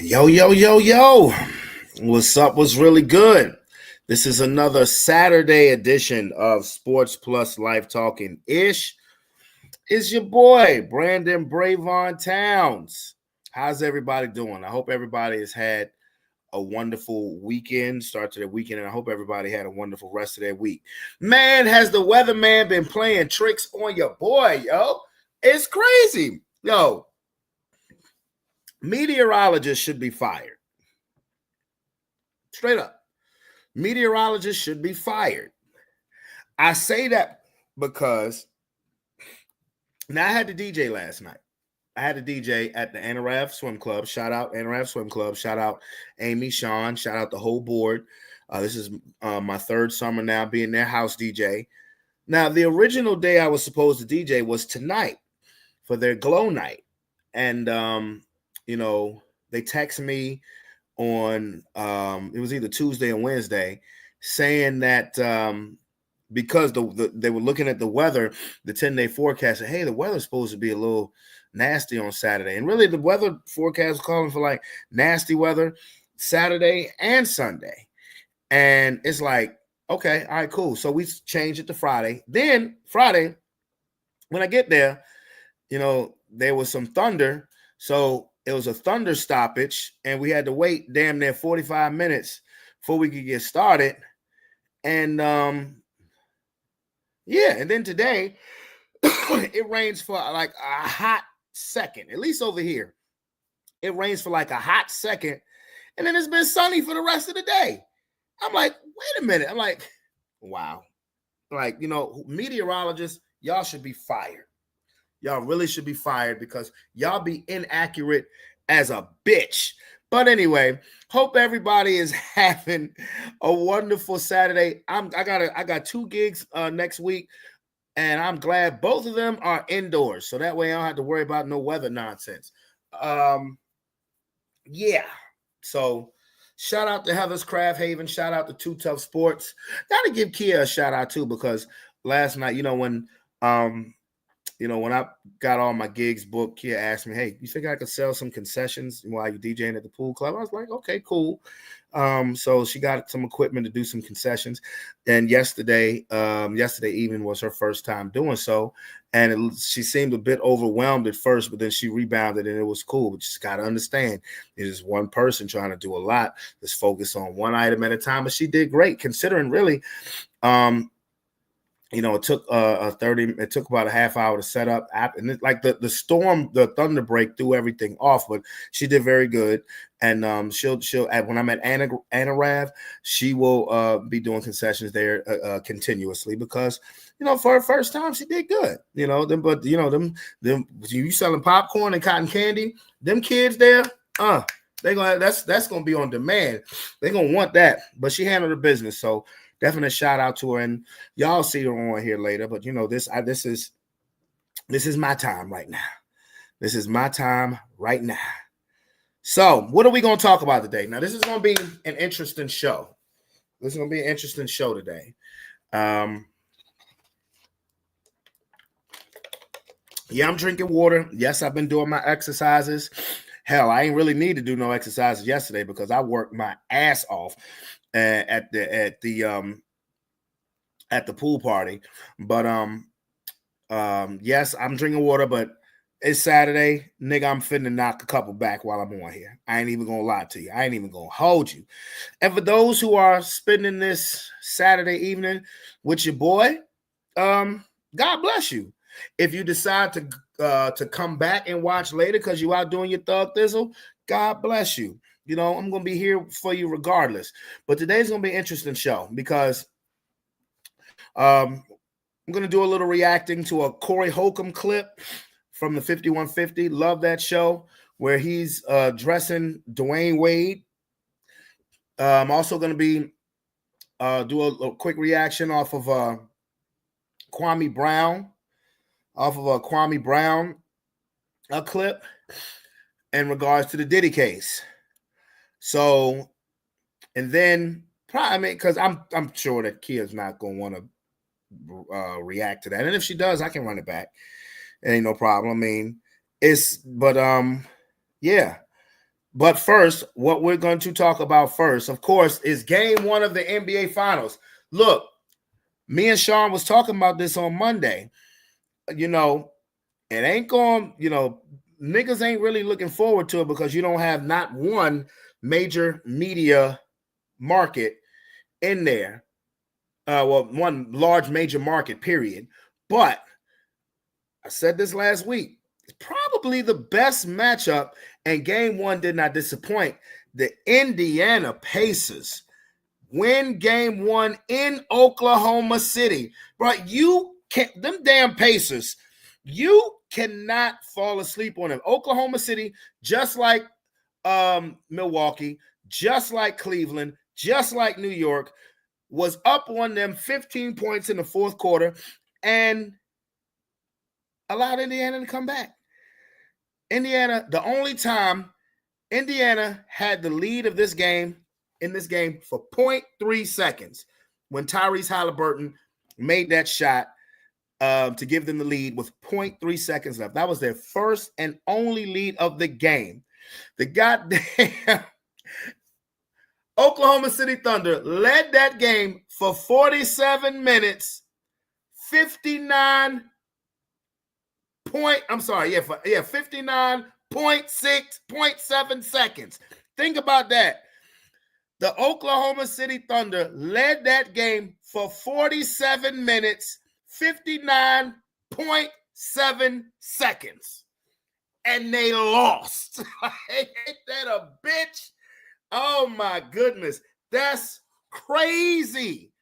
Yo, yo, yo, yo. What's up? What's really good? This is another Saturday edition of Sports Plus Life Talking Ish. It's your boy, Brandon Bravon Towns. How's everybody doing? I hope everybody has had a wonderful weekend, start to their weekend, and I hope everybody had a wonderful rest of their week. Man, has the weatherman been playing tricks on your boy, yo? It's crazy. Yo, meteorologists should be fired. Straight up. Meteorologists should be fired. I say that because now I had to DJ last night. I had to DJ at the Anarav Swim Club. Shout out Anarav Swim Club. Shout out Amy, Sean. Shout out the whole board. This is my third summer now being their house DJ. Now, the original day I was supposed to DJ was tonight for their glow night. And, they text me on it was either Tuesday or Wednesday, saying that because they were looking at the weather, the 10-day forecast, and hey, the weather's supposed to be a little nasty on Saturday. And really, the weather forecast was calling for like nasty weather Saturday and Sunday. And it's like, okay, all right, cool. So we changed it to Friday. Then Friday, when I get there, there was some thunder. So it was a thunder stoppage, and we had to wait damn near 45 minutes before we could get started. And and then today it rains for like a hot second, at least over here. It rains for like a hot second, and then it's been sunny for the rest of the day. I'm like, wait a minute. I'm like, wow. Like, meteorologists, y'all should be fired. Y'all really should be fired because y'all be inaccurate as a bitch. But anyway, hope everybody is having a wonderful Saturday. I got 2 gigs next week, and I'm glad both of them are indoors, so that way I don't have to worry about no weather nonsense. So shout out to Heather's Craft Haven. Shout out to Too Tough Sports. Gotta give Kia a shout out too, because last night, when I got all my gigs booked, Kia asked me, hey, you think I could sell some concessions while you're DJing at the pool club? I was like, okay, cool. So she got some equipment to do some concessions. And yesterday evening was her first time doing so. And she seemed a bit overwhelmed at first, but then she rebounded and it was cool. But you just got to understand, it is one person trying to do a lot. Just focus on one item at a time. But she did great, considering really, it took it took about a half hour to set up, and the storm, the thunder break threw everything off, but she did very good. And she'll when I'm at Anarav, she will be doing concessions there continuously because for her first time she did good. But you selling popcorn and cotton candy, them kids there, that's gonna be on demand. They're gonna want that, but she handled her business, so. Definitely shout out to her, and y'all see her on here later. But this is my time right now. This is my time right now. So, what are we going to talk about today? Now, this is going to be an interesting show. This is going to be an interesting show today. I'm drinking water. Yes, I've been doing my exercises. Hell, I ain't really need to do no exercises yesterday because I worked my ass off at the pool party. But yes, I'm drinking water, but it's Saturday, nigga. I'm finna knock a couple back while I'm on here. I ain't even gonna lie to you. I ain't even gonna hold you. And for those who are spending this Saturday evening with your boy, God bless you. If you decide to come back and watch later because you out doing your thug thizzle, God bless you. I'm going to be here for you regardless. But today's going to be an interesting show because I'm going to do a little reacting to a Corey Holcomb clip from the 5150. Love that show where he's dressing Dwayne Wade. I'm also going to be do a quick reaction off of Kwame Brown. A clip in regards to the Diddy case. So, and then probably because I'm sure that Kia's not gonna want to react to that, and if she does, I can run it back. It ain't no problem. I mean, yeah. But first, what we're going to talk about first, of course, is game one of the NBA Finals. Look, me and Sean was talking about this on Monday. You know, it ain't going, niggas ain't really looking forward to it because you don't have not one major media market in there. One large major market, period. But I said this last week. It's probably the best matchup, and game one did not disappoint. The Indiana Pacers win game one in Oklahoma City. Bro, you can't, them damn Pacers, you cannot fall asleep on them. Oklahoma City, just like Milwaukee, just like Cleveland, just like New York, was up on them 15 points in the fourth quarter and allowed Indiana to come back. Indiana, the only time Indiana had the lead of this game for 0.3 seconds when Tyrese Halliburton made that shot to give them the lead with 0.3 seconds left. That was their first and only lead of the game. The goddamn Oklahoma City Thunder led that game for 47 minutes, 59.6.7 seconds. Think about that. The Oklahoma City Thunder led that game for 47 minutes, 59.7 seconds. And they lost. Ain't that a bitch? Oh my goodness. That's crazy.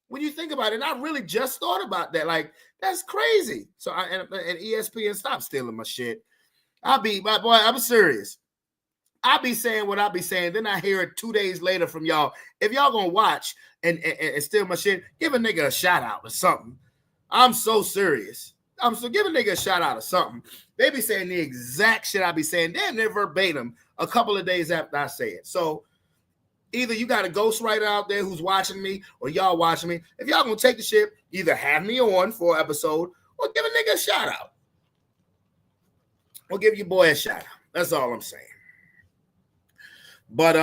When you think about it, I really just thought about that. Like, that's crazy. So and ESPN, stop stealing my shit. I'm serious. I'll be saying what I'll be saying. Then I hear it 2 days later from y'all. If y'all gonna watch and steal my shit, give a nigga a shout out or something. I'm so serious. Give a nigga a shout out or something. They be saying the exact shit I be saying. Damn near verbatim a couple of days after I say it. So either you got a ghostwriter out there who's watching me or y'all watching me. If y'all gonna take the shit, either have me on for an episode or give a nigga a shout out. Or give your boy a shout out. That's all I'm saying. But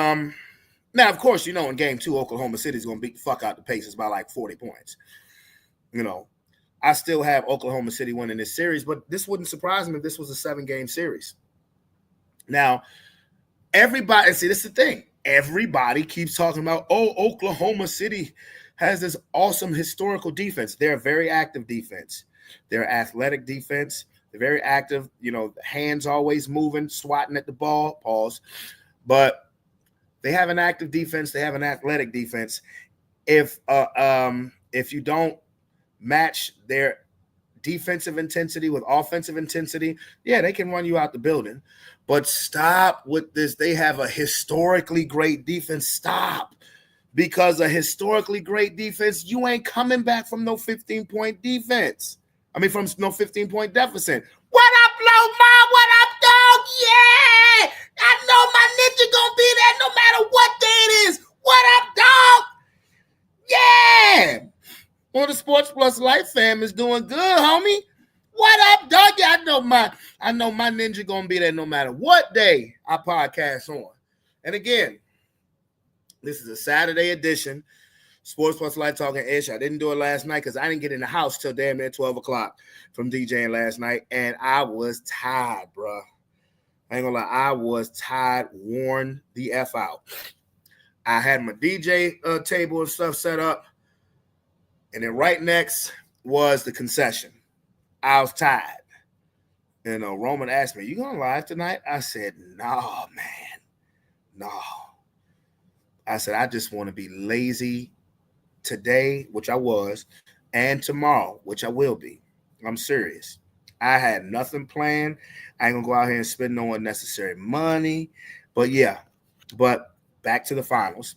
now, of course, in game two, Oklahoma City is going to beat the fuck out the Pacers by like 40 points. I still have Oklahoma City winning this series, but this wouldn't surprise me if this was a 7-game series. Now, everybody, see, this is the thing. Everybody keeps talking about, Oklahoma City has this awesome historical defense. They're a very active defense. They're athletic defense. They're very active, hands always moving, swatting at the ball, pause. But they have an active defense. They have an athletic defense. If you don't match their defensive intensity with offensive intensity, yeah, they can run you out the building. But stop with this. They have a historically great defense. Stop. Because a historically great defense, you ain't coming back from no 15-point defense. From no 15-point deficit. What up, Low Ma? What up, dog? Yeah! I know my ninja gonna be there no matter what day it is. What up, dog? Yeah! Well, the Sports Plus Life fam is doing good, homie. What up, dog? Yeah, I know my ninja gonna be there no matter what day I podcast on. And again, this is a Saturday edition. Sports Plus Life Talking Ish. I didn't do it last night because I didn't get in the house till damn near 12 o'clock from DJing last night. And I was tired, bro. I ain't gonna lie. I was tired, worn the F out. I had my DJ table and stuff set up. And then right next was the concession. I was tired. And Roman asked me, you going live tonight? I said, no, man. No. I said, I just want to be lazy today, which I was, and tomorrow, which I will be. I'm serious. I had nothing planned. I ain't gonna go out here and spend no unnecessary money. But yeah, back to the finals.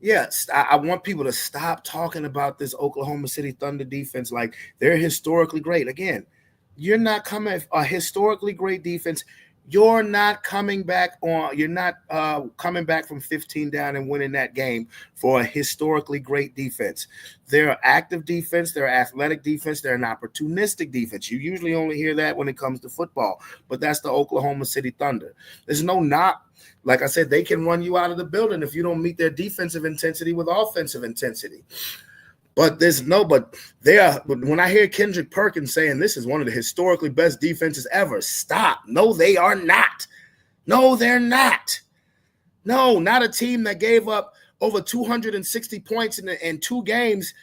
Yeah, I want people to stop talking about this Oklahoma City Thunder defense like they're historically great. Again, you're not coming a historically great defense. You're not coming back on. You're not coming back from 15 down and winning that game for a historically great defense. They're active defense. They're athletic defense. They're an opportunistic defense. You usually only hear that when it comes to football, but that's the Oklahoma City Thunder. There's no knock. Like I said, they can run you out of the building if you don't meet their defensive intensity with offensive intensity. But when I hear Kendrick Perkins saying this is one of the historically best defenses ever, stop. No, they are not. No, they're not. No, not a team that gave up over 260 points in 2 games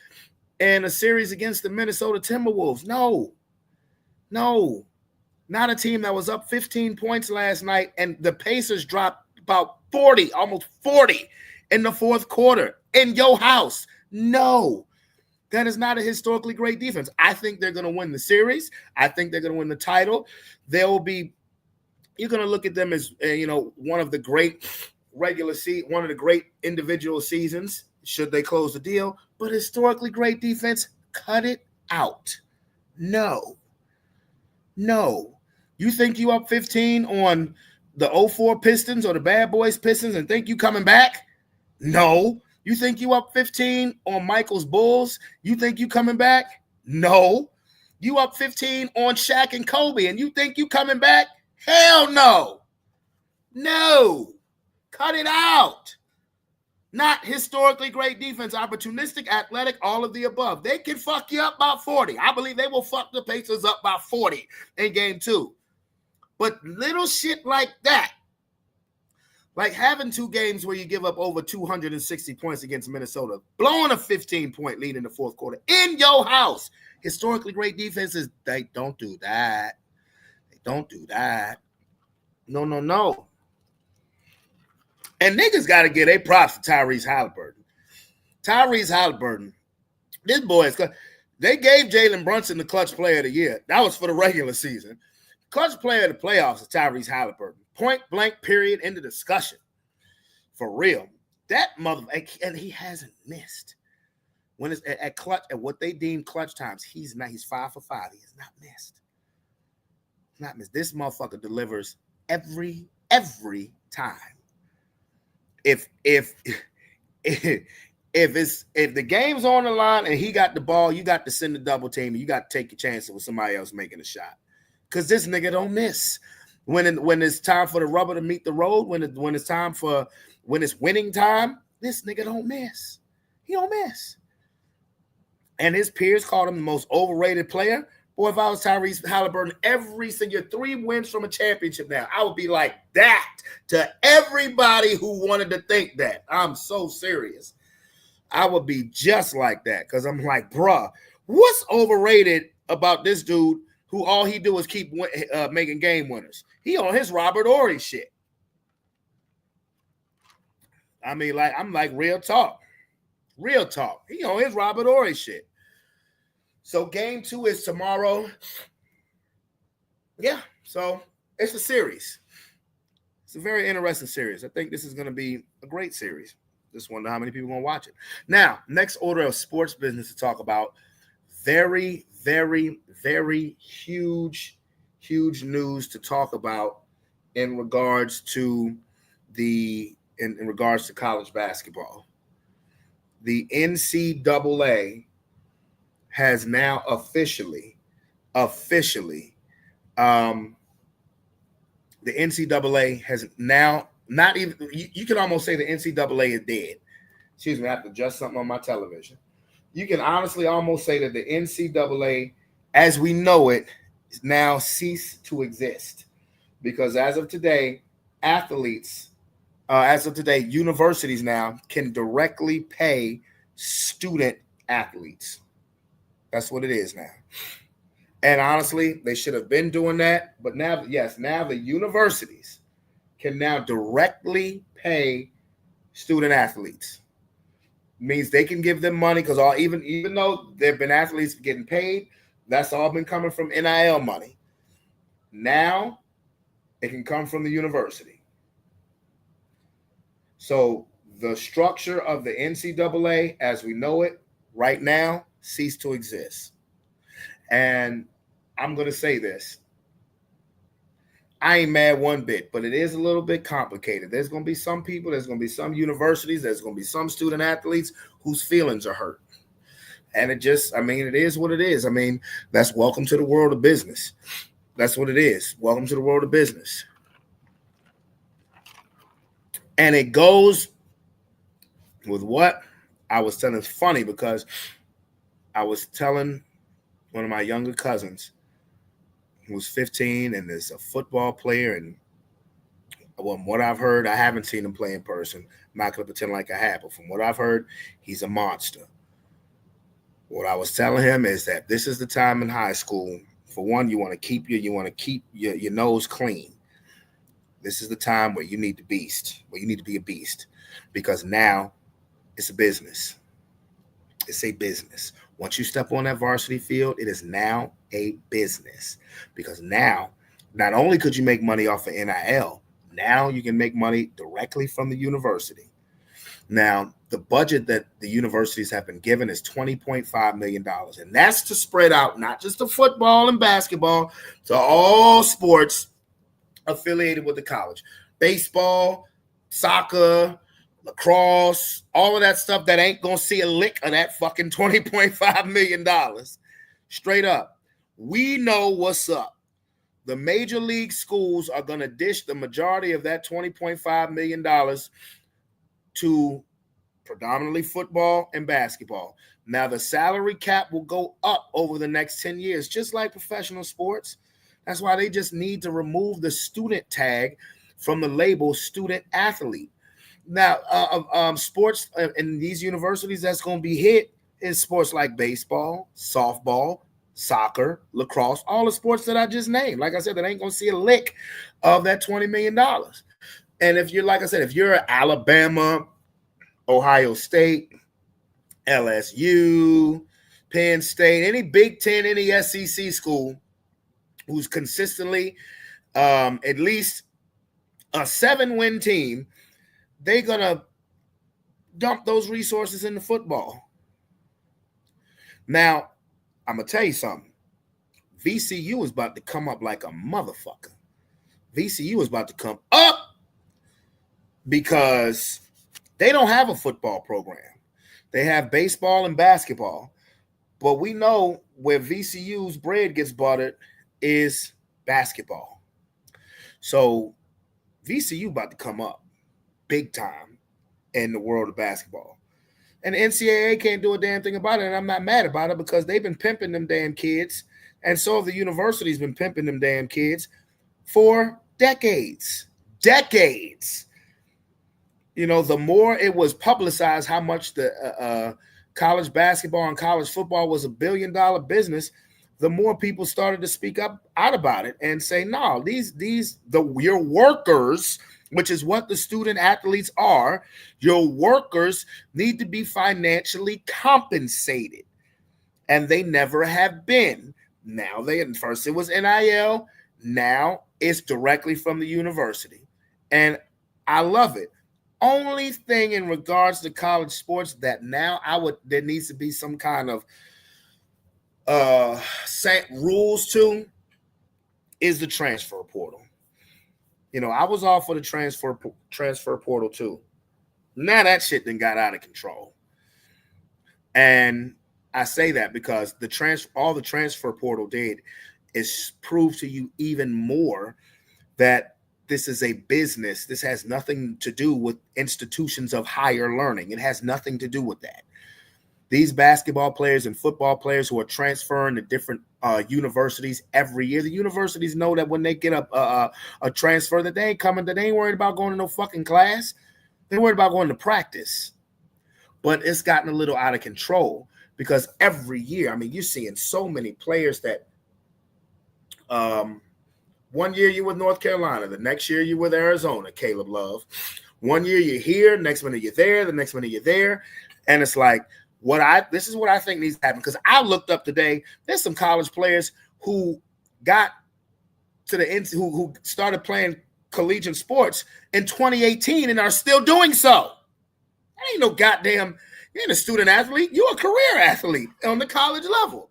in a series against the Minnesota Timberwolves. No, not a team that was up 15 points last night and the Pacers dropped about 40, almost 40 in the fourth quarter in your house. No. That is not a historically great defense. I think they're going to win the series. I think they're going to win the title. You're going to look at them as, one of the great one of the great individual seasons, should they close the deal. But historically great defense, cut it out. No. You think you up 15 on the 04 Pistons or the Bad Boys Pistons and think you coming back? No. You think you up 15 on Michael's Bulls? You think you coming back? No. You up 15 on Shaq and Kobe and you think you coming back? Hell no. No. Cut it out. Not historically great defense, opportunistic, athletic, all of the above. They can fuck you up by 40. I believe they will fuck the Pacers up by 40 in game 2. But little shit like that, like having 2 games where you give up over 260 points against Minnesota, blowing a 15-point lead in the fourth quarter in your house. Historically great defenses, they don't do that. They don't do that. No. And niggas got to get a props to Tyrese Halliburton. Tyrese Halliburton, this boy is – they gave Jalen Brunson the clutch player of the year. That was for the regular season. Clutch player of the playoffs is Tyrese Halliburton. Point blank period, end of discussion. For real. That and he hasn't missed. When it's at clutch, at what they deem clutch times, he's 5 for 5. He has not missed. Not missed. This motherfucker delivers every time. If the game's on the line and he got the ball, you got to send the double team and you got to take your chances with somebody else making a shot. Because this nigga don't miss. When it's time for the rubber to meet the road, when it's winning time, this nigga don't miss. He don't miss. And his peers called him the most overrated player. Boy, if I was Tyrese Halliburton, every single 3 wins from a championship now, I would be like that to everybody who wanted to think that. I'm so serious. I would be just like that because I'm like, bruh, what's overrated about this dude who all he do is keep making game winners? He on his Robert Horry shit. I mean, I'm like, real talk. Real talk. He on his Robert Horry shit. So game 2 is tomorrow. Yeah, so it's a series. It's a very interesting series. I think this is going to be a great series. Just wonder how many people are going to watch it. Now, next order of sports business to talk about. Very, very, very huge news to talk about in regards to college basketball. The NCAA has now officially, the NCAA has now not even, you can almost say the NCAA is dead. Excuse me, I have to adjust something on my television. You can honestly almost say that the NCAA, as we know it, now ceased to exist. Because as of today, universities now can directly pay student athletes. That's what it is now. And honestly, they should have been doing that. But now the universities can now directly pay student athletes. Means they can give them money because even though there have been athletes getting paid, that's all been coming from NIL money. Now it can come from the university. So the structure of the NCAA as we know it right now ceased to exist. And I'm going to say this. I ain't mad one bit, but it is a little bit complicated. There's going to be some people, there's going to be some universities, there's going to be some student athletes whose feelings are hurt. And it just, I mean, it is what it is. I mean, that's welcome to the world of business. That's what it is. Welcome to the world of business. And it goes with what I was telling. It's funny because I was telling one of my younger cousins who was 15 and is a football player, and from what I've heard, I haven't seen him play in person. I'm not going to pretend like I have, but from what I've heard, he's a monster. What I was telling him is that this is the time in high school. For one, you want to keep your nose clean. This is the time where you need to be a beast, because now it's a business. It's a business. Once you step on that varsity field, it is now a business, because now not only could you make money off of NIL, now you can make money directly from the university. Now, the budget that the universities have been given is $20.5 million. And that's to spread out not just to football and basketball, to all sports affiliated with the college. Baseball, soccer, lacrosse, all of that stuff that ain't going to see a lick of that fucking $20.5 million. Straight up. We know what's up. The major league schools are going to dish the majority of that $20.5 million to predominantly football and basketball. Now, the salary cap will go up over the next 10 years, just like professional sports. That's why they just need to remove the student tag from the label student athlete. Now, sports in these universities that's going to be hit is sports like baseball, softball, soccer, lacrosse, all the sports that I just named. Like I said, that ain't going to see a lick of that $20 million. And if you're, like I said, if you're Alabama, Ohio State, LSU, Penn State, any Big Ten, any SEC school who's consistently at least a 7-win team, they're going to dump those resources into football. Now, I'm going to tell you something. VCU is about to come up like a motherfucker. VCU is about to come up because they don't have a football program. They have baseball and basketball. But we know where VCU's bread gets buttered is basketball. So VCU about to come up big time in the world of basketball. And the NCAA can't do a damn thing about it, and I'm not mad about it because they've been pimping them damn kids, and so have the universities been pimping them damn kids for decades. Decades. You know, the more it was publicized how much the college basketball and college football was $1 billion business, the more people started to speak up out about it and say, no, your workers, which is what the student athletes are, your workers need to be financially compensated. And they never have been. Now first it was NIL, now it's directly from the university. And I love it. Only thing in regards to college sports that now there needs to be some kind of set rules to is the transfer portal. You know, I was all for the transfer portal too. Now that shit then got out of control. And I say that because all the transfer portal did is prove to you even more that this is a business. This has nothing to do with institutions of higher learning. It has nothing to do with that. These basketball players and football players who are transferring to different universities every year, the universities know that when they get a transfer that they ain't worried about going to no fucking class. They're worried about going to practice. But it's gotten a little out of control because every year, I mean, you're seeing so many players that one year you're with North Carolina, the next year you're with Arizona, Caleb Love. One year you're here, next minute you're there, the next minute you're there. And it's like, this is what I think needs to happen. Because I looked up today, there's some college players who got to the end, who started playing collegiate sports in 2018 and are still doing so. That ain't no goddamn, you ain't a student athlete, you're a career athlete on the college level.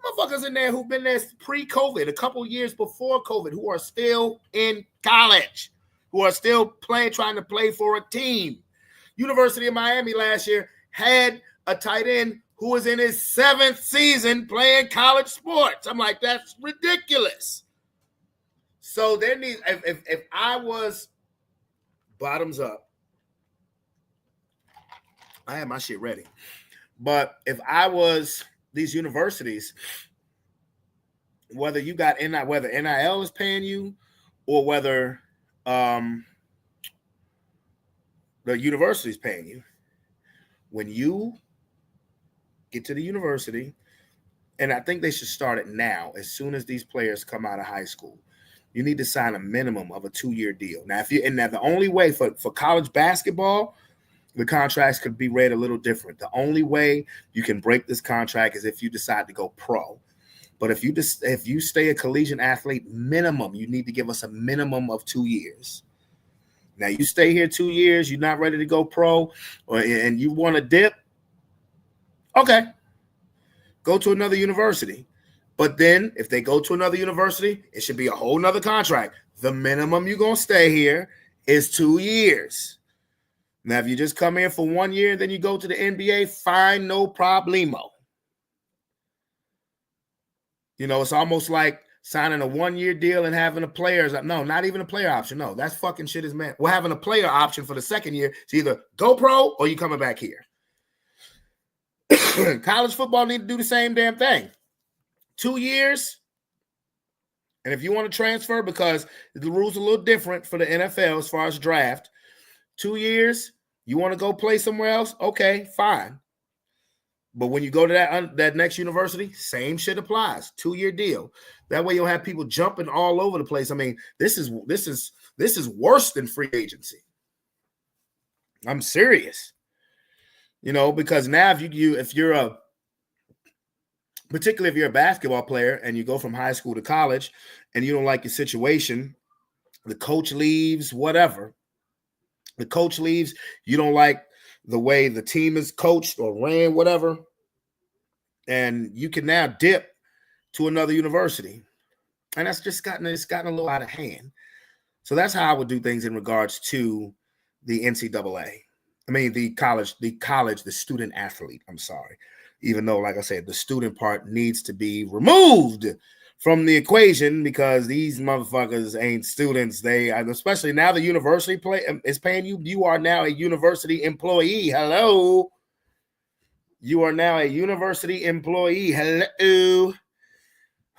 motherfuckers in there who've been there pre-COVID, a couple years before COVID, who are still in college, who are still trying to play for a team. University of Miami last year had a tight end who was in his 7th season playing college sports. I'm like, that's ridiculous. So there needs, if I was bottoms up, I had my shit ready. But if I was these universities, whether you got whether NIL is paying you or whether the university is paying you, when you get to the university, and I think they should start it now, as soon as these players come out of high school, you need to sign a minimum of a 2-year deal. Now, the only way for college basketball, the contracts could be read a little different. The only way you can break this contract is if you decide to go pro. But if you stay a collegiate athlete, minimum, you need to give us a minimum of 2 years. Now, you stay here 2 years, you're not ready to go pro, and you want to dip, okay, go to another university. But then if they go to another university, it should be a whole nother contract. The minimum you're going to stay here is 2 years. Now, if you just come here for 1 year, then you go to the NBA, fine, no problemo. You know, it's almost like signing a 1-year deal and having a player's, no, not even a player option. No, that's fucking shit is meant. We're having a player option for the 2nd year. It's either go pro or you coming back here. College football need to do the same damn thing. 2 years. And if you want to transfer, because the rules are a little different for the NFL as far as draft, 2 years, you want to go play somewhere else? Okay, fine. But when you go to that next university, same shit applies. 2-year deal. That way you'll have people jumping all over the place. I mean, this is worse than free agency. I'm serious. You know, because now particularly if you're a basketball player and you go from high school to college and you don't like your situation, the coach leaves, whatever. The coach leaves, you don't like the way the team is coached or ran, whatever, and you can now dip to another university. And that's just gotten a little out of hand. So that's how I would do things in regards to the NCAA. I mean, the student athlete, I'm sorry. Even though, like I said, the student part needs to be removed from the equation because these motherfuckers ain't students. They, especially now the university is paying you. You are now a university employee. Hello. You are now a university employee. Hello.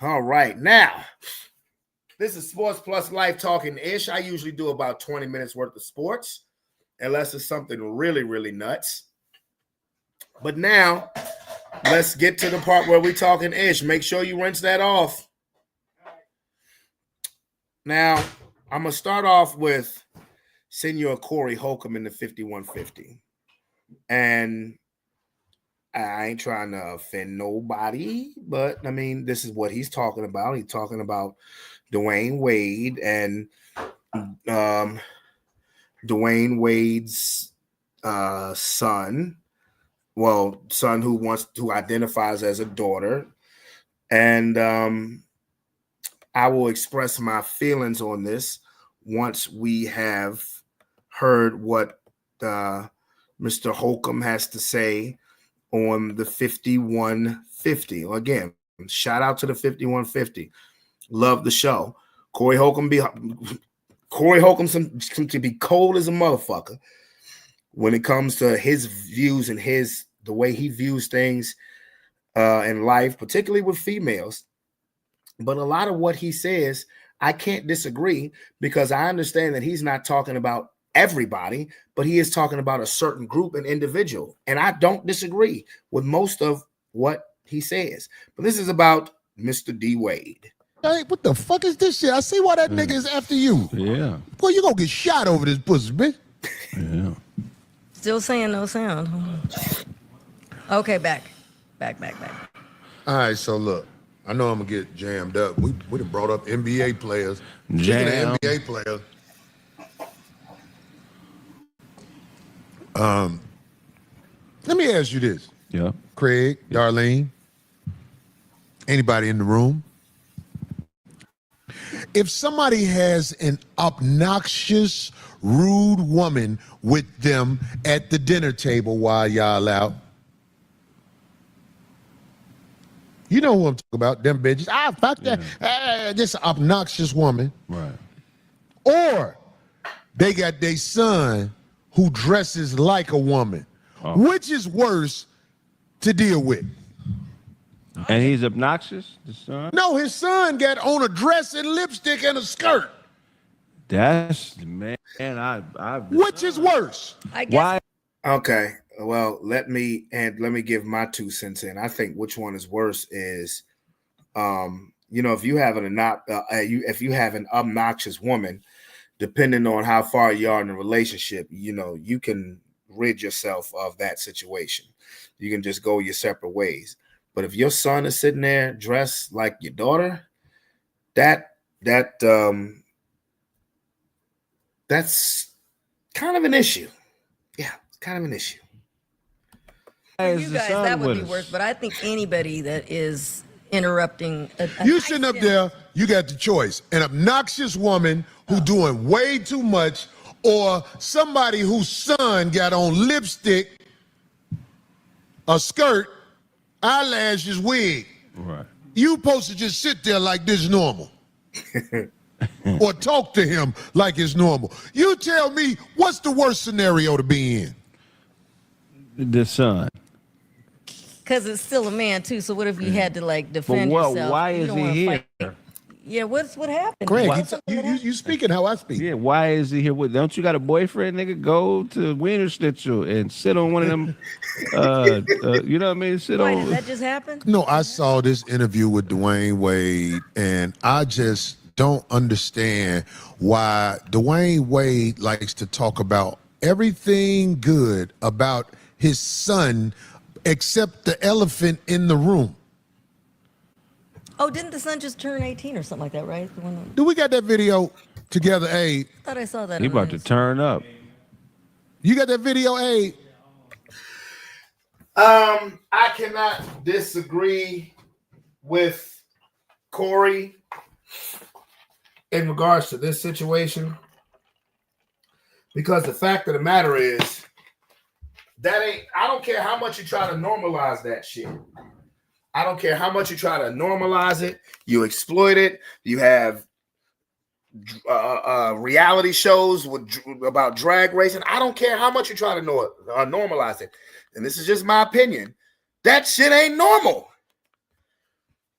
All right. Now, this is Sports Plus Life Talking-ish. I usually do about 20 minutes worth of sports, unless it's something really, really nuts. But now, let's get to the part where we're talking-ish. Make sure you rinse that off. Now, I'm going to start off with Senor Corey Holcomb in the 5150. And I ain't trying to offend nobody, but, I mean, this is what he's talking about. He's talking about Dwayne Wade and Dwayne Wade's son. Well, son who identifies as a daughter. And I will express my feelings on this once we have heard what Mr. Holcomb has to say on the 5150. Again, shout out to the 5150. Love the show. Corey Holcomb seems to be cold as a motherfucker when it comes to his views and the way he views things in life, particularly with females. But a lot of what he says, I can't disagree because I understand that he's not talking about everybody, but he is talking about a certain group and individual. And I don't disagree with most of what he says. But this is about Mr. D. Wade. Hey, what the fuck is this shit? I see why that nigga is after you. Yeah. Boy, you gonna get shot over this pussy, bitch. Yeah. Still saying no sound. Okay, back. All right, so look. I know I'm gonna get jammed up. We done brought up NBA players. Speaking of NBA players, let me ask you this. Yeah. Craig, Darlene, Anybody in the room? If somebody has an obnoxious, rude woman with them at the dinner table while y'all out, you know who I'm talking about, them bitches. Fuck that. This obnoxious woman. Right. Or they got their son who dresses like a woman. Which is worse to deal with? And he's obnoxious, the son? No, his son got on a dress and lipstick and a skirt. That's, man, Which is worse? I guess. why? Okay. Well, let me give my 2 cents in. I think which one is worse is, if you have if you have an obnoxious woman, depending on how far you are in a relationship, you can rid yourself of that situation. You can just go your separate ways. But if your son is sitting there dressed like your daughter, that's kind of an issue. Yeah, it's kind of an issue. For you guys, that would be worse. But I think anybody that is interrupting. You sitting up there, you got the choice. An obnoxious woman who doing way too much, or somebody whose son got on lipstick, a skirt, eyelashes, wig. Right. You supposed to just sit there like this is normal. Or talk to him like it's normal. You tell me, what's the worst scenario to be in? The son. Because it's still a man too. So what if you had to defend yourself? Why is he here? Yeah, what happened? Greg, you speaking how I speak. Yeah, why is he here? Don't you got a boyfriend, nigga? Go to Wiener Schnitzel and sit on one of them. You know what I mean? Why did that just happen? No, I saw this interview with Dwayne Wade, and I just don't understand why Dwayne Wade likes to talk about everything good about his son except the elephant in the room. Oh, didn't the son just turn 18 or something like that, right? Do we got that video together, Abe? I thought I saw that. He about to turn up. You got that video, Abe? I cannot disagree with Corey in regards to this situation, because the fact of the matter is I don't care how much you try to normalize that shit. I don't care how much you try to normalize it. You exploit it. You have reality shows about drag racing. I don't care how much you try to normalize it. And this is just my opinion. That shit ain't normal.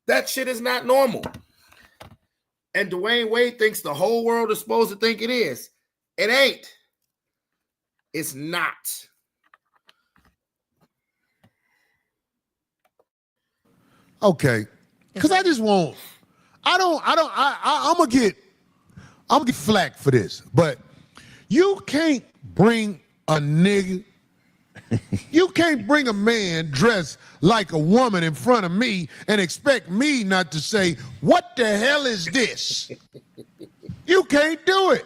That shit is not normal. And Dwayne Wade thinks the whole world is supposed to think it is. It ain't. It's not. Okay, because I'm gonna get flack for this, but you can't bring a nigga, you can't bring a man dressed like a woman in front of me and expect me not to say, what the hell is this? You can't do it.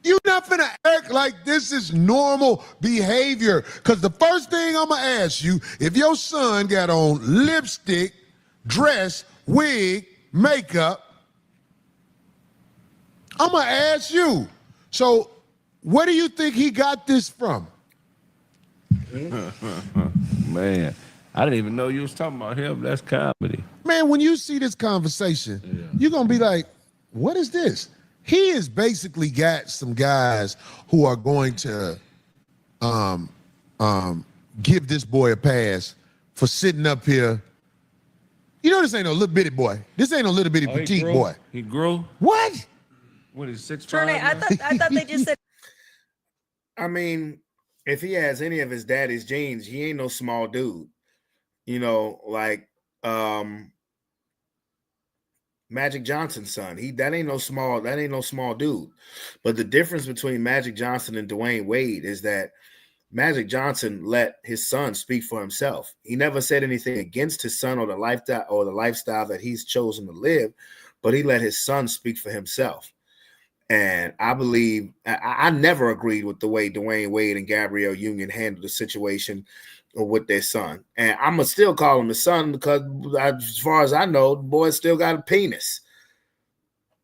You're not gonna act like this is normal behavior. Because the first thing I'm gonna ask you, if your son got on lipstick, dress, wig, makeup, I'm gonna ask you, so where do you think he got this from? Man, I didn't even know you was talking about him. That's comedy. Man, when you see this conversation, you're gonna be like, what is this? He has basically got some guys who are going to give this boy a pass for sitting up here. You know, this ain't no little bitty boy. This ain't no little bitty petite boy. He grew? What? What is 6'5"? I thought they just said. I mean, if he has any of his daddy's genes, he ain't no small dude. Magic Johnson's son. That ain't no small dude. But the difference between Magic Johnson and Dwayne Wade is that Magic Johnson let his son speak for himself. He never said anything against his son or the lifestyle that he's chosen to live, but he let his son speak for himself. And I believe I never agreed with the way Dwayne Wade and Gabrielle Union handled the situation. or with their son. And I'm going to still call him a son because as far as I know, the boy still got a penis.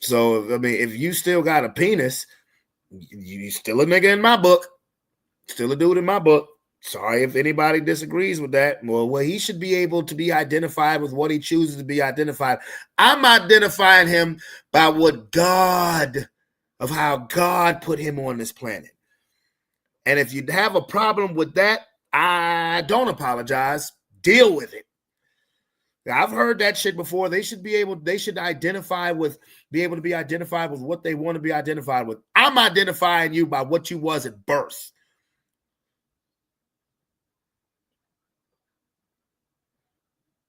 So, I mean, if you still got a penis, you still a nigga in my book. Still a dude in my book. Sorry if anybody disagrees with that. Well, he should be able to be identified with what he chooses to be identified. I'm identifying him by how God put him on this planet. And if you have a problem with that, I don't apologize. Deal with it. I've heard that shit before. They should be able to be identified with what they want to be identified with. I'm identifying you by what you was at birth.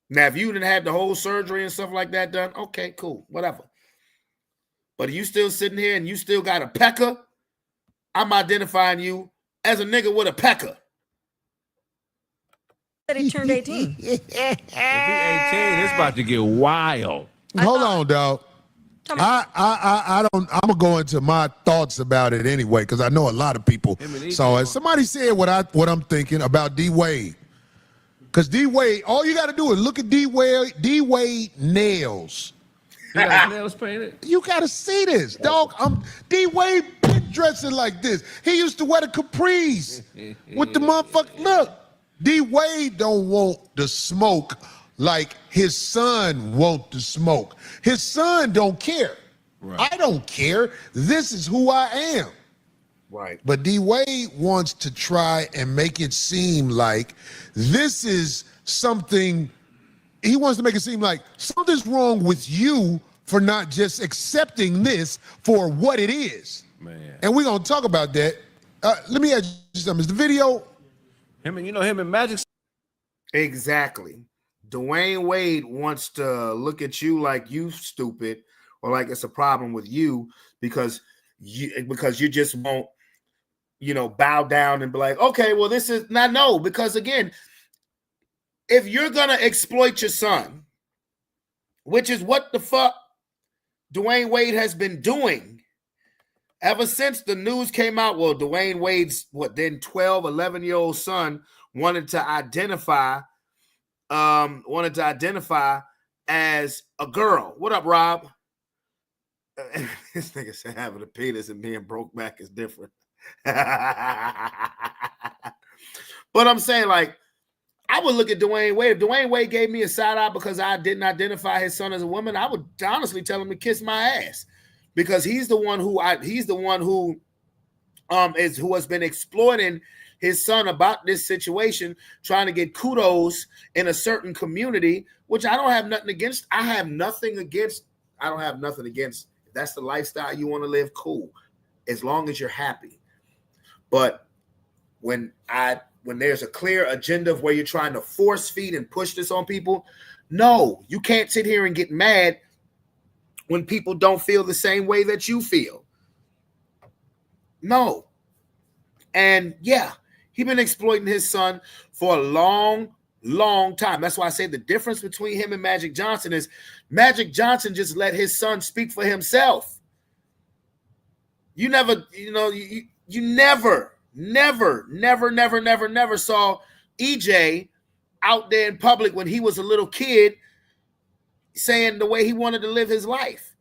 Now, if you didn't have the whole surgery and stuff like that done, okay, cool, whatever. But you still sitting here and you still got a pecker, I'm identifying you as a nigga with a pecker. That he turned 18. If he 18, it's about to get wild. Hold on, dog. I'm gonna go into my thoughts about it anyway, because I know a lot of people saw it. Somebody said what I'm thinking about D Wade. Because D Wade, all you got to do is look at D Wade nails. He got his nails painted? You got to see this, dog. D Wade been dressing like this. He used to wear the capris with the motherfucker. Look, D Wade don't want the smoke like his son want the smoke. His son don't care. Right. I don't care. This is who I am. Right. But D Wade wants to try and make it seem like this is something. He wants to make it seem like something's wrong with you for not just accepting this for what it is. Man. And we're gonna talk about that. Let me ask you something. Is the video? Him and Magic. Exactly. Dwayne Wade wants to look at you like you stupid or like it's a problem with you because you just won't, bow down and be like, okay, well, this is not no, because again, if you're gonna exploit your son, which is what the fuck Dwayne Wade has been doing ever since the news came out. Well, Dwayne Wade's 11-year-old son wanted to identify as a girl. What up, Rob? This nigga said having a penis and being broke back is different. But I'm saying, like, I would look at Dwayne Wade. If Dwayne Wade gave me a side eye because I didn't identify his son as a woman, I would honestly tell him to kiss my ass, because he's the one who has been exploiting his son about this situation, trying to get kudos in a certain community, which I don't have nothing against. I don't have nothing against. If that's the lifestyle you want to live, cool, as long as you're happy. But when there's a clear agenda of where you're trying to force feed and push this on people, no, you can't sit here and get mad when people don't feel the same way that you feel. No. And yeah, he's been exploiting his son for a long, long time. That's why I say the difference between him and Magic Johnson is Magic Johnson just let his son speak for himself. You never saw EJ out there in public when he was a little kid saying the way he wanted to live his life.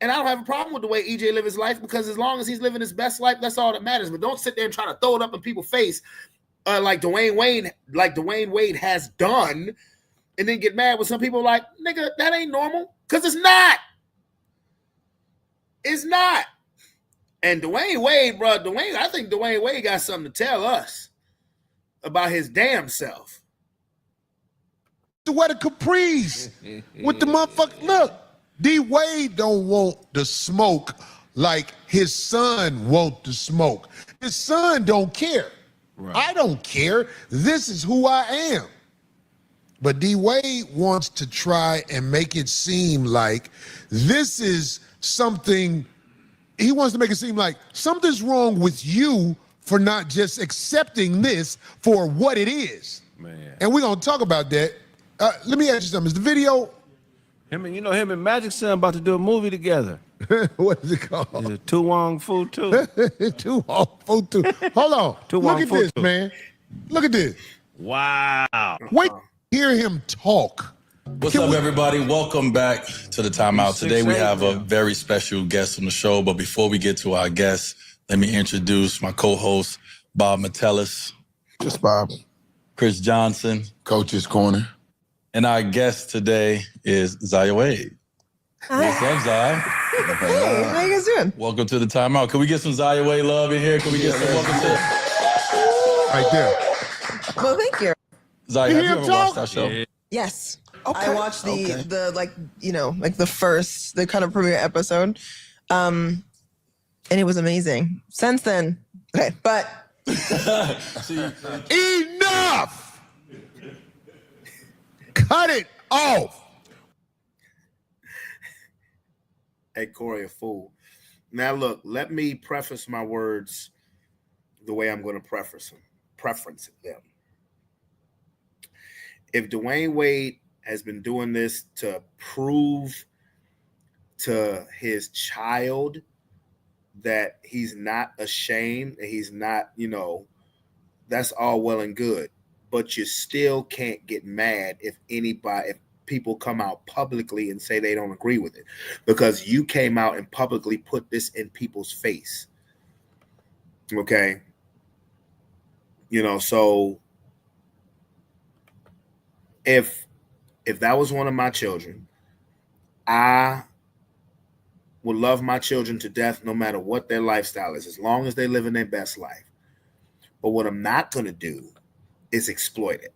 And I don't have a problem with the way EJ live his life, because as long as he's living his best life, that's all that matters. But don't sit there and try to throw it up in people's face like Dwayne Wade has done, and then get mad when some people are like, nigga, that ain't normal. Because it's not. It's not. And Dwayne Wade, bro, I think Dwayne Wade got something to tell us about his damn self. To wear the capris with the motherfucker. Look, D Wade don't want the smoke like his son want the smoke. His son don't care. Right. I don't care. This is who I am. But D Wade wants to try and make it seem like this is something. He wants to make it seem like something's wrong with you for not just accepting this for what it is. Man. And we're going to talk about that. Let me ask you something. Is the video? Him and Magic Son about to do a movie together. What is it called? Tu Wong Fu 2. Tu Wong Fu 2. Hold on. Look at this, man. Look at this. Wow. Wait to hear him talk. What's up, everybody? Welcome back to the Timeout. Today we have a very special guest on the show, but before we get to our guest, let me introduce my co-host, Bob Metellus. Just Bob. Chris Johnson. Coach's Corner. And our guest today is Zaya Wade. What's up, Zaya? Hey, how you guys doing? Welcome to the Timeout. Can we get some Zaya Wade love in here? Can we get some welcome to Right there. Well, thank you. Zaya, have you ever watched our show? Yeah. Yes. Okay. I watched the kind of premiere episode. And it was amazing. Since then, okay, but Enough! Cut it off. Hey, Corey, a fool. Now, look, let me preface my words the way I'm going to preference them. If Dwayne Wade has been doing this to prove to his child that he's not ashamed, and he's not, that's all well and good. But you still can't get mad if people come out publicly and say they don't agree with it, because you came out and publicly put this in people's face. Okay. So if that was one of my children, I would love my children to death no matter what their lifestyle is, as long as they live in their best life. But what I'm not going to do is exploit it.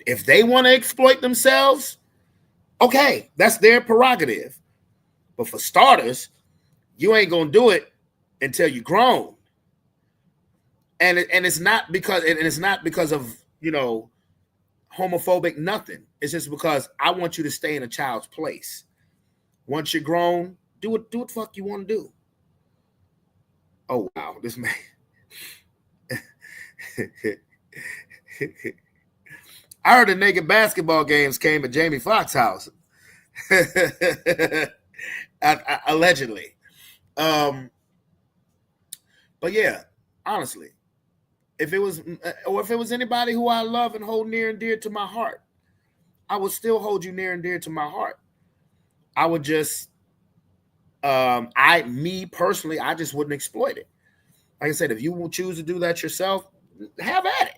If they want to exploit themselves, okay, that's their prerogative. But for starters, you ain't going to do it until you're grown. And it's not because of, homophobic nothing. It's just because I want you to stay in a child's place. Once you're grown, do what the fuck you want to do. Oh wow, this man. I heard the naked basketball games came at Jamie Foxx's house. Allegedly. But yeah, honestly, if it was anybody who I love and hold near and dear to my heart, I would still hold you near and dear to my heart. I would just, me personally, I just wouldn't exploit it. Like I said, if you will choose to do that yourself, have at it.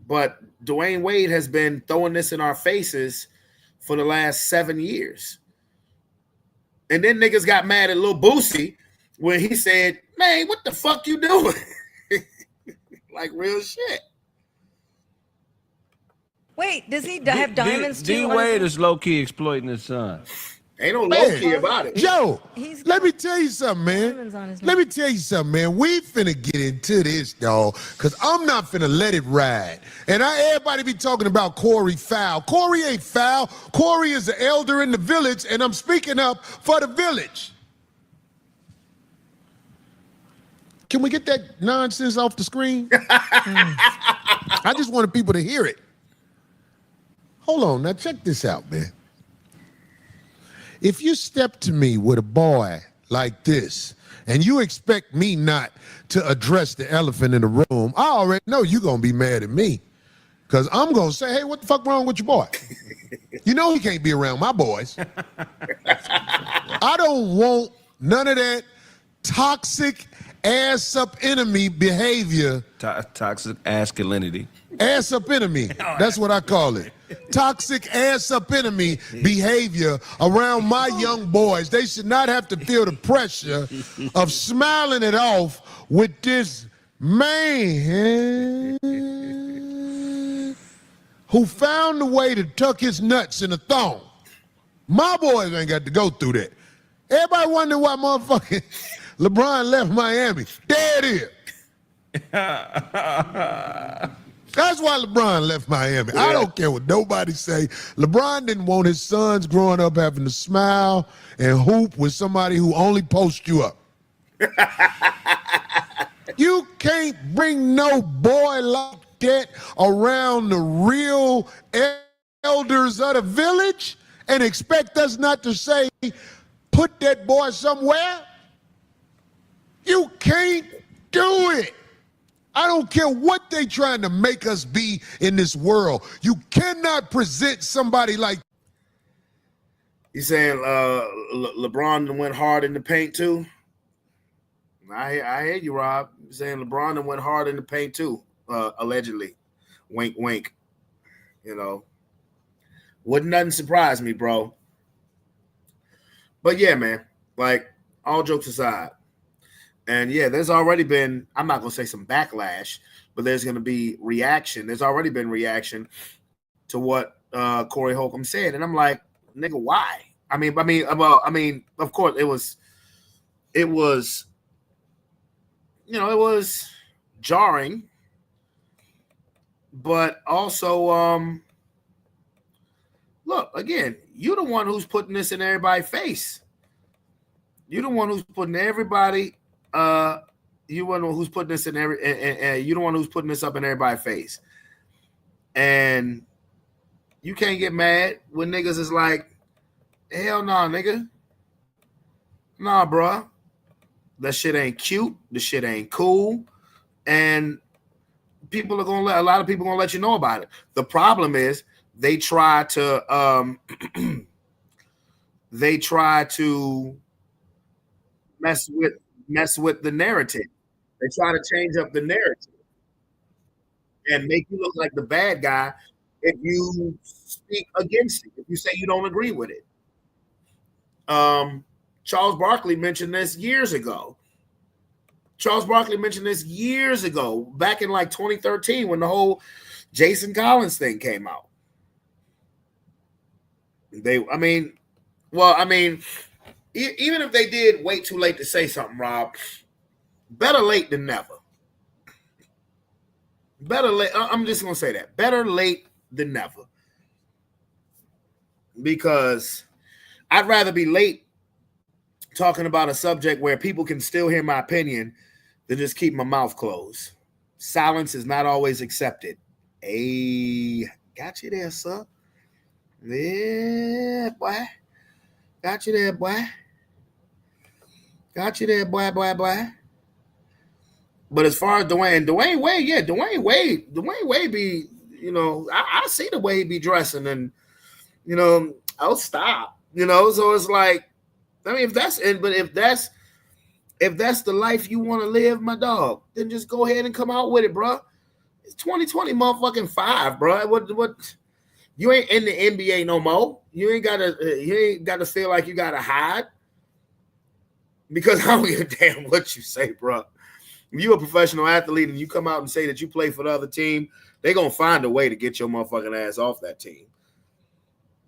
But Dwayne Wade has been throwing this in our faces for the last 7 years. And then niggas got mad at Lil Boosie when he said, man, what the fuck you doing? Like real shit. Wait, does he have diamonds too? D-Wade is low-key exploiting his son. Ain't no low-key about it. Joe, He's let me tell you something, diamonds on man. his Let neck. me tell you something, man. We finna get into this, dog, because I'm not finna let it ride. And everybody be talking about Corey foul. Corey ain't foul. Corey is the elder in the village, and I'm speaking up for the village. Can we get that nonsense off the screen? I just wanted people to hear it. Hold on, now check this out, man. If you step to me with a boy like this, and you expect me not to address the elephant in the room, I already know you're going to be mad at me. Because I'm going to say, hey, what the fuck wrong with your boy? You know he can't be around my boys. I don't want none of that toxic ass-up enemy behavior. Toxic masculinity. Ass-up enemy. That's what I call it. Toxic ass-up enemy behavior around my young boys. They should not have to feel the pressure of smiling it off with this man who found a way to tuck his nuts in a thong. My boys ain't got to go through that. Everybody wonder why motherfucking LeBron left Miami. There it is. That's why LeBron left Miami. I don't care what nobody say. LeBron didn't want his sons growing up having to smile and hoop with somebody who only posts you up. You can't bring no boy like that around the real elders of the village and expect us not to say, put that boy somewhere. You can't do it. I don't care what they trying to make us be in this world. You cannot present somebody like. You saying LeBron went hard in the paint too? I hear you, Rob. You're saying LeBron went hard in the paint too, allegedly. Wink, wink. You know, wouldn't nothing surprise me, bro. But yeah, man, like all jokes aside, and yeah, there's already been, I'm not going to say some backlash, but there's going to be reaction. There's already been reaction to what Corey Holcomb said. And I'm like, nigga, why? I mean, of course it was, you know, it was jarring, but also, look, again, you're the one who's putting this in everybody's face. You're the one who's putting everybody, you're one who's putting this in you're the one who's putting this up in everybody's face. And you can't get mad when niggas is like, hell no, nigga. Nah, bro. That shit ain't cute. The shit ain't cool. And a lot of people gonna let you know about it. The problem is they try to mess with the narrative. They try to change up the narrative and make you look like the bad guy if you speak against it, if you say you don't agree with it. Charles Barkley mentioned this years ago. Back in like 2013 when the whole Jason Collins thing came out. Even if they did wait too late to say something, Rob, better late than never. Better late. I'm just going to say that. Better late than never. Because I'd rather be late talking about a subject where people can still hear my opinion than just keep my mouth closed. Silence is not always accepted. Hey, got you there, sir. Yeah, boy. Got you there, boy. Boy. But as far as Dwayne Wade be, you know, I see the way he be dressing and, you know, I'll stop, you know, so it's like, I mean, if that's the life you want to live, my dog, then just go ahead and come out with it, bro. It's 2020 motherfucking 5, bro. What you ain't in the NBA no more. You ain't gotta feel like you gotta hide. Because I don't give a damn what you say, bro. If you're a professional athlete and you come out and say that you play for the other team, they're gonna find a way to get your motherfucking ass off that team.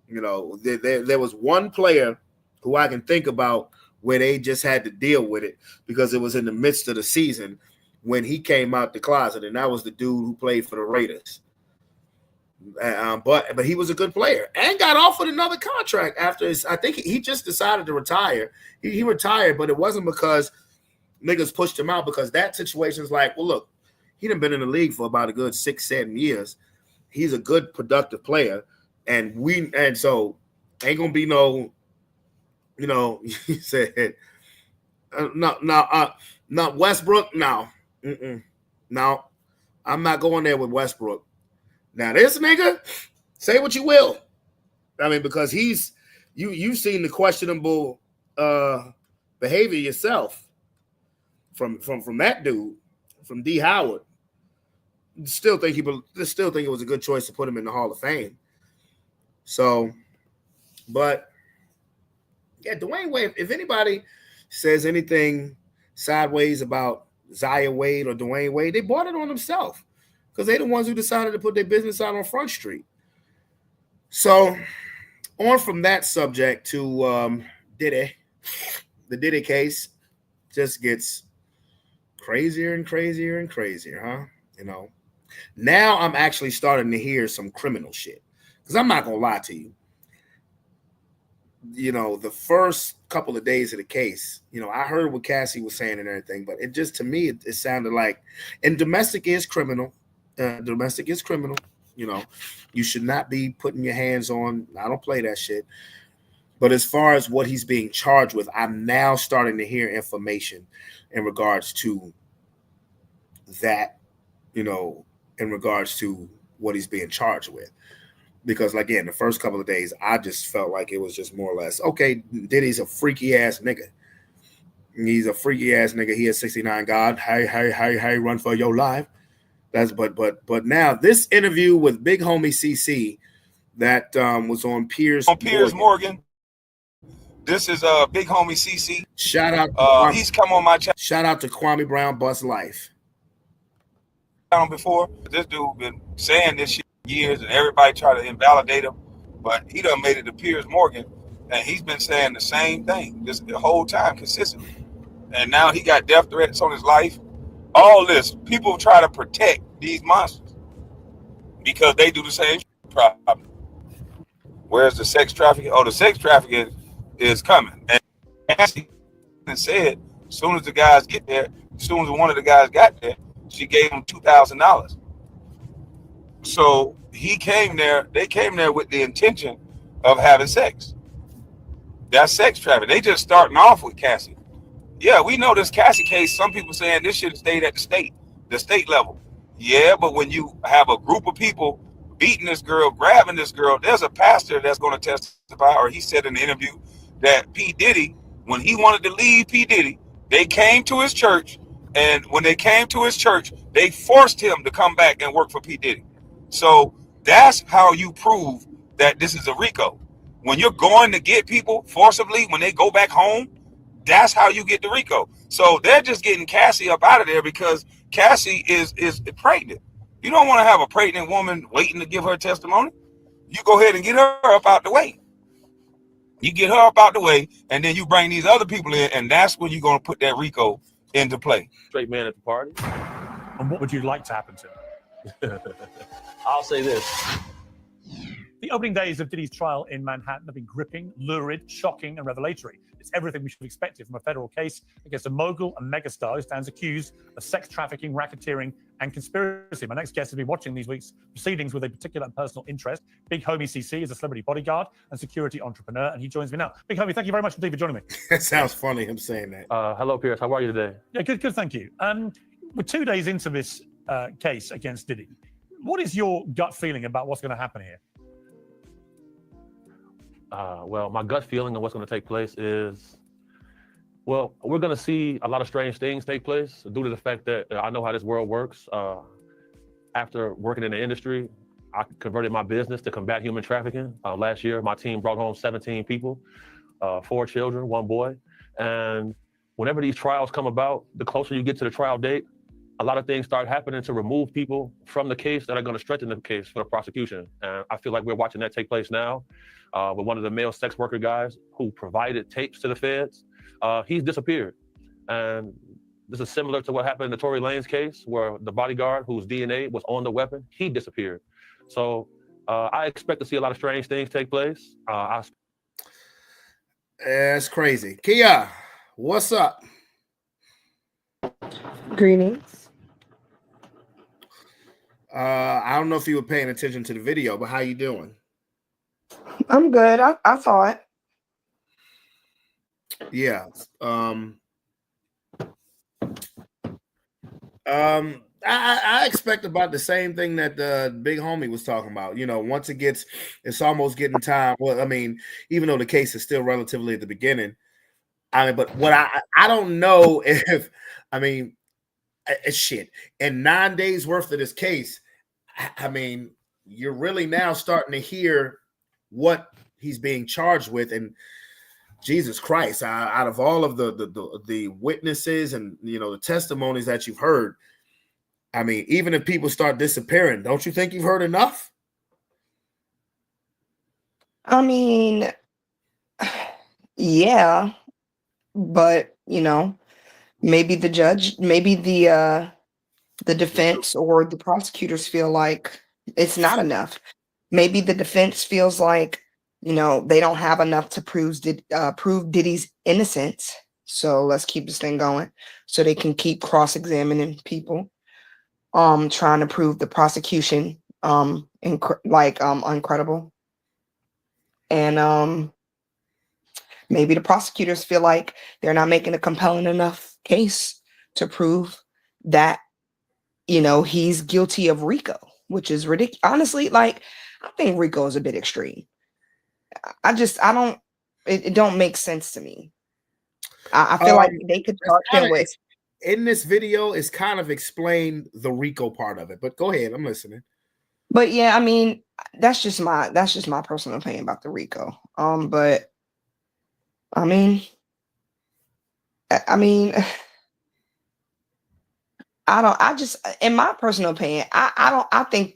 You know, there was one player who I can think about where they just had to deal with it because it was in the midst of the season when he came out the closet, and that was the dude who played for the Raiders. But he was a good player and got offered another contract after I think he just decided to retire. He retired, but it wasn't because niggas pushed him out, because that situation's like, well, look, he done been in the league for about a good 6-7 years. He's a good, productive player, and so ain't gonna be no, you know, he said, not Westbrook, no, no, I'm not going there with Westbrook. Now this nigga, say what you will. I mean, because you've seen the questionable behavior yourself from that dude, from D. Howard. Still think it was a good choice to put him in the Hall of Fame. So, but yeah, Dwayne Wade, if anybody says anything sideways about Zaya Wade or Dwayne Wade, they bought it on themselves because they're the ones who decided to put their business out on Front Street. So, on from that subject to Diddy, the Diddy case just gets crazier and crazier and crazier, huh? You know, now I'm actually starting to hear some criminal shit. Because I'm not going to lie to you. You know, the first couple of days of the case, you know, I heard what Cassie was saying and everything, but it just, to me, it sounded like, and domestic is criminal. You know, you should not be putting your hands on, I don't play that shit. But as far as what he's being charged with, I'm now starting to hear information in regards to that, in regards to what he's being charged with. Because again, the first couple of days, I just felt like it was just more or less, okay, Diddy's a freaky ass nigga. He's a freaky ass nigga. He is 69 God. Hey, run for your life. But now this interview with Big Homie CC that was on Piers Morgan. This is Big Homie CC. Shout out. He's come on my channel. Shout out to Kwame Brown Bust Life. Before this dude been saying this shit for years, and everybody try to invalidate him, but he done made it to Piers Morgan, and he's been saying the same thing this the whole time consistently. And now he got death threats on his life. All this, people try to protect these monsters because they do the same problem. Where's the sex trafficking? Oh, the sex trafficking is coming. And Cassie said, as soon as the guys get there, as soon as one of the guys got there, she gave him $2,000. So he came there. They came there with the intention of having sex. That's sex trafficking. They just starting off with Cassie. Yeah, we know this Cassie case. Some people saying this should have stayed at the state level. Yeah, but when you have a group of people beating this girl, grabbing this girl, there's a pastor that's going to testify, or he said in the interview that P. Diddy, when he wanted to leave P. Diddy, they came to his church, and when they came to his church, they forced him to come back and work for P. Diddy. So that's how you prove that this is a RICO. When you're going to get people forcibly, when they go back home, that's how you get the RICO. So they're just getting Cassie up out of there because Cassie is pregnant. You don't want to have a pregnant woman waiting to give her testimony. You go ahead and get her up out the way. You get her up out the way, and then you bring these other people in, and that's when you're going to put that RICO into play. Straight man at the party. And what would you like to happen to him? I'll say this. The opening days of Diddy's trial in Manhattan have been gripping, lurid, shocking, and revelatory. It's everything we should have expected from a federal case against a mogul and megastar who stands accused of sex trafficking, racketeering, and conspiracy. My next guest has been watching these week's proceedings with a particular and personal interest. Big Homie CC is a celebrity bodyguard and security entrepreneur, and he joins me now. Big Homie, thank you very much indeed for joining me. That sounds funny, him saying that. Hello, Piers. How are you today? Yeah, good, thank you. We're 2 days into this case against Diddy. What is your gut feeling about what's going to happen here? Well, my gut feeling of what's going to take place is, well, we're going to see a lot of strange things take place due to the fact that I know how this world works. After working in the industry, I converted my business to combat human trafficking. Last year, my team brought home 17 people, 4 children, 1 boy. And whenever these trials come about, the closer you get to the trial date, a lot of things start happening to remove people from the case that are going to strengthen the case for the prosecution. And I feel like we're watching that take place now with one of the male sex worker guys who provided tapes to the feds. He's disappeared. And this is similar to what happened in the Tory Lanez case, where the bodyguard whose DNA was on the weapon, he disappeared. So I expect to see a lot of strange things take place. That's crazy. Kia, what's up? Greetings. I don't know if you were paying attention to the video, but how you doing? I'm good. I saw it. Yeah. I expect about the same thing that the Big Homie was talking about. You know, once it's almost getting time. Well, I mean, even though the case is still relatively at the beginning, I mean, but what I don't know if, I mean, shit, in 9 days worth of this case, I mean, you're really now starting to hear what he's being charged with, and Jesus Christ, out of all of the witnesses and, you know, the testimonies that you've heard, I mean, even if people start disappearing, don't you think you've heard enough? I mean, yeah, but you know, maybe the judge, maybe the defense or the prosecutors feel like it's not enough. Maybe the defense feels like, you know, they don't have enough to prove Diddy's innocence. So let's keep this thing going so they can keep cross-examining people, trying to prove the prosecution uncredible. And maybe the prosecutors feel like they're not making a compelling enough case to prove that he's guilty of RICO, which is ridiculous. Honestly, like, I think RICO is a bit extreme. It don't make sense to me. I feel like they could charge him with. In this video, it's kind of explained the RICO part of it, but go ahead, I'm listening. But yeah, I mean, that's just my personal opinion about the RICO. But I mean, in my personal opinion, I think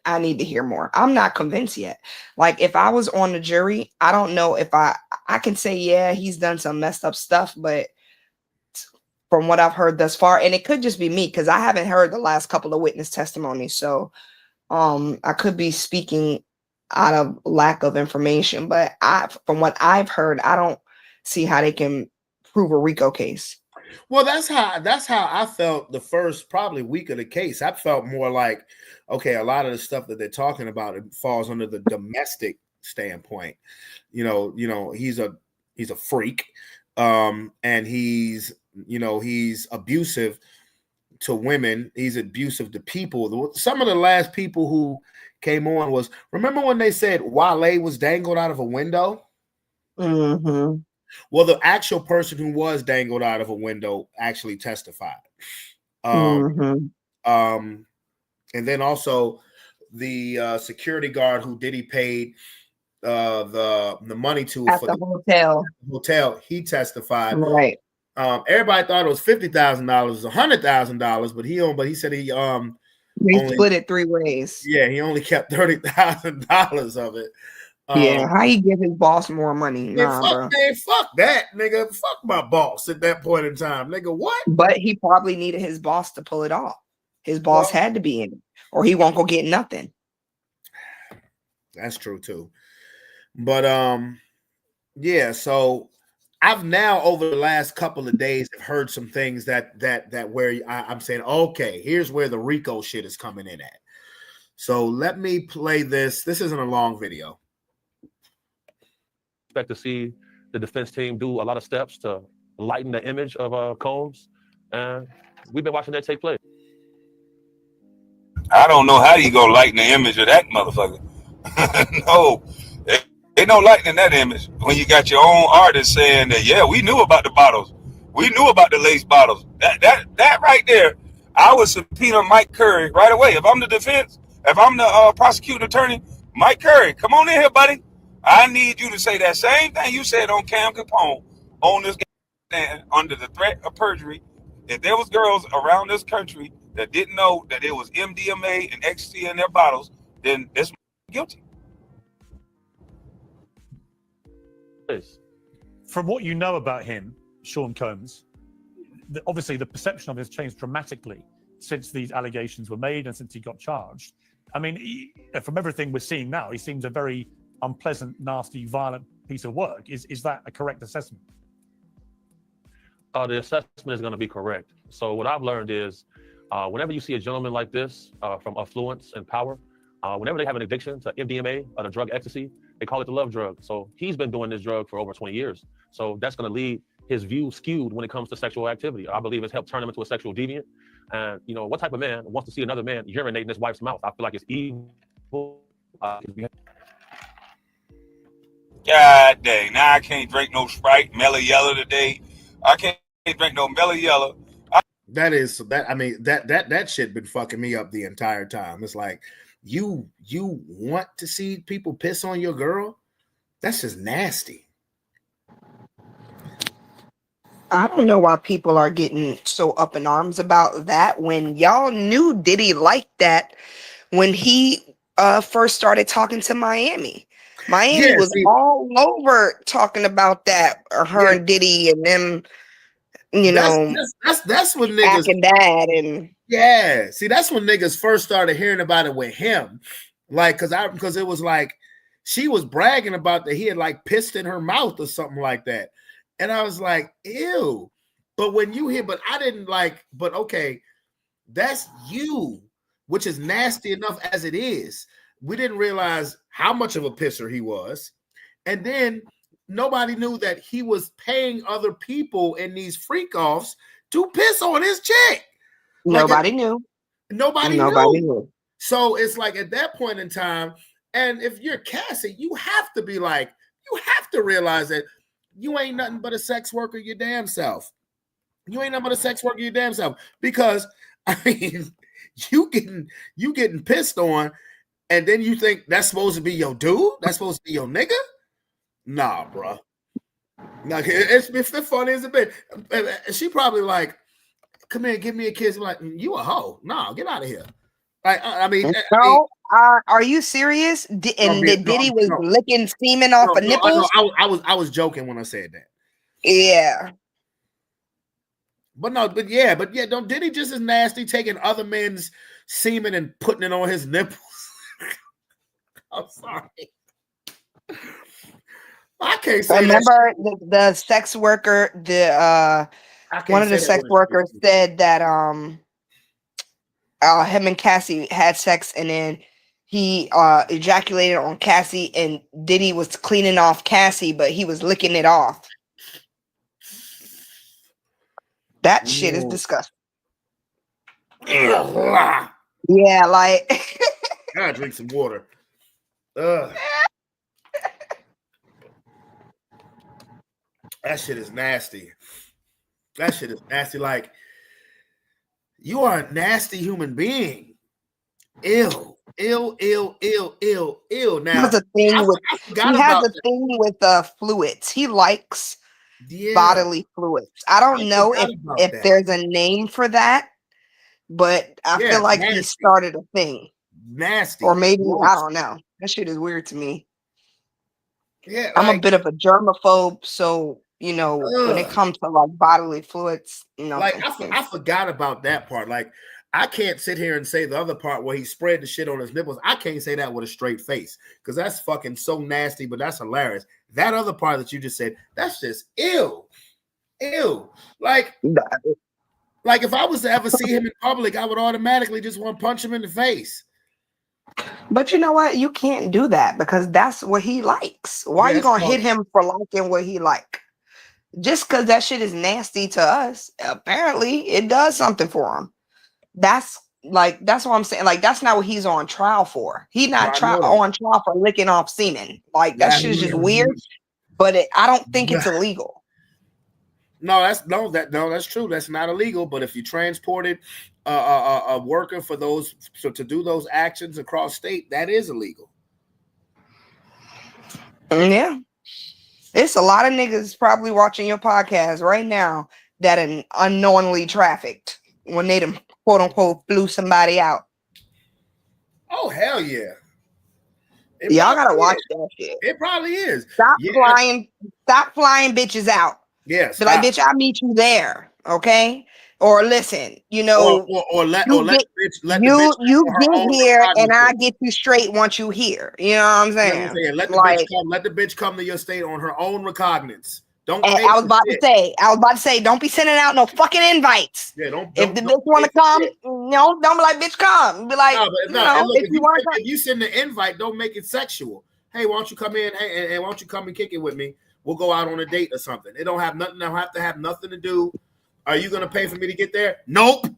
I need to hear more. I'm not convinced yet. Like, if I was on the jury, I don't know if I can say, yeah, he's done some messed up stuff, but from what I've heard thus far, and it could just be me because I haven't heard the last couple of witness testimonies. So I could be speaking out of lack of information, but from what I've heard, I don't see how they can prove a RICO case. Well, that's how I felt the first probably week of the case. I felt more like, okay, a lot of the stuff that they're talking about, it falls under the domestic standpoint. He's a freak, and he's abusive to women. He's abusive to people. Some of the last people who came on was, remember when they said Wale was dangled out of a window? Mm-hmm. Well, the actual person who was dangled out of a window actually testified. Mm-hmm. And then also the security guard who Diddy paid the money to at for the hotel, he testified. Right. Everybody thought it was $50,000, $100,000, but he said he only split it 3 ways. Yeah, he only kept $30,000 of it. Yeah, how you give his boss more money? Man, Bro. Fuck that, nigga. Fuck my boss at that point in time, nigga. What? But he probably needed his boss to pull it off. His boss had to be in it, or he won't go get nothing. That's true too. But yeah. So I've now over the last couple of days have heard some things that where I'm saying, okay, here's where the RICO shit is coming in at. So let me play this. This isn't a long video. Expect to see the defense team do a lot of steps to lighten the image of Combs, and we've been watching that take place. I don't know how you go lighten the image of that motherfucker. No, they don't lighten that image when you got your own artist saying that, yeah, we knew about the bottles, we knew about the lace bottles. That right there, I would subpoena Mike Curry right away. If I'm the defense, if I'm the prosecuting attorney, Mike Curry, come on in here, buddy. I need you to say that same thing you said on Cam Capone on this stand under the threat of perjury. If there was girls around this country that didn't know that it was MDMA and ecstasy in their bottles, then this guilty. From what you know about him, Sean Combs, obviously the perception of him has changed dramatically since these allegations were made and since he got charged. I mean, from everything we're seeing now, he seems a very unpleasant, nasty, violent piece of work. Is that a correct assessment? The assessment is going to be correct. So what I've learned is whenever you see a gentleman like this from affluence and power, whenever they have an addiction to MDMA or the drug ecstasy, they call it the love drug. So he's been doing this drug for over 20 years. So that's going to lead his view skewed when it comes to sexual activity. I believe it's helped turn him into a sexual deviant. And, what type of man wants to see another man urinate in his wife's mouth? I feel like it's evil. God dang, now I can't drink no Sprite, Mellow Yellow today. I can't drink no Mellow Yellow. That shit been fucking me up the entire time. It's like, you want to see people piss on your girl? That's just nasty. I don't know why people are getting so up in arms about that when y'all knew Diddy liked that when he first started talking to Miami. Miami was all over talking about that, her and Diddy and them, that's when niggas and dad and see, that's when niggas first started hearing about it with him, like because it was like she was bragging about that he had like pissed in her mouth or something like that, and I was like, ew. But when you hear, but I didn't like, but okay, that's you, which is nasty enough as it is. We didn't realize how much of a pisser he was. And then nobody knew that he was paying other people in these freak offs to piss on his chick. Nobody knew. Nobody Nobody knew. knew. So it's like at that point in time, and if you're Cassie, you have to be like, you have to realize that you ain't nothing but a sex worker your damn self. You ain't nothing but a sex worker your damn self. Because I mean, you getting pissed on, and then you think that's supposed to be your dude? That's supposed to be your nigga? Nah, bro. Like it's funny as a bit. She probably like, come here, give me a kiss. I'm like, you a hoe? No, get out of here. Like, I mean, no. Are you serious? Diddy was licking semen off of nipples. I was joking when I said that. Yeah. But yeah, don't Diddy just as nasty taking other men's semen and putting it on his nipples? I'm sorry. I can't say. Remember the sex worker, one of the sex workers said that him and Cassie had sex, and then he ejaculated on Cassie, and Diddy was cleaning off Cassie, but he was licking it off. That shit is disgusting. Yeah, like gotta drink some water. That shit is nasty. That shit is nasty. Like, you are a nasty human being. Ill. Now, he has a thing with fluids. He likes bodily fluids. I don't know if there's a name for that, but I feel like he started a thing. Nasty. Or maybe, I don't know. That shit is weird to me. Yeah, I'm a bit of a germaphobe, so when it comes to like bodily fluids, like I forgot about that part. Like, I can't sit here and say the other part where he spread the shit on his nipples. I can't say that with a straight face because that's fucking so nasty, but that's hilarious. That other part that you just said, that's just ew. Like if I was to ever see him in public, I would automatically just want to punch him in the face. But you know what? You can't do that because that's what he likes. Why are you gonna hit him for liking what he like? Just because that shit is nasty to us, apparently it does something for him. That's what I'm saying. Like, that's not what he's on trial for. He's not on trial for licking off semen. Like, that shit is just weird. But I don't think it's illegal. No, that's true. That's not illegal. But if you transported a worker for to do those actions across state, that is illegal. Yeah. It's a lot of niggas probably watching your podcast right now that are unknowingly trafficked when they done quote unquote flew somebody out. Oh, hell yeah. Y'all gotta watch that shit. It probably is. Stop flying bitches out. Yes. Be like, bitch, I'll meet you there. Okay. Or listen, or let the bitch get here and I get you straight once you here. You know what I'm saying? Let the bitch come to your state on her own recognizance. I was about to say, don't be sending out no fucking invites. Yeah, if the bitch want to come, don't be like, bitch, come. Be like, if you send the invite, don't make it sexual. Hey, why don't you come in? Hey, and why don't you come and kick it with me? We'll go out on a date or something. It don't have nothing. Have to have nothing to do. Are you gonna pay for me to get there? Nope.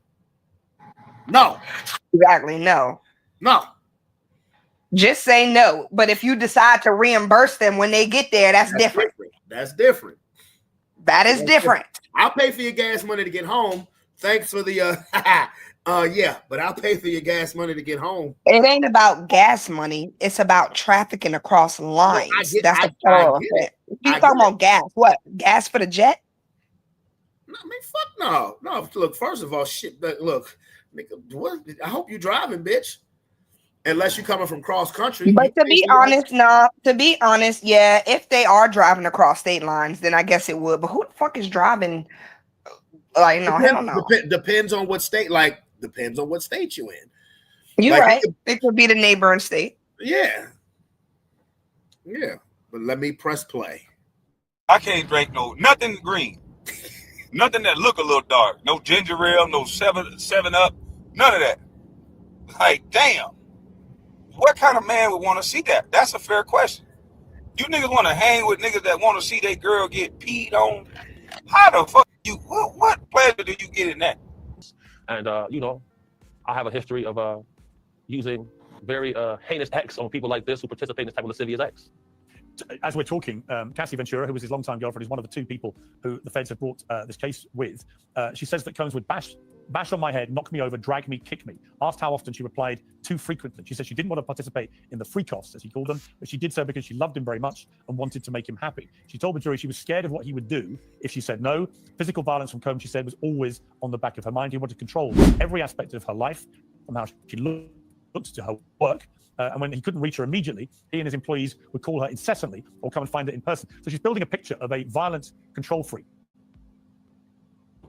No. Exactly. No. Just say no. But if you decide to reimburse them when they get there, that's different. That's different. That is different. I'll pay for your gas money to get home. Thanks for the yeah, but I'll pay for your gas money to get home. It ain't about gas money. It's about trafficking across lines. That's the federal offense. You talking about gas? What? Gas for the jet? No, I mean, fuck no. Look, first of all, shit. Look, nigga, what? I hope you driving, bitch. Unless you're coming from cross country. But to be honest, yeah, if they are driving across state lines, then I guess it would. But who the fuck is driving? Like, no, hell no. Depends on what state. Like, depends on what state you in. You're right. It could be the neighboring state. Yeah. But let me press play. I can't drink nothing green. Nothing that look a little dark. No ginger ale, no 7-Up, none of that. Like, damn. What kind of man would want to see that? That's a fair question. You niggas want to hang with niggas that want to see their girl get peed on? How the fuck what pleasure do you get in that? And I have a history of using very heinous acts on people like this who participate in this type of lascivious acts. As we're talking, Cassie Ventura, who was his longtime girlfriend, is one of the two people who the feds have brought this case with. She says that Combs would bash on my head, knock me over, drag me, kick me. Asked how often, she replied, too frequently. She said she didn't want to participate in the freak-offs, as he called them, but she did so because she loved him very much and wanted to make him happy. She told the jury she was scared of what he would do if she said no. Physical violence from Combs, she said, was always on the back of her mind. He wanted to control every aspect of her life, from how she looked to her work. And when he couldn't reach her immediately, he and his employees would call her incessantly or come and find her in person. So she's building a picture of a violent control freak.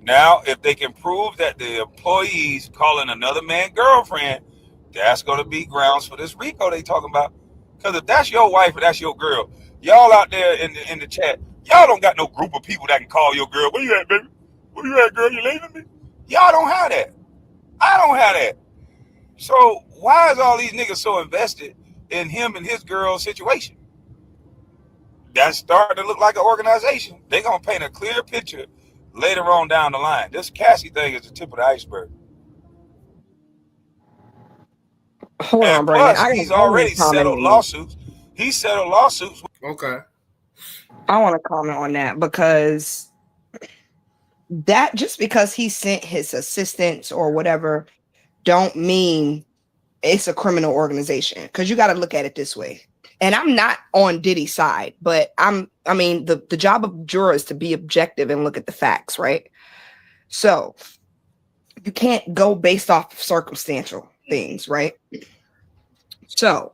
Now, if they can prove that the employees calling another man girlfriend, that's going to be grounds for this RICO they talking about. Because if that's your wife or that's your girl, y'all out there in the chat, y'all don't got no group of people that can call your girl. Where you at, baby? Where you at, girl? You leaving me? Y'all don't have that. I don't have that. So why is all these niggas so invested in him and his girl's situation? That's starting to look like an organization. They're going to paint a clear picture later on down the line. This Cassie thing is the tip of the iceberg. Hold and on, Brandon. plus, he's already settled lawsuits. He settled lawsuits. Okay. I want to comment on that because that just because he sent his assistants or whatever don't mean it's a criminal organization, because you got to look at it this way. And I'm not on Diddy's side, but I mean, the job of juror is to be objective and look at the facts, right? So you can't go based off of circumstantial things, right? So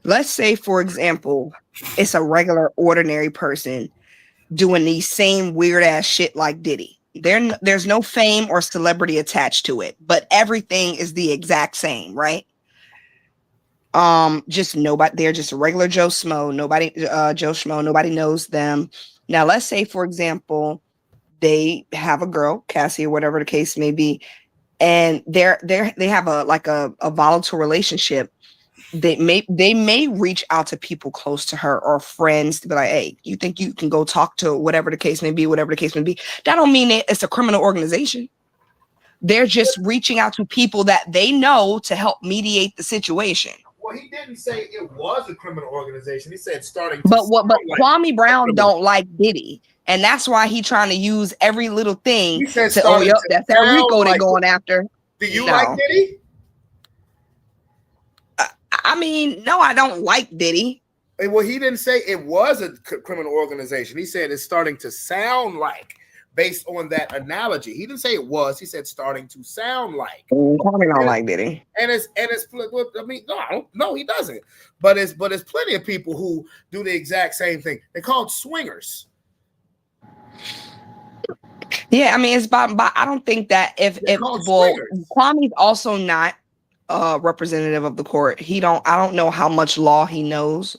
let's say, for example, it's a regular, ordinary person doing these same weird ass shit like Diddy. There's no fame or celebrity attached to it, but everything is the exact same, right? Just nobody, they're just a regular Joe Schmo. Nobody knows them. Now, let's say, for example, they have a girl, Cassie, or whatever the case may be, and they have a volatile relationship. They may reach out to people close to her or friends to be like, hey, you think you can go talk to whatever the case may be, That don't mean it's a criminal organization. They're just reaching out to people that they know to help mediate the situation. Well, he didn't say it was a criminal organization. He said starting. But Kwame Brown don't like Diddy, and that's why he trying to use every little thing. He said, to, oh, yep, that's that RICO they're going after. Do you like Diddy? I mean, no, I don't like Diddy. Well, he didn't say it was a criminal organization. He said it's starting to sound like, based on that analogy. He didn't say it was. He said starting to sound like. Probably don't like Diddy. And it's. I mean, no, he doesn't. But it's plenty of people who do the exact same thing. They're called swingers. Yeah, I mean, it's by I don't think that if Kwame's also not representative of the court. I don't know how much law he knows.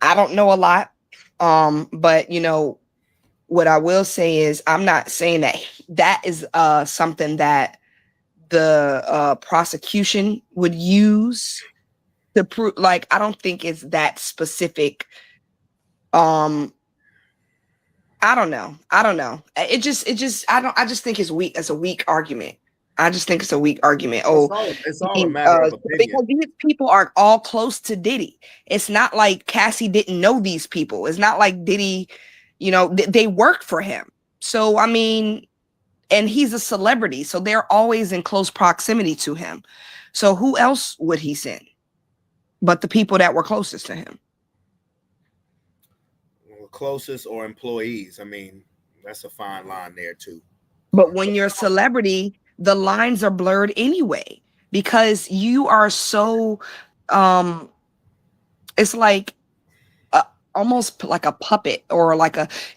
I don't know a lot. But you know, what I will say is I'm not saying that is something that the prosecution would use to prove. Like, I don't think it's that specific. I don't know. I just think it's weak. It's a weak argument. I just think it's a weak argument. It's all a matter of opinion. Because these people are all close to Diddy. It's not like Cassie didn't know these people. It's not like Diddy, you know, they work for him. So, I mean, and he's a celebrity. So they're always in close proximity to him. So who else would he send but the people that were closest to him? Closest or employees. I mean, that's a fine line there too. But when you're a celebrity, the lines are blurred anyway, because you are so it's like almost like a puppet, or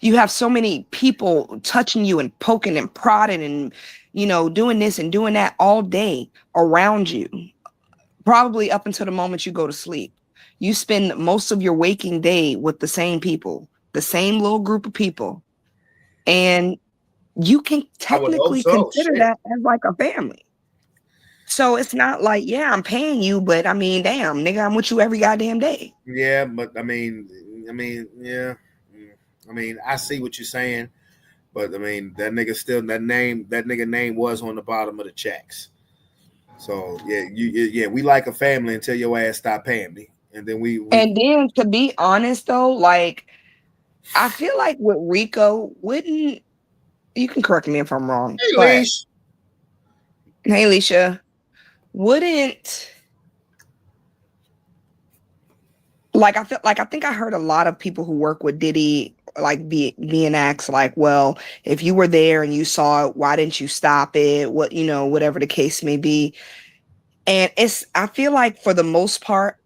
you have so many people touching you and poking and prodding and, you know, doing this and doing that all day around you, probably up until the moment you go to sleep. You spend most of your waking day with the same people, the same little group of people, and you can technically consider that as like a family. So it's not like, yeah, I'm paying you, but I mean, damn, nigga, I'm with you every goddamn day. Yeah, but I mean, yeah. I mean, I see what you're saying, but I mean, that nigga name was on the bottom of the checks. So yeah, we like a family until your ass stop paying me, and then we And then to be honest though, like I feel like with Rico, wouldn't you can correct me if I'm wrong, Hey, but Leash. hey, Alicia, wouldn't I think I heard a lot of people who work with Diddy like being asked like, well, if you were there and you saw it, why didn't you stop it? What whatever the case may be. And I feel like for the most part,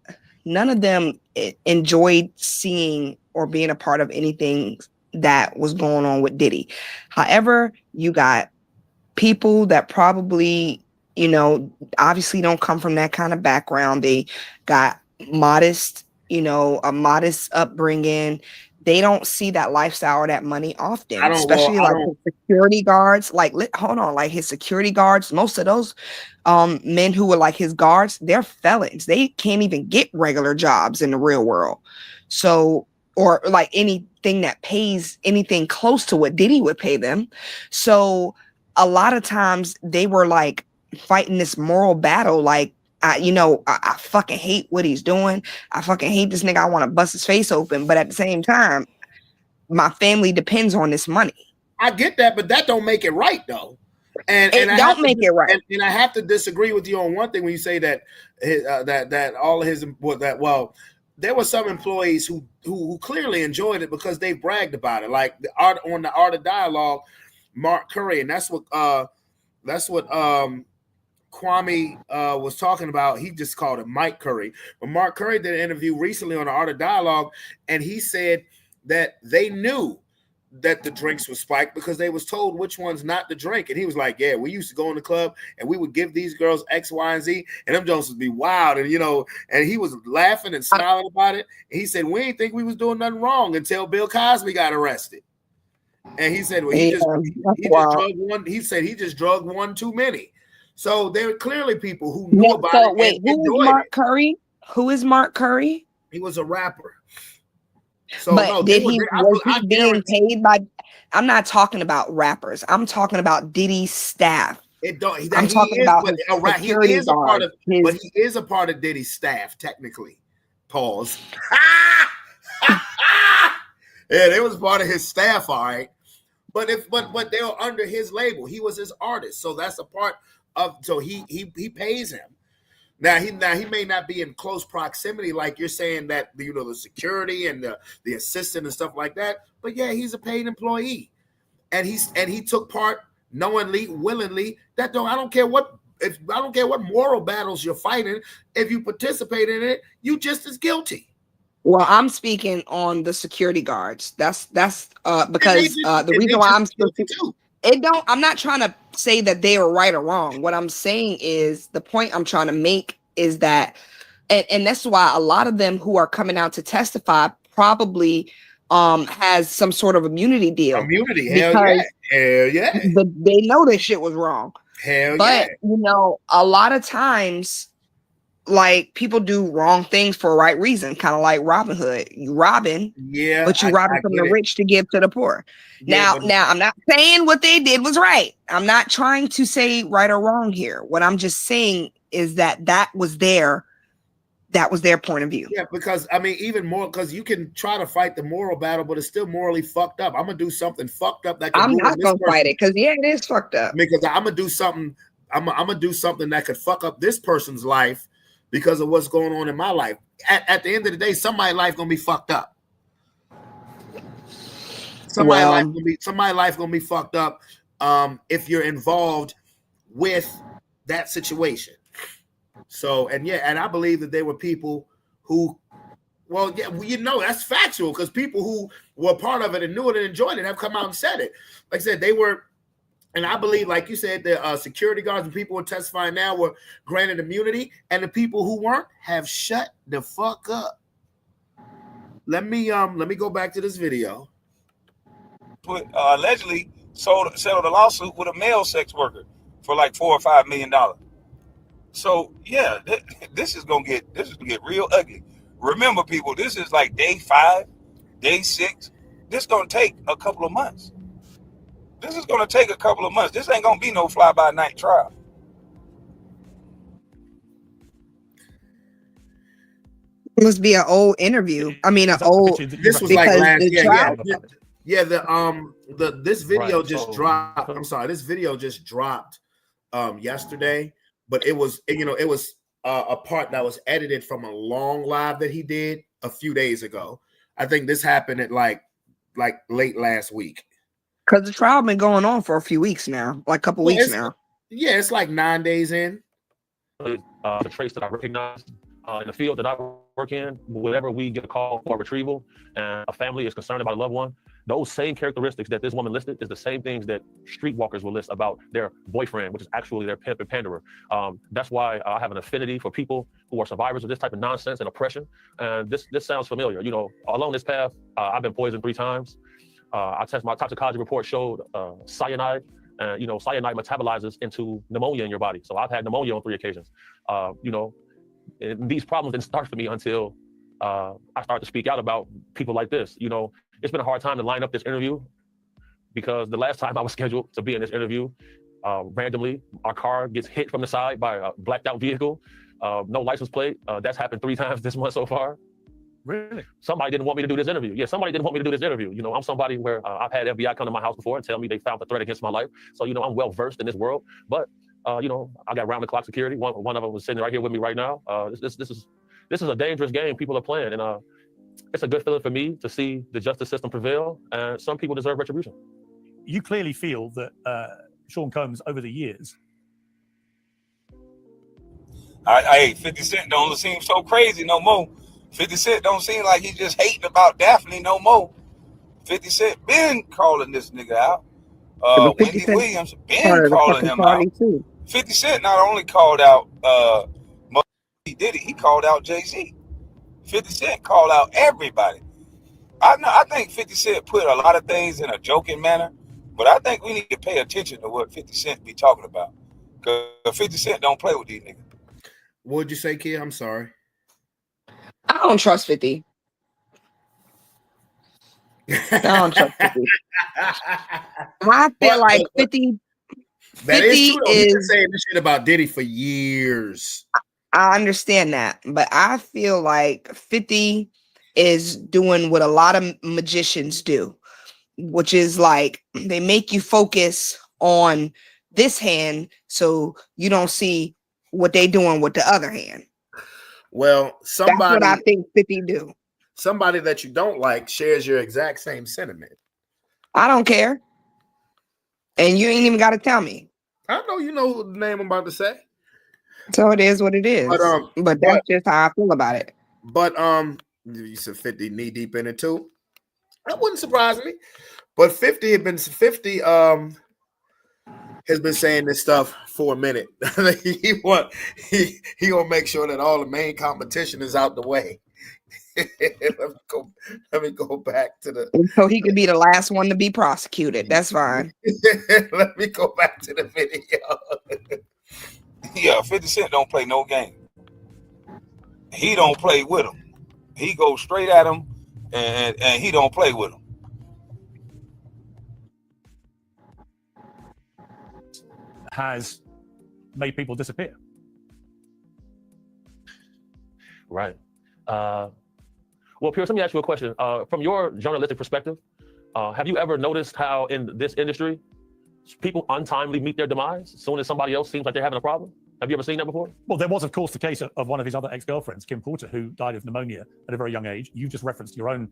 none of them enjoyed seeing or being a part of anything that was going on with Diddy. However, you got people that probably, obviously don't come from that kind of background. They got modest, a modest upbringing. They don't see that lifestyle or that money often, especially like his security guards. Like, hold on, like his security guards, most of those men who were like his guards, they're felons. They can't even get regular jobs in the real world. So, or like anything that pays anything close to what Diddy would pay them. So a lot of times they were like fighting this moral battle. Like, I fucking hate what he's doing. I fucking hate this nigga. I want to bust his face open. But at the same time, my family depends on this money. I get that, but that don't make it right though. And it don't make it right. And I have to disagree with you on one thing when you say that that all of his there were some employees who clearly enjoyed it because they bragged about it, like on the Art of Dialogue, Mark Curry, and that's what Kwame was talking about. He just called it Mike Curry, but Mark Curry did an interview recently on the Art of Dialogue, and he said that they knew that the drinks were spiked because they was told which ones not to drink. And he was like, yeah, we used to go in the club and we would give these girls X, Y, and Z, and them Jones would be wild. And, and he was laughing and smiling about it. And he said, we didn't think we was doing nothing wrong until Bill Cosby got arrested. And he said, well, he just drugged one. He said he just drugged one too many. So there were clearly people who knew about it. Wait, who is Mark Curry? Who is Mark Curry? He was a rapper. So but no, was he being paid by? I'm not talking about rappers. I'm talking about Diddy's staff. I'm talking about he is a part of Diddy's staff, technically. Pause. Yeah, they was part of his staff, all right. But they were under his label. He was his artist, so that's a part of. So he pays him. Now he may not be in close proximity, like you're saying that the security and the assistant and stuff like that. But yeah, he's a paid employee, and he took part knowingly, willingly. I don't care what moral battles you're fighting. If you participate in it, you just as guilty. Well, I'm speaking on the security guards. That's because the reason why I'm speaking too. I'm not trying to say that they are right or wrong. What I'm saying is the point I'm trying to make is that, and that's why a lot of them who are coming out to testify probably has some sort of immunity deal. Hell yeah. But they know this shit was wrong. But a lot of times, like people do wrong things for a right reason, kind of like Robin Hood. You robbing, but you robbing from the rich to give to the poor. Now, I'm not saying what they did was right. I'm not trying to say right or wrong here. What I'm just saying is that was their point of view. Yeah, because I mean, even more because you can try to fight the moral battle, but it's still morally fucked up. I'm gonna do something fucked up that I'm not gonna fight it because it is fucked up. Because I'm gonna do something. I'm gonna do something that could fuck up this person's life because of what's going on in my life. At the end of the day, somebody's life gonna be fucked up. Somebody's life gonna be fucked up if you're involved with that situation. So and I believe that there were people who, that's factual because people who were part of it and knew it and enjoyed it have come out and said it. Like I said, they were. And I believe, like you said, the security guards and people who are testifying now were granted immunity, and the people who weren't have shut the fuck up. Let me go back to this video. Allegedly settled a lawsuit with a male sex worker for like $4 or $5 million. So yeah, this is gonna get real ugly. Remember, people, this is like day 5, day 6. This is gonna take a couple of months. This ain't gonna be no fly-by-night trial. It must be an old interview. I mean, an old. This was like last. Yeah. This video Right, just so- dropped. I'm sorry. This video just dropped yesterday, but it was it was a part that was edited from a long live that he did a few days ago. I think this happened at like late last week. Because the trial been going on for a few weeks now, like a couple weeks now. Yeah, it's like 9 days in. The traits that I recognize in the field that I work in, whenever we get a call for a retrieval and a family is concerned about a loved one, those same characteristics that this woman listed is the same things that streetwalkers will list about their boyfriend, which is actually their pimp and panderer. That's why I have an affinity for people who are survivors of this type of nonsense and oppression. And this sounds familiar. You know, along this path, I've been poisoned 3 times. My toxicology report showed cyanide. Cyanide metabolizes into pneumonia in your body. So I've had pneumonia on 3 occasions. These problems didn't start for me until I started to speak out about people like this. You know, it's been a hard time to line up this interview because the last time I was scheduled to be in this interview, randomly, our car gets hit from the side by a blacked out vehicle, no license plate. That's happened 3 times this month so far. Really? Somebody didn't want me to do this interview. Yeah, somebody didn't want me to do this interview. You know, I'm somebody where I've had FBI come to my house before and tell me they found a threat against my life. So, you know, I'm well versed in this world. But, I got round the clock security. One of them was sitting right here with me right now. This is a dangerous game people are playing. And it's a good feeling for me to see the justice system prevail. And some people deserve retribution. You clearly feel that Sean Combs, over the years. 50 Cent don't seem so crazy no more. 50 Cent don't seem like he just hating about Daphne no more. 50 Cent been calling this nigga out. Wendy Williams been calling him out. Too. 50 Cent not only called out Diddy, he called out Jay-Z. 50 Cent called out everybody. I think 50 Cent put a lot of things in a joking manner, but I think we need to pay attention to what 50 Cent be talking about. Because 50 Cent don't play with these niggas. What'd you say, kid? I'm sorry. I don't trust 50. I don't trust 50. I feel like 50. That 50 is true. He's been saying this shit about Diddy for years. I understand that, but I feel like 50 is doing what a lot of magicians do, which is like they make you focus on this hand so you don't see what they doing with the other hand. Well, that's what I think 50 do. Somebody that you don't like shares your exact same sentiment. I don't care. And you ain't even got to tell me. I know you know the name I'm about to say. So it is what it is. But that's just how I feel about it. But you said 50 knee deep in it too. That wouldn't surprise me. But 50 has been saying this stuff for a minute. he gonna make sure that all the main competition is out the way. let me go back to the. So he could be the last one to be prosecuted. That's fine. Let me go back to the video. Yeah, 50 Cent don't play no game. He don't play with him. He goes straight at him, and he don't play with him. Has made people disappear. Right. Well, Pierce, let me ask you a question. From your journalistic perspective, have you ever noticed how in this industry, people untimely meet their demise as soon as somebody else seems like they're having a problem? Have you ever seen that before? Well, there was, of course, the case of one of his other ex-girlfriends, Kim Porter, who died of pneumonia at a very young age. You just referenced your own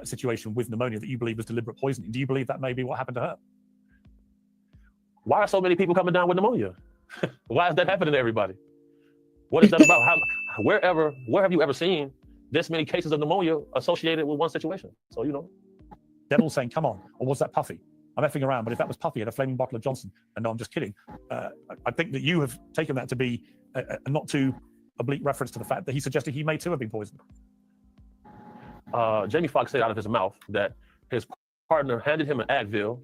situation with pneumonia that you believe was deliberate poisoning. Do you believe that may be what happened to her? Why are so many people coming down with pneumonia? Why is that happening to everybody? What is that about? Where have you ever seen this many cases of pneumonia associated with one situation? So, you know. Devil's saying, come on, or was that Puffy? I'm effing around, but if that was Puffy at a flaming bottle of Johnson, and no, I'm just kidding, I think that you have taken that to be a not too oblique reference to the fact that he suggested he may too have been poisoned. Jamie Foxx said out of his mouth that his partner handed him an Advil,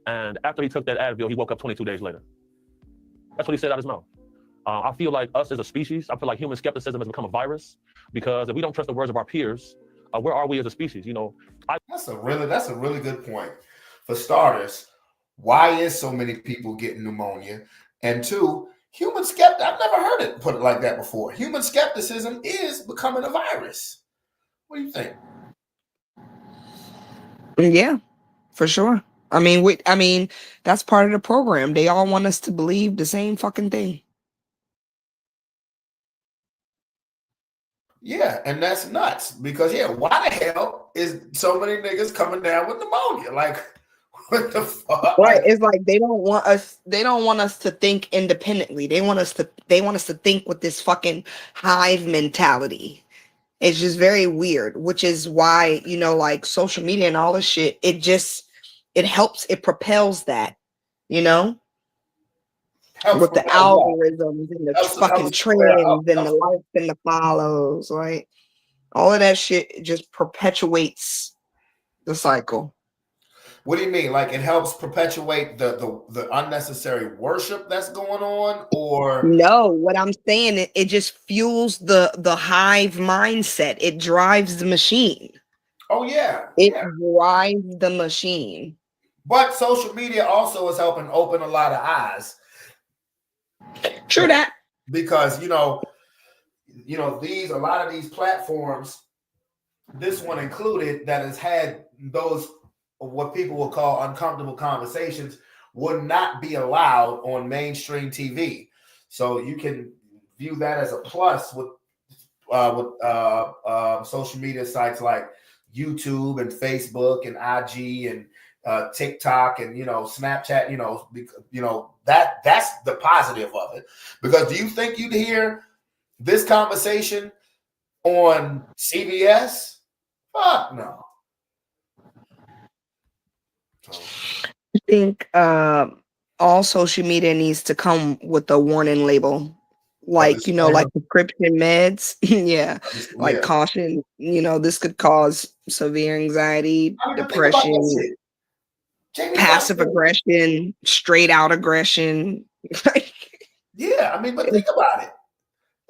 and after he took that Advil, he woke up 22 days later. That's what he said out of his mouth. I feel like us as a species, I feel like human skepticism has become a virus, because if we don't trust the words of our peers, where are we as a species? You know, that's a really good point. For starters, why is so many people getting pneumonia? And 2, human skeptic. I've never heard it put it like that before. Human skepticism is becoming a virus. What do you think? Yeah, for sure. I mean, that's part of the program. They all want us to believe the same fucking thing. Yeah, and that's nuts because why the hell is so many niggas coming down with pneumonia? Like, what the fuck? Right. It's like they don't want us to think independently. They want us to think with this fucking hive mentality. It's just very weird, which is why, like social media and all this shit, it helps, it propels that, Helps with the propel what? algorithms and the Helps fucking trends and the likes and the follows, right? All of that shit just perpetuates the cycle. What do you mean? Like it helps perpetuate the unnecessary worship that's going on, or no? What I'm saying, it just fuels the hive mindset. It drives the machine. Oh yeah, it drives the machine. But social media also is helping open a lot of eyes. True that. Because a lot of these platforms, this one included, that has had those what people will call uncomfortable conversations would not be allowed on mainstream TV. So you can view that as a plus with social media sites like YouTube and Facebook and IG and TikTok and Snapchat. That's the positive of it. Because do you think you'd hear this conversation on CBS? Fuck no. I think all social media needs to come with a warning label, like like prescription meds. Yeah, like caution. This could cause severe anxiety, depression, passive aggression, straight out aggression. Yeah, but think about it.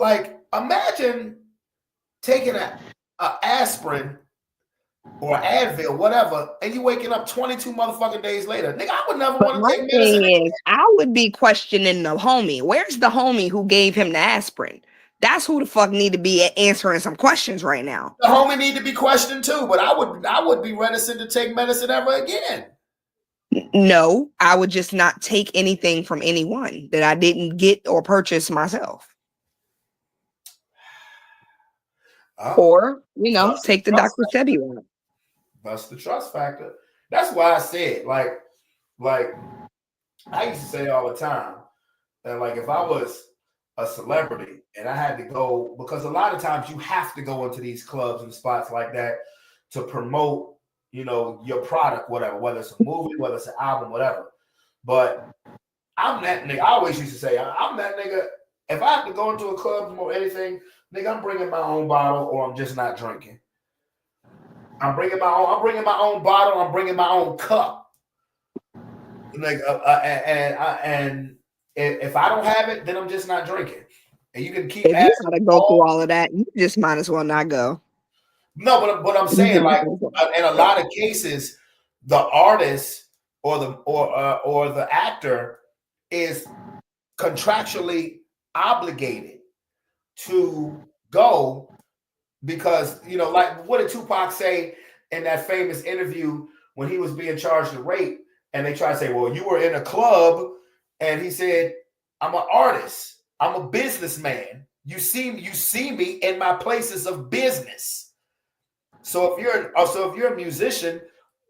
Like, imagine taking an aspirin or Advil, whatever, and you waking up 22 motherfucking days later. Nigga, I would never want to take medicine. Thing is, I would be questioning the homie. Where's the homie who gave him the aspirin? That's who the fuck need to be answering some questions right now. The homie need to be questioned too, but I would be reticent to take medicine ever again. No, I would just not take anything from anyone that I didn't get or purchase myself. Or, take the Dr. Sebi one. That's the trust factor. That's why I said, like I used to say all the time that, like, if I was a celebrity and I had to go, because a lot of times you have to go into these clubs and spots like that to promote, your product, whatever, whether it's a movie, whether it's an album, whatever. But I'm that nigga. I always used to say, I'm that nigga. If I have to go into a club or anything, nigga, I'm bringing my own bottle or I'm just not drinking. I'm bringing my own bottle. I'm bringing my own cup. Like, and if I don't have it, then I'm just not drinking. And you can keep. If you gotta go through all of that, you just might as well not go. No, but I'm saying, like, in a lot of cases, the artist or the actor is contractually obligated to go because, like, what did Tupac say in that famous interview when he was being charged with rape? And they try to say, well, you were in a club, and he said, I'm an artist, I'm a businessman. You see me in my places of business. So if you're a musician,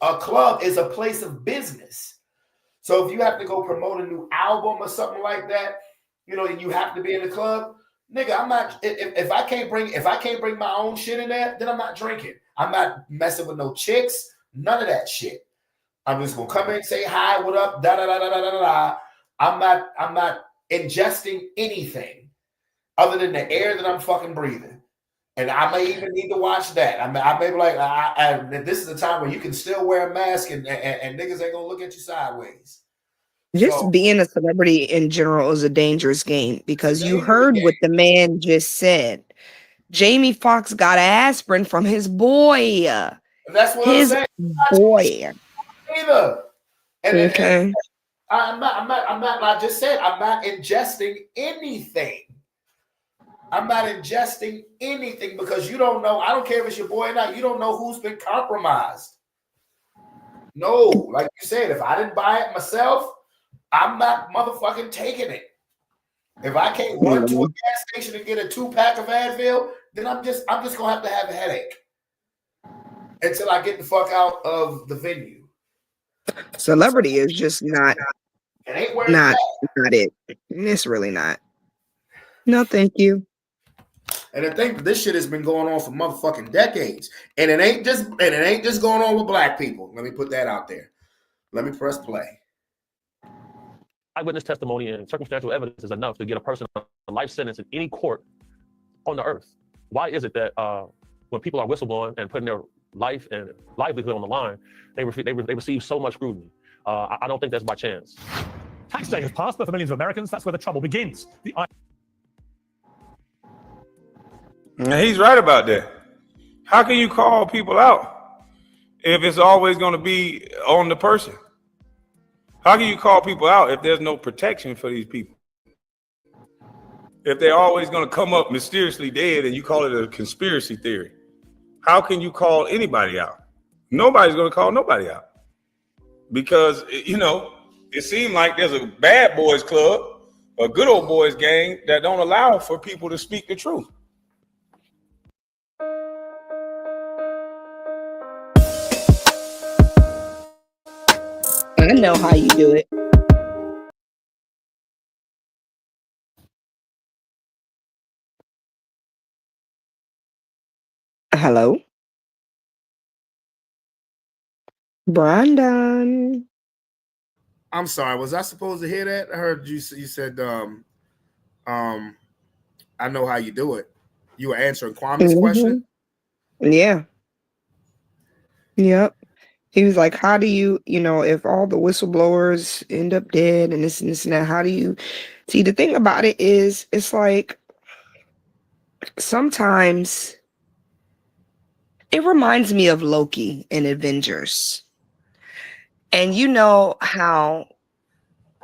a club is a place of business. So if you have to go promote a new album or something like that, and you have to be in the club, nigga, I'm not. If I can't bring my own shit in there, then I'm not drinking. I'm not messing with no chicks, none of that shit. I'm just gonna come in and say hi, what up, da da da da da da da. I'm not ingesting anything other than the air that I'm fucking breathing. And I may even need to watch that. I may be like, this is a time where you can still wear a mask and niggas ain't gonna look at you sideways. Just being a celebrity in general is a dangerous game because you heard what the man just said. Jamie Foxx got an aspirin from his boy. That's what I'm saying. Boy. Either. And I'm not. I just said I'm not ingesting anything. I'm not ingesting anything because you don't know. I don't care if it's your boy or not. You don't know who's been compromised. No, like you said, if I didn't buy it myself, I'm not motherfucking taking it. If I can't run to a gas station and get a 2-pack of Advil, then I'm just gonna have a headache until I get the fuck out of the venue. Celebrity is just not It ain't where not it's it. It's really not. No, thank you. And I think this shit has been going on for motherfucking decades. And it ain't just going on with black people. Let me put that out there. Let me press play. Eyewitness testimony and circumstantial evidence is enough to get a person a life sentence in any court on the earth. Why is it that when people are whistleblowing and putting their life and livelihood on the line, they receive so much scrutiny? I don't think that's by chance. Tax day has passed, but for millions of Americans, that's where the trouble begins. He's right about that. How can you call people out if it's always going to be on the person? How can you call people out if there's no protection for these people? If they're always going to come up mysteriously dead and you call it a conspiracy theory, how can you call anybody out? Nobody's going to call nobody out because, it seems like there's a bad boys club, a good old boys gang that don't allow for people to speak the truth. I know how you do it. Hello? Brandon. I'm sorry. Was I supposed to hear that? I heard you said I know how you do it. You were answering Kwame's question? Yeah. Yep. He was like, how do you, if all the whistleblowers end up dead and this and this and that, how do you see? The thing about it is, it's like sometimes it reminds me of Loki in Avengers. And you know how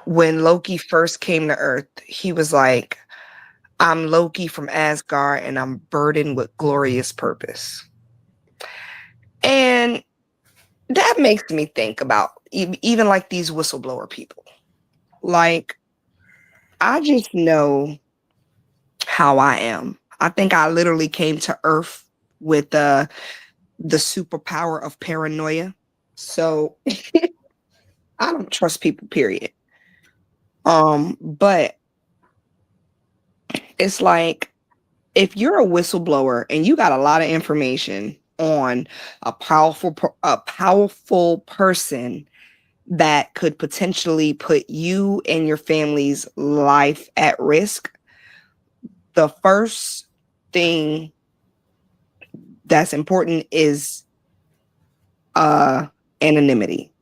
when Loki first came to Earth, he was like, I'm Loki from Asgard and I'm burdened with glorious purpose. And that makes me think about even like these whistleblower people. Like, I just know how I am. I think I literally came to Earth with the superpower of paranoia. So I don't trust people, period. But it's like, if you're a whistleblower and you got a lot of information on a powerful person that could potentially put you and your family's life at risk, the first thing that's important is anonymity,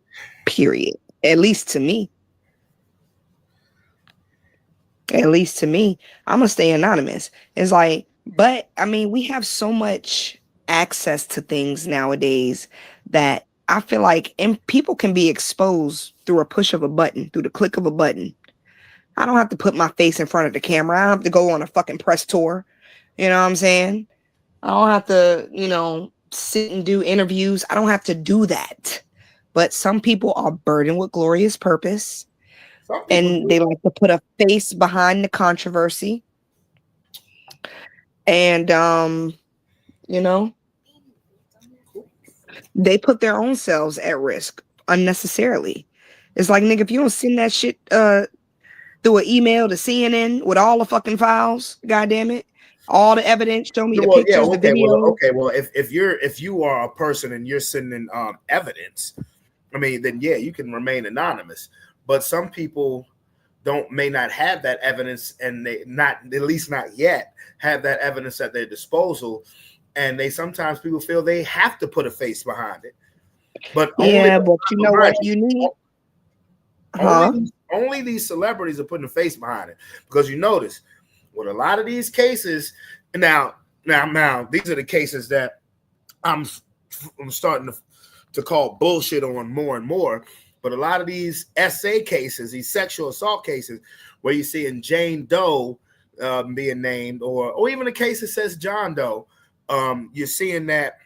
period. At least to me. At least to me, I'm gonna stay anonymous. It's like, but I mean, we have so much access to things nowadays that I feel like people can be exposed through a push of a button, through the click of a button. I don't have to put my face in front of the camera. I don't have to go on a fucking press tour. You know what I'm saying? I don't have to, sit and do interviews. I don't have to do that. But some people are burdened with glorious purpose. And they like to put a face behind the controversy. And, they put their own selves at risk unnecessarily. It's like, nigga, if you don't send that shit through an email to CNN with all the fucking files, goddamn it, all the evidence, show me the pictures, the video. Well, if you are a person and you're sending evidence, I mean, then yeah, you can remain anonymous. But some people may not have that evidence, and they not, at least not yet, have that evidence at their disposal. And sometimes people feel they have to put a face behind it. But yeah, but you know what you need? Only these celebrities are putting a face behind it, because you notice with a lot of these cases, now these are the cases that I'm starting to call bullshit on more and more. But a lot of these SA cases, these sexual assault cases, where you see in Jane Doe being named, or even a case that says John Doe, you're seeing that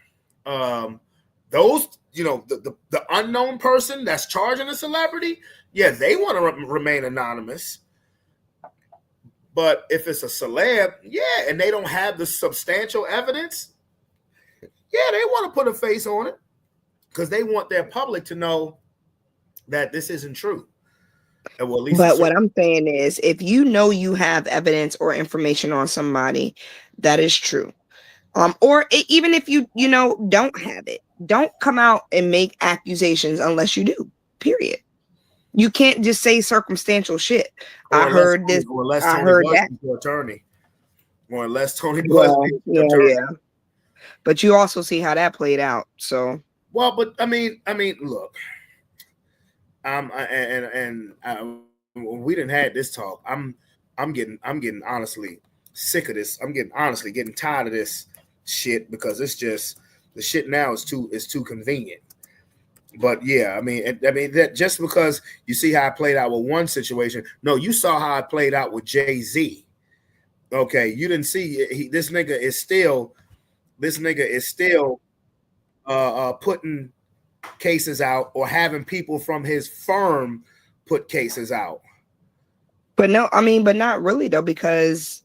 those, the unknown person that's charging a celebrity, yeah, they want to remain anonymous. But if it's a celeb, yeah, and they don't have the substantial evidence, yeah, they want to put a face on it because they want their public to know that this isn't true. Well, at least but what I'm saying is, if you know you have evidence or information on somebody, that is true. Or even if you don't have it, don't come out and make accusations unless you do. Period. You can't just say circumstantial shit. I heard this. I heard that. Attorney, or unless Tony Busby, yeah. But you also see how that played out. So well, but I mean, look, we didn't had this talk. I'm getting honestly sick of this. I'm getting tired of this shit because it's just the shit now is too convenient. But yeah, I mean that just because you see how I played out with one situation, no, you saw how I played out with Jay-Z. Okay, you didn't see this nigga is still putting cases out or having people from his firm put cases out. But no, I mean, but not really though, because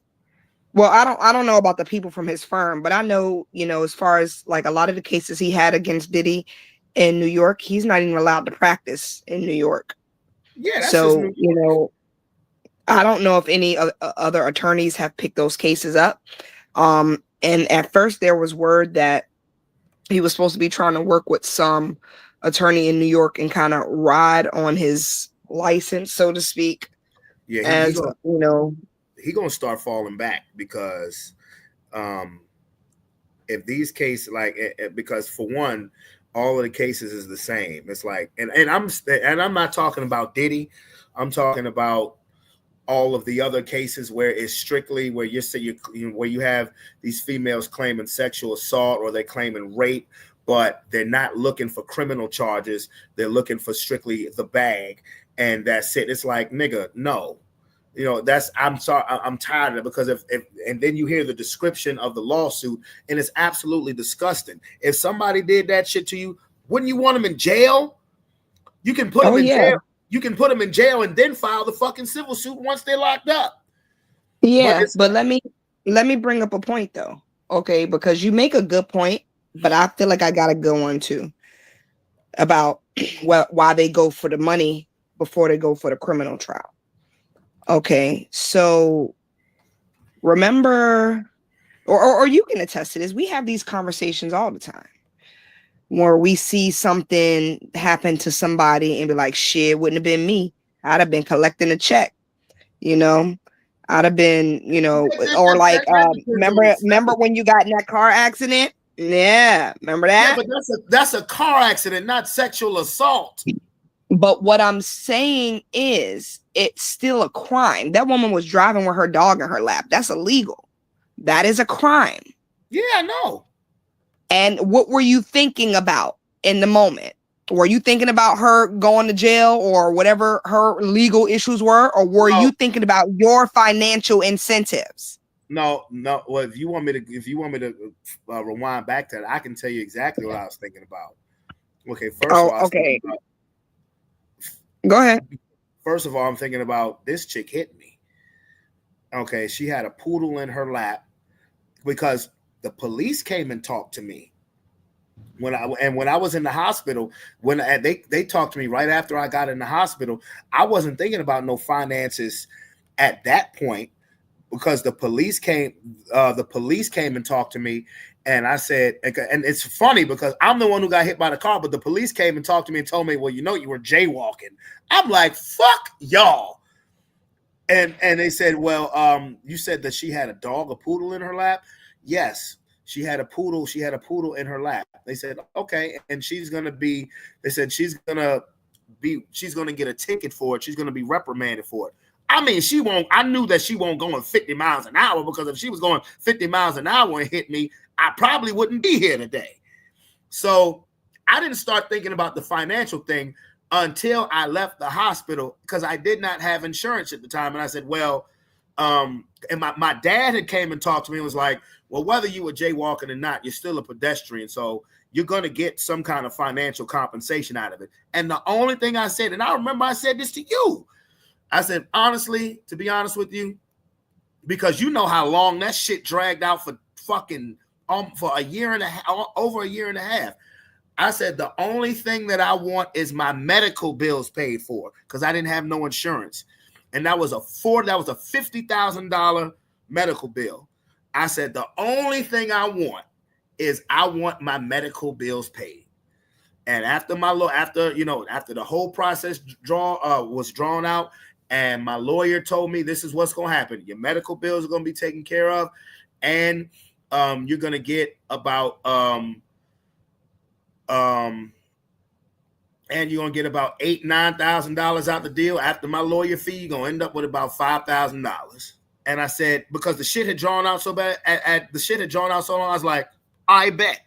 well, I don't know about the people from his firm, but I know, as far as like a lot of the cases he had against Diddy in New York, he's not even allowed to practice in New York. Yeah, that's so I don't know if any other attorneys have picked those cases up. And at first there was word that he was supposed to be trying to work with some attorney in New York and kind of ride on his license, so to speak. Yeah, he's gonna start falling back because if these cases because for one, all of the cases is the same. It's like, and I'm not talking about Diddy. I'm talking about all of the other cases where it's strictly where where you have these females claiming sexual assault or they're claiming rape, but they're not looking for criminal charges. They're looking for strictly the bag, and that's it. It's like, nigga, no. I'm sorry, I'm tired of it because if and then you hear the description of the lawsuit and it's absolutely disgusting. If somebody did that shit to you, wouldn't you want them in jail? You can put them in jail. You can put them in jail and then file the fucking civil suit once they're locked up. Yeah, but let me bring up a point though. Okay, because you make a good point, but I feel like I got a good one too about why they go for the money before they go for the criminal trial. Okay, so remember, or you can attest to this, we have these conversations all the time where we see something happen to somebody and be like, shit, wouldn't have been me. I'd have been collecting a check, I'd have been, or like, remember when you got in that car accident? Yeah, remember that? Yeah, but that's a car accident, not sexual assault. But what I'm saying is it's still a crime. That woman was driving with her dog in her lap. That's illegal. That is a crime. Yeah, I know. And what were you thinking about in the moment? Were you thinking about her going to jail or whatever her legal issues were? Or were you thinking about your financial incentives? No. Well, if you want me to rewind back to that, I can tell you exactly what I was thinking about. Okay, first of all, okay. Go ahead. First of all, I'm thinking about this chick hit me. Okay, she had a poodle in her lap because the police came and talked to me when I was in the hospital. When they talked to me right after I got in the hospital, I wasn't thinking about no finances at that point because the police came. The police came and talked to me. And I said, and it's funny because I'm the one who got hit by the car, but the police came and talked to me and told me, well, you were jaywalking. I'm like, fuck y'all. And they said, well, you said that she had a poodle in her lap. Yes, she had a poodle. She had a poodle in her lap. They said, okay. And she's going to get a ticket for it. She's going to be reprimanded for it. I mean, she won't. I knew that she won't go 50 miles an hour because if she was going 50 miles an hour and hit me, I probably wouldn't be here today. So I didn't start thinking about the financial thing until I left the hospital because I did not have insurance at the time. And I said, well, and my dad had came and talked to me and was like, well, whether you were jaywalking or not, you're still a pedestrian. So you're going to get some kind of financial compensation out of it. And the only thing I said, and I remember I said this to you, I said, honestly, to be honest with you, because you know how long that shit dragged out for fucking for a year and a half, over a year and a half. I said, the only thing that I want is my medical bills paid for because I didn't have no insurance. And that was a $50,000 medical bill. I said, the only thing I want is I want my medical bills paid. And after the whole process was drawn out, and my lawyer told me this is what's going to happen. Your medical bills are going to be taken care of, and you're going to get about and you're going to get about $9,000 out the deal. After my lawyer fee, you're going to end up with about $5,000. And I said, because the shit had drawn out so bad, the shit had drawn out so long, I was like, I bet.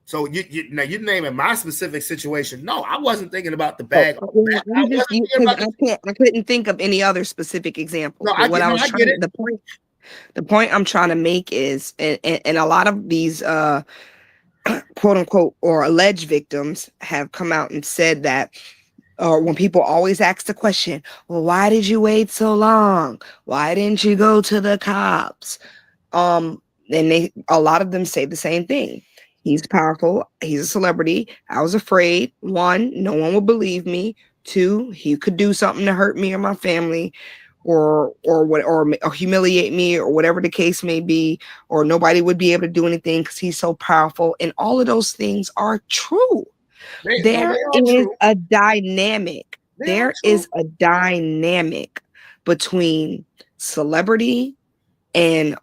So you're naming my specific situation. No, I wasn't thinking about the bag. I couldn't think of any other specific example. No, the point I'm trying to make is, and a lot of these quote unquote or alleged victims have come out and said that when people always ask the question, well, why did you wait so long? Why didn't you go to the cops? And a lot of them say the same thing. He's powerful. He's a celebrity. I was afraid. 1, no one would believe me. 2, he could do something to hurt me or my family, or humiliate me, or whatever the case may be, or nobody would be able to do anything because he's so powerful. And all of those things are true. There is a dynamic. There is a dynamic between celebrity and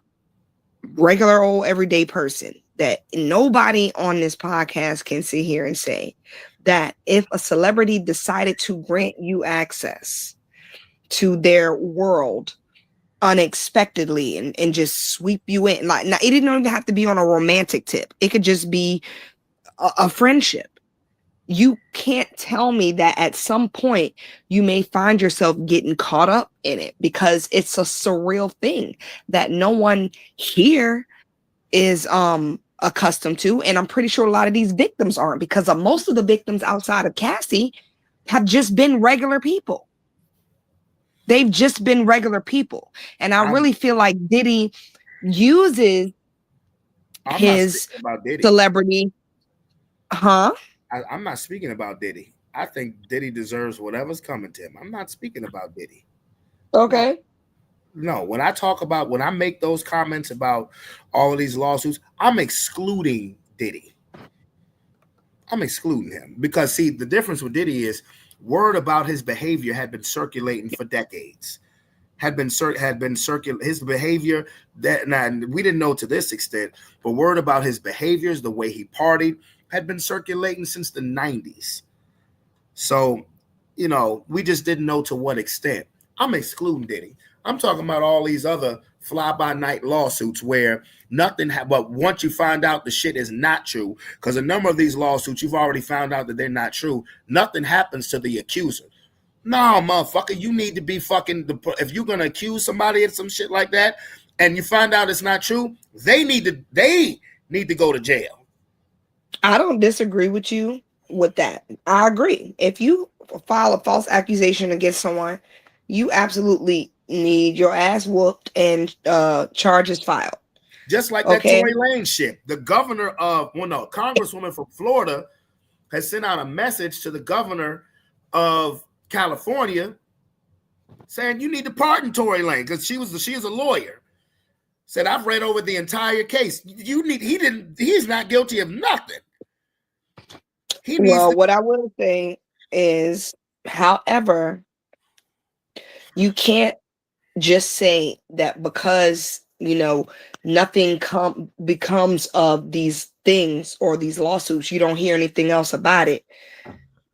regular old everyday person that nobody on this podcast can sit here and say that if a celebrity decided to grant you access to their world unexpectedly and just sweep you in, like, now, it didn't even have to be on a romantic tip. It could just be a friendship. You can't tell me that at some point you may find yourself getting caught up in it, because it's a surreal thing that no one here is accustomed to. And I'm pretty sure a lot of these victims aren't, because most of the victims outside of Cassie have just been regular people. They've just been regular people. And I really feel like Diddy uses his celebrity. I'm not speaking about Diddy. I think Diddy deserves whatever's coming to him. I'm not speaking about Diddy. Okay. No, when I make those comments about all of these lawsuits, I'm excluding Diddy. I'm excluding him because, see, the difference with Diddy is word about his behavior had been circulating for decades. His behavior that, now, we didn't know to this extent, but word about his behaviors, the way he partied, had been circulating since the 90s. So, we just didn't know to what extent. I'm excluding Diddy. I'm talking about all these other fly-by-night lawsuits where nothing but once you find out the shit is not true, because a number of these lawsuits, you've already found out that they're not true, nothing happens to the accuser. No, motherfucker, you need to be if you're going to accuse somebody of some shit like that and you find out it's not true, they need to go to jail. I don't disagree with you with that. I agree. If you file a false accusation against someone, you absolutely need your ass whooped and charges filed. Just like that Tory Lane shit. The congresswoman from Florida has sent out a message to the governor of California saying you need to pardon Tory Lane because she is a lawyer. Said, I've read over the entire case. He's not guilty of nothing. What I will say is, however, you can't just say that because, nothing becomes of these things or these lawsuits, you don't hear anything else about it,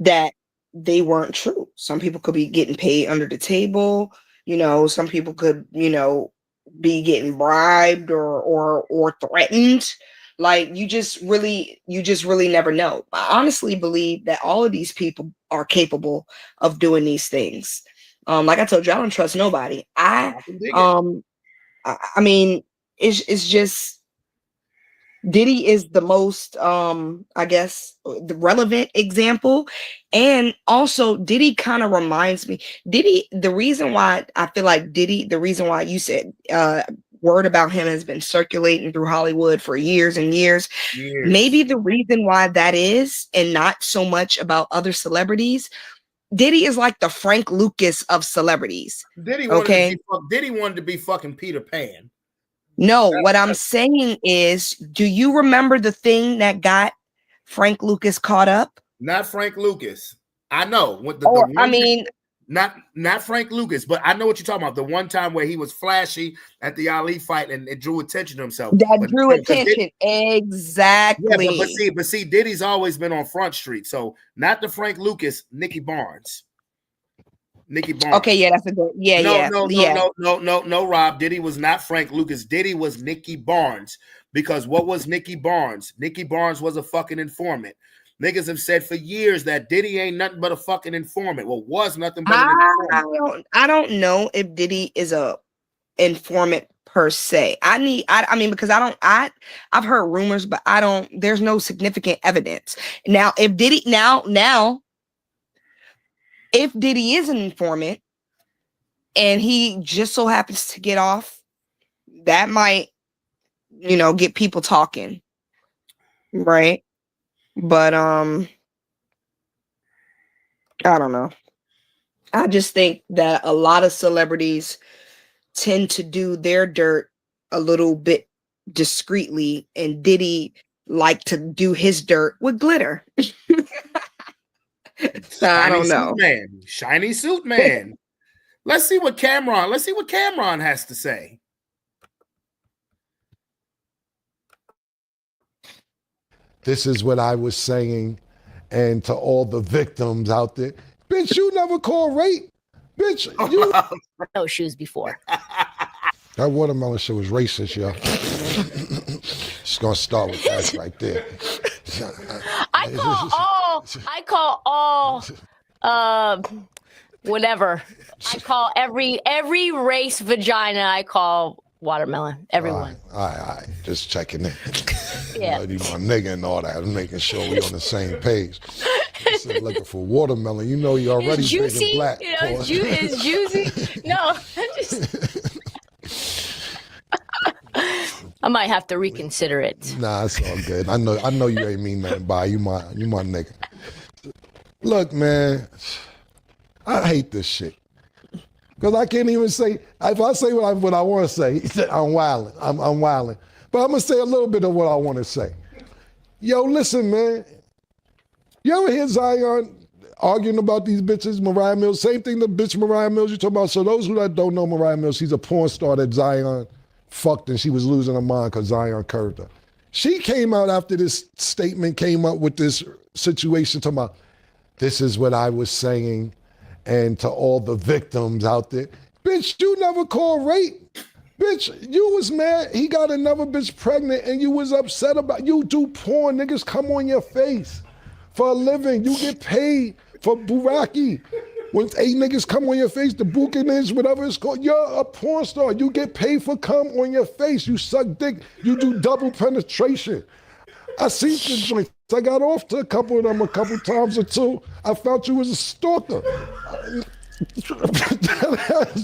that they weren't true. Some people could be getting paid under the table. Some people could, be getting bribed or threatened. Like you just really never know. I honestly believe that all of these people are capable of doing these things. Like I told you, I don't trust nobody. I mean, it's just Diddy is the most I guess the relevant example. And also Diddy kind of reminds me, the reason why I feel like the reason why you said word about him has been circulating through Hollywood for years and years. Maybe the reason why that is, and not so much about other celebrities, Diddy is like the Frank Lucas of celebrities. Diddy wanted to be fucking Peter Pan. No, what I'm saying is, do you remember the thing that got Frank Lucas caught up? Not Frank Lucas. I know. Not Frank Lucas, but I know what you're talking about. The one time where he was flashy at the Ali fight and it drew attention to himself. Drew attention. Exactly. Yeah, but see, Diddy's always been on Front Street. So not the Frank Lucas, Nicky Barnes. Okay, yeah, that's a good. No, Rob. Diddy was not Frank Lucas. Diddy was Nicky Barnes. Because what was Nicky Barnes? Nicky Barnes was a fucking informant. Niggas have said for years that Diddy ain't nothing but a fucking informant. Well, was nothing but an informant. I don't know if Diddy is a informant per se. I mean, because I've heard rumors, but there's no significant evidence. Now, if Diddy if Diddy is an informant and he just so happens to get off, that might, get people talking. Right. But I don't know. I just think that a lot of celebrities tend to do their dirt a little bit discreetly, and Diddy like to do his dirt with glitter. I don't know. Shiny suit man. Let's see what Cameron has to say. This is what I was saying, and to all the victims out there, bitch, you never call rape. Bitch, you no shoes before. That watermelon shit was racist, yo. Just gonna start with that right there. I call all whatever. I call every race vagina, I call watermelon. Everyone. All right. Just checking in. Yeah. You my nigga and all that. I'm making sure we on the same page. Looking for watermelon. You already drinking black. It's juicy. No, I might have to reconsider it. Nah, it's all good. I know you ain't mean nothing by you my nigga. Look, man, I hate this shit. Because I can't even say, if I say what I want to say, I'm wilding. I'm wilding. But I'm going to say a little bit of what I want to say. Yo, listen, man. You ever hear Zion arguing about these bitches, Mariah Mills? Same thing the bitch Mariah Mills you talking about. So those who don't know Mariah Mills, she's a porn star that Zion fucked and she was losing her mind because Zion curved her. She came out after this statement came up with this situation talking about, this is what I was saying, and to all the victims out there, bitch, you never call rape. Bitch, you was mad he got another bitch pregnant and you was upset about, you do porn, niggas come on your face for a living. You get paid for buraki. When 8 niggas come on your face, the bukinage, whatever it's called, you're a porn star. You get paid for cum on your face. You suck dick. You do double penetration. I seen the joints. I got off to a couple of them a couple times or two. I felt you was a stalker.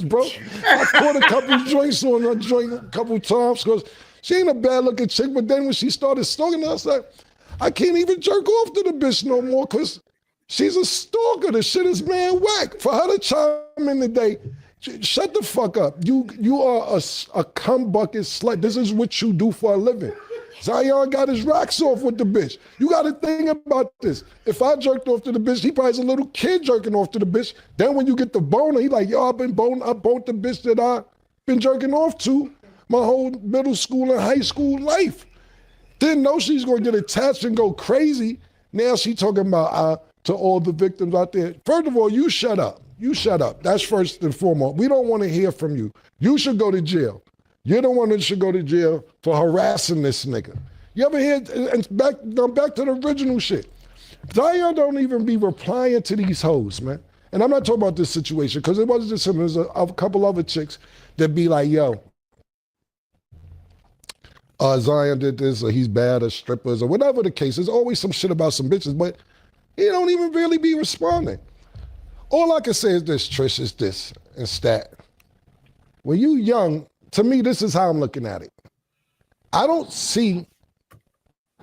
Bro, I caught a couple joints on her joint a couple times because she ain't a bad looking chick, but then when she started stalking, I was like, I can't even jerk off to the bitch no more because she's a stalker. The shit is man whack. For her to chime in today, shut the fuck up. You are a cum bucket slut. This is what you do for a living. Zion got his rocks off with the bitch. You got to think about this. If I jerked off to the bitch, he probably's a little kid jerking off to the bitch. Then when you get the boner, he like, yo, I boned the bitch that I been jerking off to my whole middle school and high school life. Didn't know she's gonna get attached and go crazy. Now she talking about to all the victims out there. First of all, you shut up. You shut up. That's first and foremost. We don't want to hear from you. You should go to jail. You're the one that should go to jail for harassing this nigga. You ever hear, and back to the original shit. Zion don't even be replying to these hoes, man. And I'm not talking about this situation, because it wasn't just him, there's a couple other chicks that be like, yo, Zion did this, or he's bad, or strippers, or whatever the case. There's always some shit about some bitches, but he don't even really be responding. All I can say is this, Trish, is this, and Stat. When you young, to me, this is how I'm looking at it. I don't see,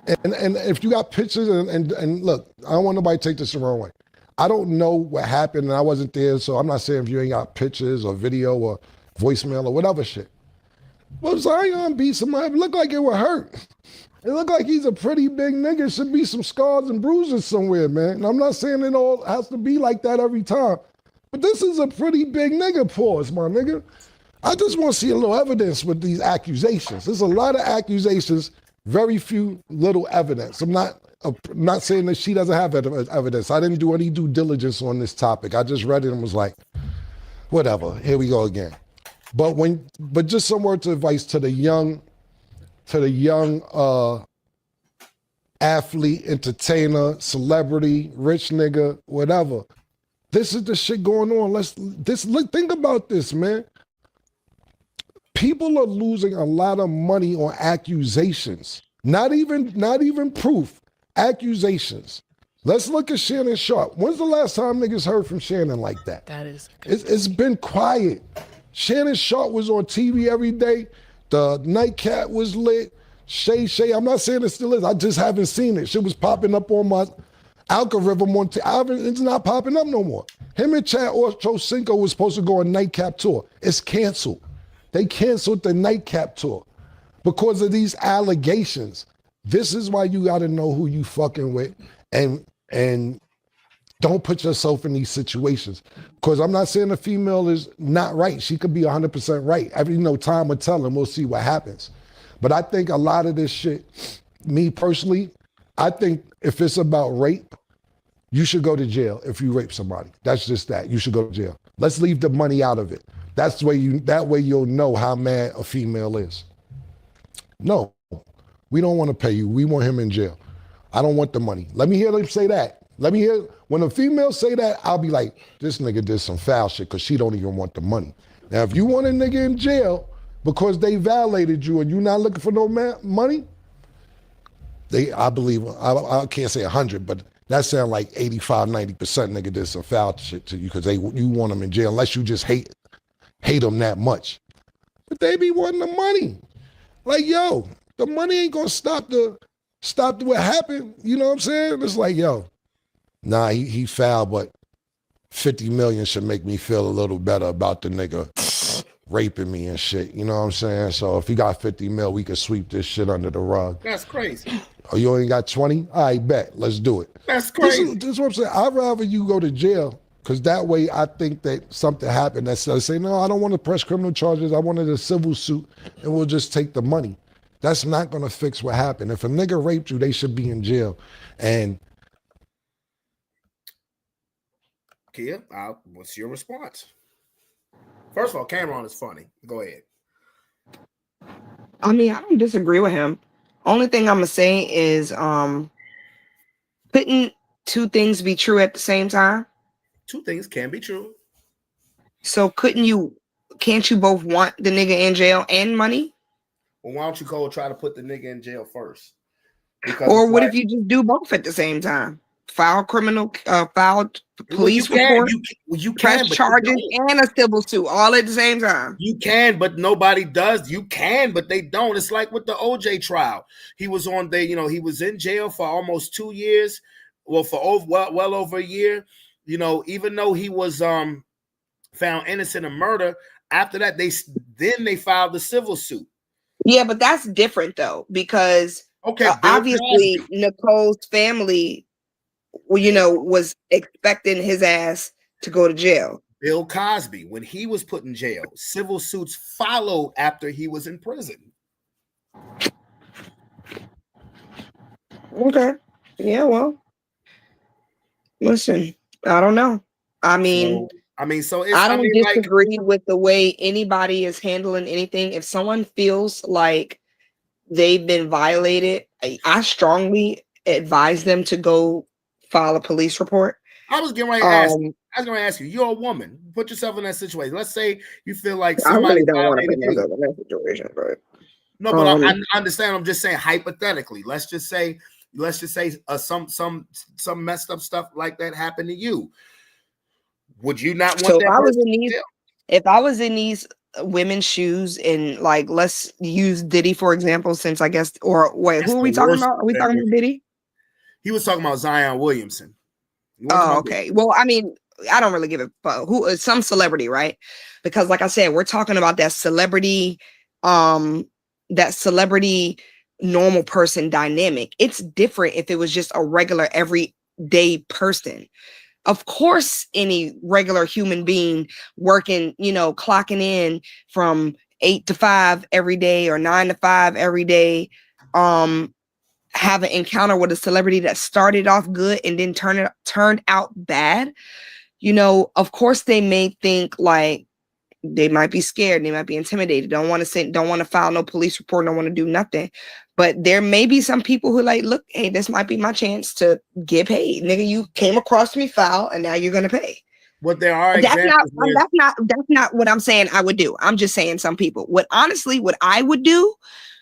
and if you got pictures, and look, I don't want nobody to take this the wrong way. I don't know what happened, and I wasn't there, so I'm not saying if you ain't got pictures or video or voicemail or whatever shit. Well, Zion beat somebody, it looked like it would hurt. It looked like he's a pretty big nigga. Should be some scars and bruises somewhere, man. And I'm not saying it all has to be like that every time. But this is a pretty big nigga, pause, my nigga. I just want to see a little evidence with these accusations. There's a lot of accusations, very few little evidence. I'm not saying that she doesn't have evidence. I didn't do any due diligence on this topic. I just read it and was like, whatever, here we go again. But just some words of advice to the young athlete, entertainer, celebrity, rich nigga, whatever. This is the shit going on. Think about this, man. People are losing a lot of money on accusations. Not even proof. Accusations. Let's look at Shannon Sharp. When's the last time niggas heard from Shannon like that? That is. It's been quiet. Shannon Sharp was on TV every day. The nightcap was lit. Shay, I'm not saying it still is. I just haven't seen it. Shit was popping up on my algorithm on it's not popping up no more. Him and Chad Ochocinco was supposed to go on nightcap tour. It's canceled. They canceled the nightcap tour because of these allegations. This is why you got to know who you fucking with and don't put yourself in these situations. Because I'm not saying the female is not right. She could be 100% right. Time will tell, and we'll see what happens. But I think a lot of this shit, me personally, I think if it's about rape, you should go to jail if you rape somebody. That's just that. You should go to jail. Let's leave the money out of it. That way you'll know how mad a female is. No, we don't want to pay you. We want him in jail. I don't want the money. Let me hear them say that. Let me hear, when a female say that, I'll be like, this nigga did some foul shit because she don't even want the money. Now, if you want a nigga in jail because they violated you and you're not looking for no money, I believe, I can't say 100, but that sound like 85, 90% nigga did some foul shit to you because you want them in jail unless you just hate them that much. But they be wanting the money. Like, yo, the money ain't gonna stop what happened. You know what I'm saying? It's like, yo, nah, he foul, but 50 million should make me feel a little better about the nigga raping me and shit. You know what I'm saying? So if he got 50 mil, we could sweep this shit under the rug. That's crazy. Oh, you only got 20? I bet. Let's do it. That's crazy. This is what I'm saying. I'd rather you go to jail because that way I think that something happened that says, say, no, I don't want to press criminal charges. I wanted a civil suit and we'll just take the money. That's not going to fix what happened. If a nigga raped you, they should be in jail. And Kia, what's your response? First of all, Cameron is funny. Go ahead. I mean, I don't disagree with him. Only thing I'm gonna say is, couldn't two things be true at the same time? Two things can be true. So can't you both want the nigga in jail and money? Well, why don't you go try to put the nigga in jail first? Or what if you just do both at the same time? File police report, you press charges, and a civil suit all at the same time. You can, but nobody does. You can, but they don't. It's like with the OJ trial. He was he was in jail for almost 2 years. Well, for well over a year. Even though he was found innocent of murder, after that they filed the civil suit. Yeah, but that's different though, because obviously Nicole's family, was expecting his ass to go to jail. Bill Cosby, when he was put in jail, civil suits followed after he was in prison. Okay. Yeah, well, listen, I don't know. I don't disagree with the way anybody is handling anything. If someone feels like they've been violated, I strongly advise them to go file a police report. I was getting ready to ask. I was going to ask you. You're a woman. Put yourself in that situation. Let's say you feel like somebody I really don't want to put violated you. myself in that situation, but No, but I understand. I'm just saying hypothetically. Let's just say some messed up stuff like that happened to you. Would you not want so that? If I was in these women's shoes, and like, let's use Diddy for example, since I guess, or wait, That's who are the we talking worst about? Are we talking about Diddy? He was talking about Zion Williamson. Oh, okay. Well, I mean, I don't really give a fuck who is some celebrity, right? Because like I said, we're talking about that celebrity normal person dynamic. It's different if it was just a regular everyday person. Of course, any regular human being working, clocking in from 8 to 5 every day or 9 to 5 every day, have an encounter with a celebrity that started off good and then turned out bad. Of course they may think like they might be scared, they might be intimidated, don't want to file no police report, don't want to do nothing. But there may be some people who like, look, hey, this might be my chance to get paid. Nigga, you came across me foul and now you're gonna pay. What there are that's not what I'm saying I would do. I'm just saying some people. What I would do,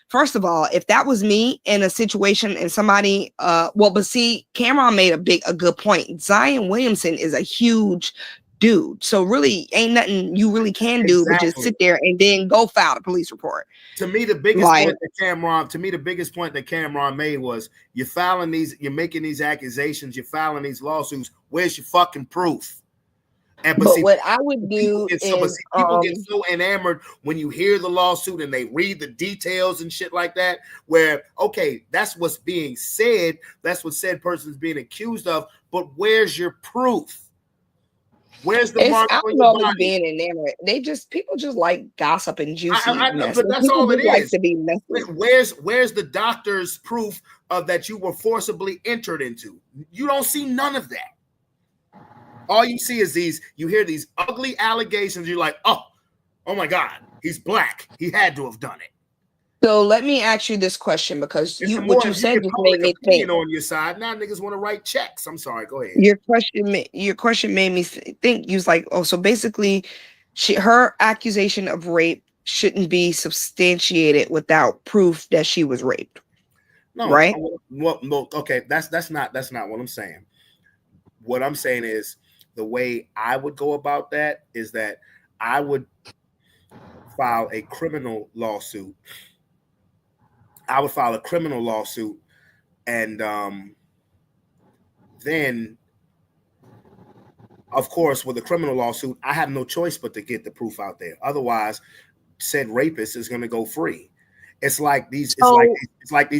first of all, if that was me in a situation and somebody, but see, Cameron made a good point. Zion Williamson is a huge dude, so really ain't nothing you really can do but just sit there and then go file a police report. To me, the biggest point that Cameron made was you're making these accusations, you're filing these lawsuits. Where's your fucking proof? What I would do is people get so enamored when you hear the lawsuit and they read the details and shit like that, where, okay, that's what's being said. That's what said person is being accused of. But where's your proof? Where's the mark on your body? Being enamored. People just like gossip and juicy. I know, but that's all it is. Like to be where's the doctor's proof of that you were forcibly entered into? You don't see none of that. All you see is you hear these ugly allegations. You're like, oh my God, he's black. He had to have done it. So let me ask you this question, because what you said just made me think. On your side, now niggas want to write checks. I'm sorry, go ahead. Your question made me think. You was like, oh, so basically, her accusation of rape shouldn't be substantiated without proof that she was raped. No, right? Well, okay, that's not what I'm saying. What I'm saying is the way I would go about that is that I would file a criminal lawsuit. And then, of course, with a criminal lawsuit, I have no choice but to get the proof out there. Otherwise, said rapist is going to go free. It's like these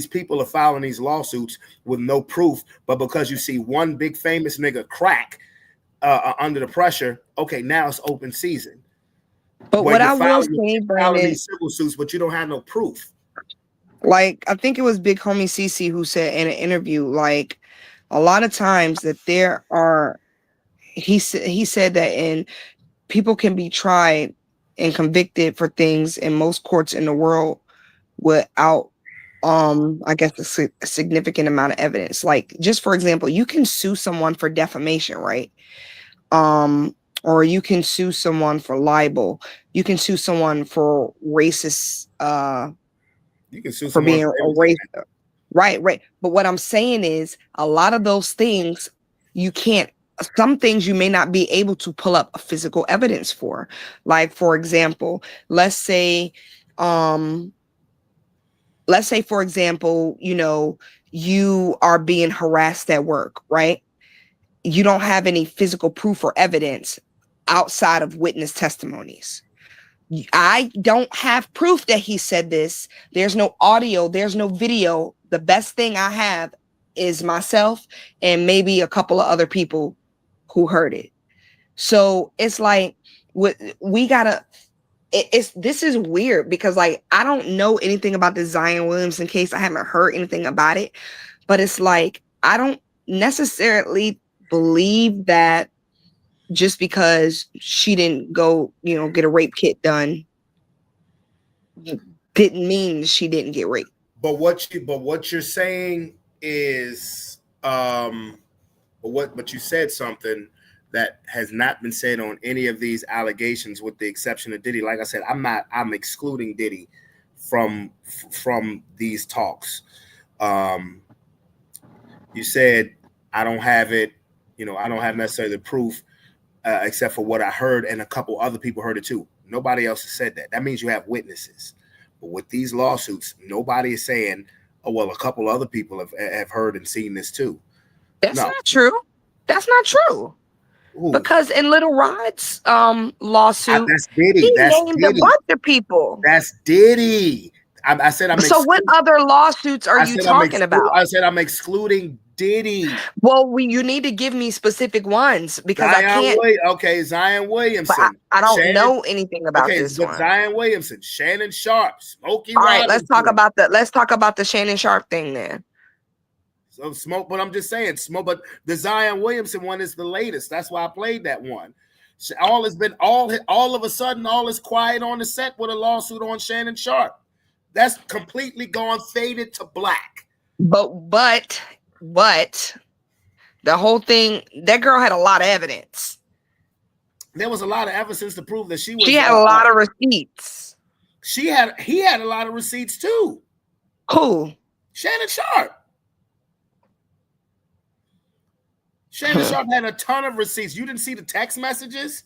people are filing these lawsuits with no proof, but because you see one big famous nigga crack under the pressure, okay, now it's open season. But what I will say, Brandon, these civil suits, but you don't have no proof. Like, I think it was Big Homie CC who said in an interview, like, a lot of times that there are, he said that people can be tried and convicted for things in most courts in the world without, I guess, a significant amount of evidence. Like, just for example, you can sue someone for defamation, right? Or you can sue someone for libel. You can sue someone for racist, you can sue for being a racist. Right. But what I'm saying is a lot of those things some things you may not be able to pull up physical evidence for. Like, for example, let's say, for example, you are being harassed at work, right? You don't have any physical proof or evidence outside of witness testimonies. I don't have proof that he said this. There's no audio. There's no video. The best thing I have is myself and maybe a couple of other people who heard it. So it's like, this is weird because, like, I don't know anything about this Zion Williamson case. I haven't heard anything about it, but it's like, I don't necessarily believe that just because she didn't go, get a rape kit done didn't mean she didn't get raped. But what you're saying is but you said something that has not been said on any of these allegations, with the exception of Diddy. Like I said, I'm excluding Diddy from these talks. You said I don't have it, I don't have necessarily the proof, except for what I heard, and a couple other people heard it too. Nobody else has said that. That means you have witnesses. But with these lawsuits, nobody is saying, oh, well, a couple other people have heard and seen this too. That's not true. That's not true. Ooh. Because in Little Rod's lawsuit, that's Diddy. He that's named Diddy. a bunch of people. That's Diddy. I said I'm. So what other lawsuits are you talking about? I said I'm excluding Diddy. Well, you need to give me specific ones because Zion I can't. Zion Williamson. But I don't know anything about this one. Zion Williamson, Shannon Sharp, Smokey. All right, let's talk about the Shannon Sharp thing then. So Smoke, but I'm just saying Smoke. But the Zion Williamson one is the latest. That's why I played that one. All of a sudden, all is quiet on the set with a lawsuit on Shannon Sharp. That's completely gone faded to black. But the whole thing, that girl had a lot of evidence. There was a lot of evidence to prove that she had a lot of receipts. He had a lot of receipts too. Who? Shannon Sharp. Shannon Sharp had a ton of receipts. You didn't see the text messages?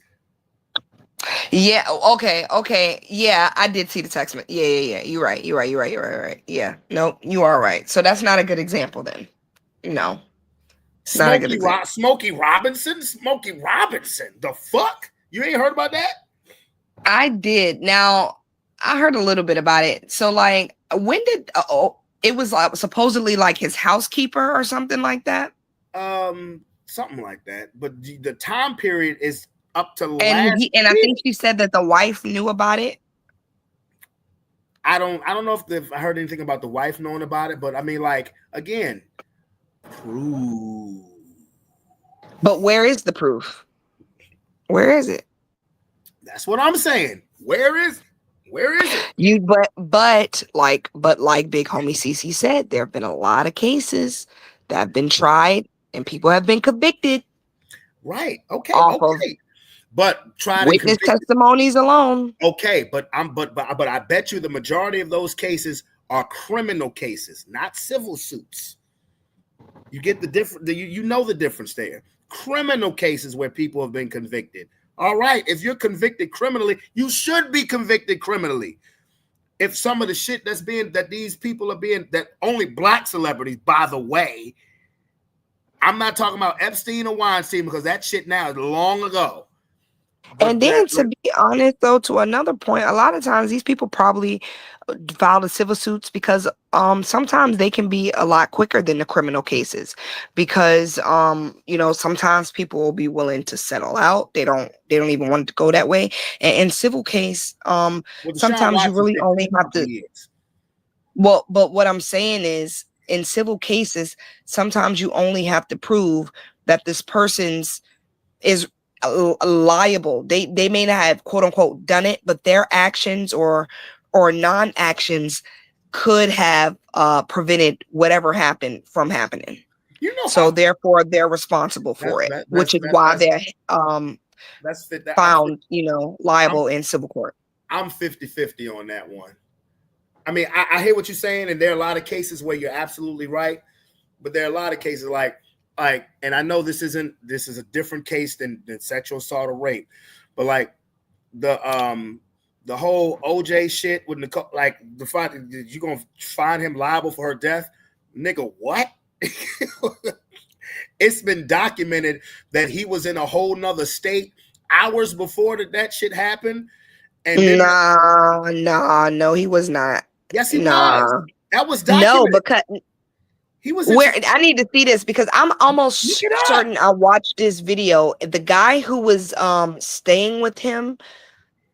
Yeah. Okay. Yeah, I did see the text. Yeah. You're right. Yeah. No, you are right. So that's not a good example then. No. Not a good example. Smokey Robinson? The fuck? You ain't heard about that? I did. Now, I heard a little bit about it. So, like, when did it was supposedly like his housekeeper or something like that? Something like that. But the time period is up to I think she said that the wife knew about it. I don't know if I heard anything about the wife knowing about it, but I mean, like, again, proof. But where is the proof? Where is it? That's what I'm saying. Where is it? But like Big Homie CC said, there have been a lot of cases that have been tried and people have been convicted. Right. Okay. But witness testimonies alone. Okay, but I bet you the majority of those cases are criminal cases, not civil suits. You get the difference. You know the difference there. Criminal cases where people have been convicted. All right, if you're convicted criminally, you should be convicted criminally. If some of the shit that these people are being, that only black celebrities, by the way, I'm not talking about Epstein or Weinstein because that shit now is long ago. And then to be honest, though, to another point, a lot of times these people probably filed the civil suits because sometimes they can be a lot quicker than the criminal cases because sometimes people will be willing to settle out. They don't even want it to go that way. And in civil case, sometimes you really only have to. Well, but what I'm saying is in civil cases, sometimes you only have to prove that this person's is liable. They may not have quote unquote done it, but their actions or non-actions could have prevented whatever happened from happening. So therefore they're responsible for it, which is why they're found, liable in civil court. I'm 50-50 on that one. I mean, I hear what you're saying, and there are a lot of cases where you're absolutely right, but there are a lot of cases like, and I know this is a different case than sexual assault or rape, but like the whole OJ shit with Nicole, like the fact that you're gonna find him liable for her death, nigga, what? It's been documented that he was in a whole nother state hours before that shit happened. And no, he was not. Yes, he was. That was documented. No, because he was. I need to see this because I'm almost certain I watched this video. The guy who was staying with him,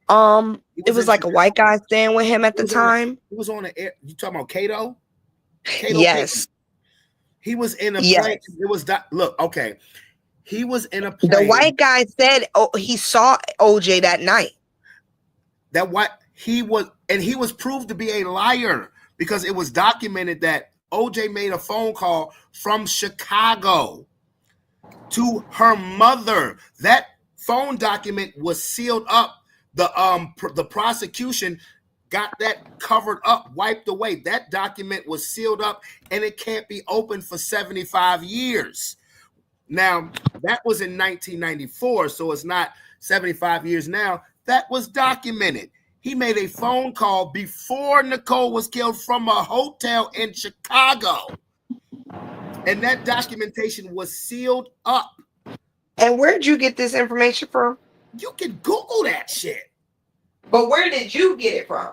it was like a white guy staying with him at the time. He was on the air. You talking about Kato? Yes. He was in a plane. It was look, okay. He was in a plane. The white guy said he saw OJ that night. He was proved to be a liar because it was documented that OJ made a phone call from Chicago to her mother. That phone document was sealed up. The prosecution got that covered up, wiped away. That document was sealed up, and it can't be opened for 75 years. Now, that was in 1994, so it's not 75 years now. That was documented. He made a phone call before Nicole was killed from a hotel in Chicago. And that documentation was sealed up. And where did you get this information from? You can Google that shit. But where did you get it from?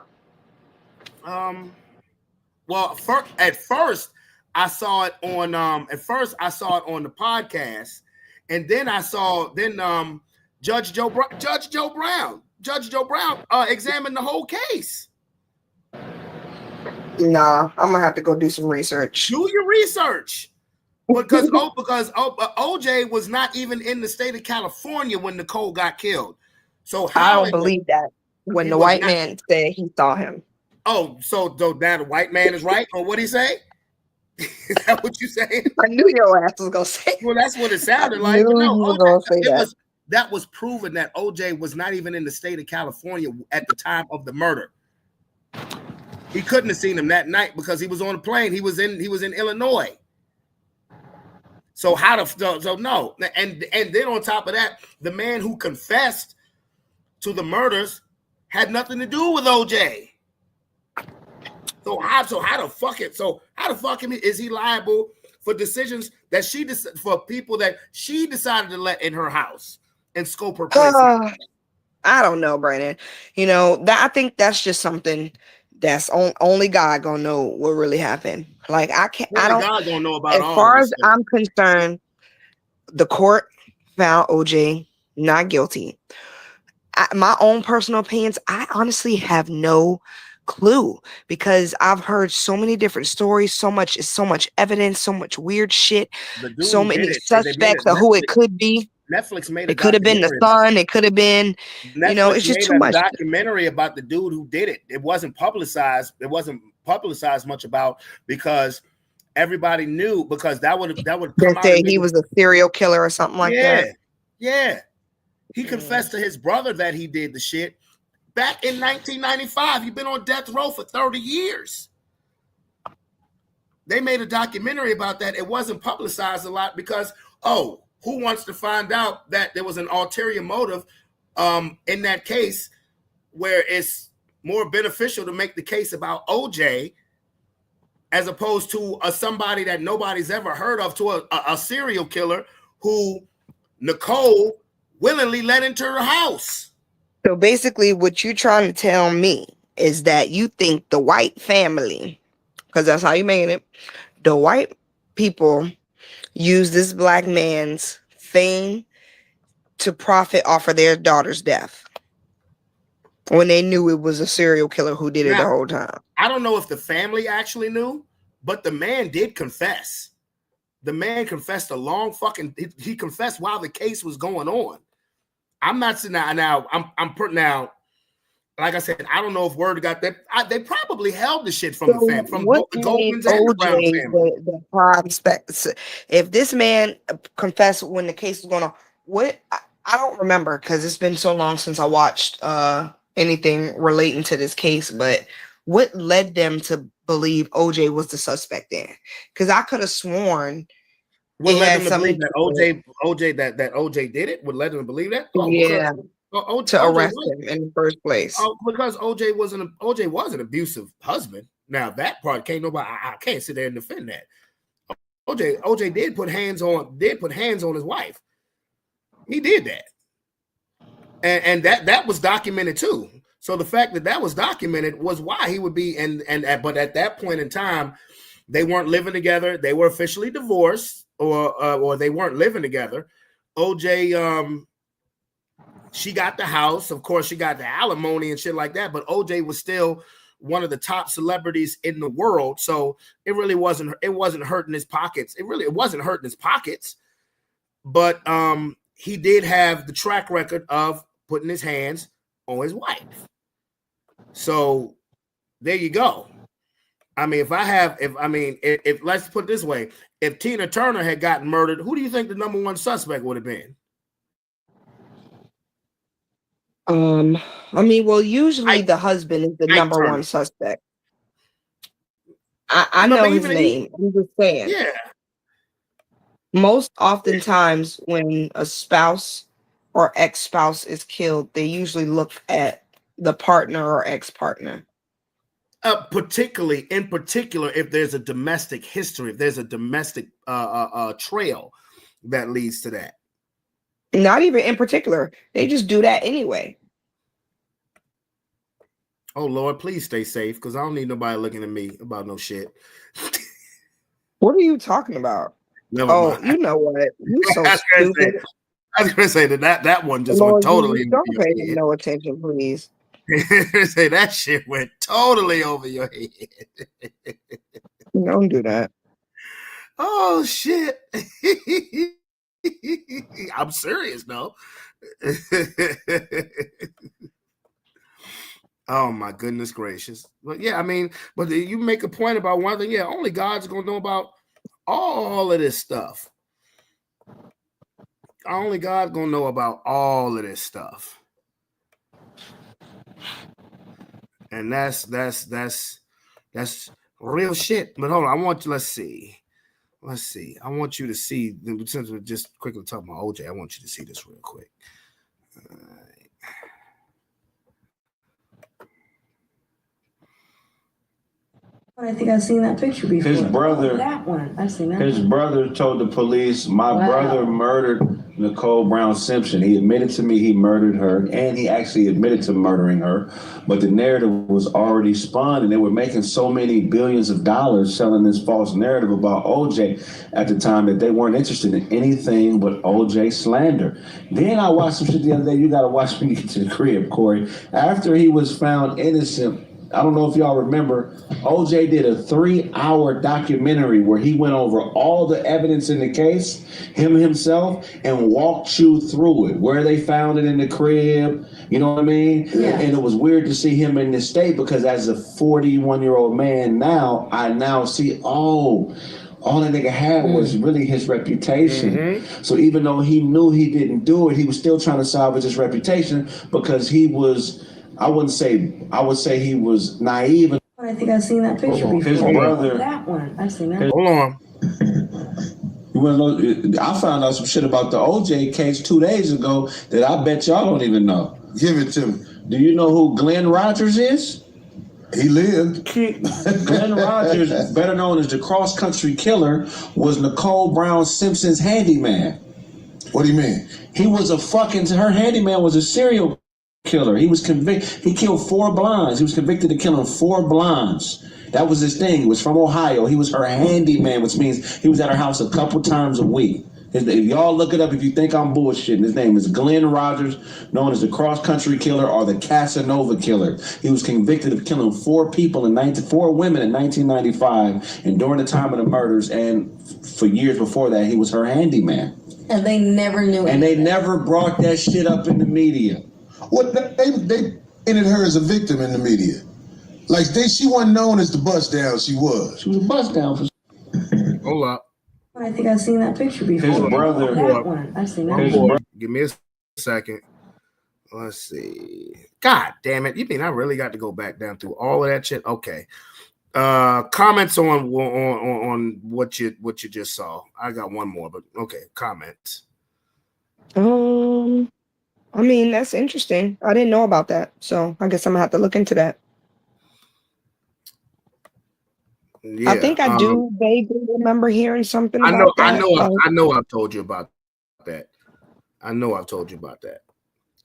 Well, at first I saw it on the podcast, and then I saw Judge Joe Brown examined the whole case. Nah, I'm gonna have to go do some research. Do your research. Because OJ was not even in the state of California when Nicole got killed. So I don't believe that when the white man said he saw him. Oh, so now the white man is right, or what he say? Is that what you saying? I knew your ass was gonna say. Well, that's what it sounded like. That was proven that OJ was not even in the state of California at the time of the murder. He couldn't have seen him that night because he was on a plane. He was in Illinois. So no, and then on top of that, the man who confessed to the murders had nothing to do with OJ. So how the fuck is he liable for decisions that for people that she decided to let in her house and scope her place? I don't know, Brandon. I think that's just something that's only God gonna know what really happened. Like I don't. God gonna know about. As far as I'm concerned, the court found OJ not guilty. My own personal opinions, I honestly have no clue because I've heard so many different stories, so much evidence, so much weird shit, so many suspects of who it could be. Netflix made it could have been the son, it could have been, it's just too much. Documentary about the dude who did it. It wasn't publicized. It wasn't publicized much about because everybody knew because that would come out. Say he was a serial killer or something like that. Yeah. He confessed to his brother that he did the shit back in 1995. He'd been on death row for 30 years. They made a documentary about that. It wasn't publicized a lot because, who wants to find out that there was an ulterior motive in that case where it's more beneficial to make the case about OJ as opposed to somebody that nobody's ever heard of, to a serial killer who Nicole willingly let into her house. So basically what you're trying to tell me is that you think the white family, because that's how you made it, the white people use this black man's fame to profit off of their daughter's death when they knew it was a serial killer who did it the whole time. I don't know if the family actually knew, but the man did confess. The man confessed he confessed while the case was going on. I'm not saying now. I'm putting out. Like I said, I don't know if word got that. They probably held the shit from the family, from the Goldmans and the Brown family. The prospects. If this man confessed when the case was going on, I don't remember because it's been so long since I watched anything relating to this case. But what led them to believe OJ was the suspect then? Because I could have sworn. What led them to believe that OJ did it? Would let them believe that? To arrest him in the first place. Because OJ was an abusive husband. Now that part I can't sit there and defend that. OJ did put hands on his wife. He did that, and that was documented too. So the fact that was documented was why he would be but at that point in time, they weren't living together. They were officially divorced, or they weren't living together. OJ, she got the house. Of course, she got the alimony and shit like that. But OJ was still one of the top celebrities in the world. So it really wasn't hurting his pockets. It wasn't hurting his pockets. But he did have the track record of putting his hands on his wife. So there you go. I mean, if let's put it this way, if Tina Turner had gotten murdered, who do you think the number one suspect would have been? I mean, well, usually the husband is the number one suspect. I know his name. I'm just saying. Yeah. Most oftentimes when a spouse or ex-spouse is killed, they usually look at the partner or ex-partner. In particular, if there's a domestic history, if there's a domestic trail that leads to that. Not even in particular. They just do that anyway. Oh, Lord, please stay safe because I don't need nobody looking at me about no shit. What are you talking about? Never mind. You know what? You so stupid. I was going to say that one just Lord, went totally don't over pay your him head. no attention, please. Say that shit went totally over your head. Don't do that. Oh, shit. I'm serious, though. Oh my goodness gracious. But yeah, I mean, but you make a point about one thing. Yeah, only God's gonna know about all of this stuff. Only God's gonna know about all of this stuff. And that's real shit. But hold on, let's see. I want you to see, since we're just quickly talking about OJ, I want you to see this real quick. I think I've seen that picture before. His brother, that one. I've seen that. His brother told the police, my brother murdered Nicole Brown Simpson. He admitted to me he murdered her, and he actually admitted to murdering her. But the narrative was already spun, and they were making so many billions of dollars selling this false narrative about OJ at the time that they weren't interested in anything but OJ slander. Then I watched some shit the other day. You got to watch when you get to the crib, Corey. After he was found innocent, I don't know if y'all remember, OJ did a 3-hour documentary where he went over all the evidence in the case, himself, and walked you through it, where they found it in the crib, you know what I mean? Yeah. And it was weird to see him in this state because as a 41-year-old man now, I now see, all that nigga had was really his reputation. Mm-hmm. So even though he knew he didn't do it, he was still trying to salvage his reputation because he was, I would say he was naive. I think I've seen that picture before. His brother. That one. I've seen that. Hold on. You want to know? I found out some shit about the OJ case 2 days ago that I bet y'all don't even know. Give it to me. Do you know who Glenn Rogers is? He lived. Glenn Rogers, better known as the cross-country killer, was Nicole Brown Simpson's handyman. What do you mean? He was her handyman was a serial killer. He was convicted. He killed 4 blondes. He was convicted of killing 4 blondes. That was his thing. He was from Ohio. He was her handyman, which means he was at her house a couple times a week. If y'all look it up, if you think I'm bullshitting, his name is Glenn Rogers, known as the cross-country killer or the Casanova killer. He was convicted of killing 4 people 4 women in 1995, and during the time of the murders, and for years before that, he was her handyman. And they never knew it. And they never brought that shit up in the media. What they painted her as a victim in the media. Like she wasn't known as the bust down. She was. She was a bust down for. Hold up. I think I've seen that picture before. His brother. That one. I've seen that. Give me a second. Let's see. God damn it! You mean I really got to go back down through all of that shit? Okay. Comments on what you just saw. I got one more, but okay. Comments. I mean, that's interesting. I didn't know about that. So I guess I'm gonna have to look into that. Yeah, I think I do vaguely remember hearing something about that. I know I've told you about that.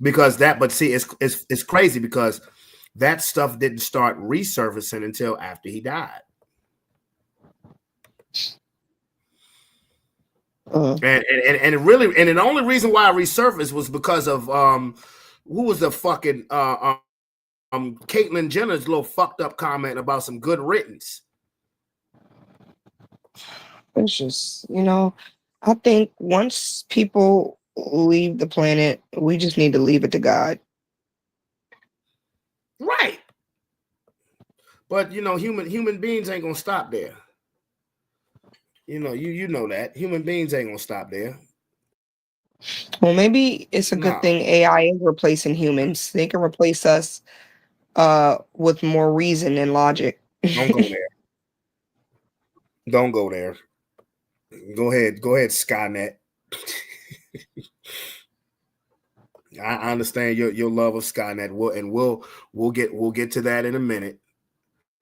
Because but see, it's crazy because that stuff didn't start resurfacing until after he died. And it really, and the only reason why I resurfaced was because of who was the fucking Caitlyn Jenner's little fucked up comment about some good riddance. It's just, I think once people leave the planet, we just need to leave it to God. Right. But human beings ain't gonna stop there. You know that human beings ain't gonna stop there. Well, maybe it's a good No. thing AI is replacing humans. They can replace us with more reason and logic. Don't go there. Don't go there. Go ahead, Skynet. I understand your love of Skynet. We'll get to that in a minute.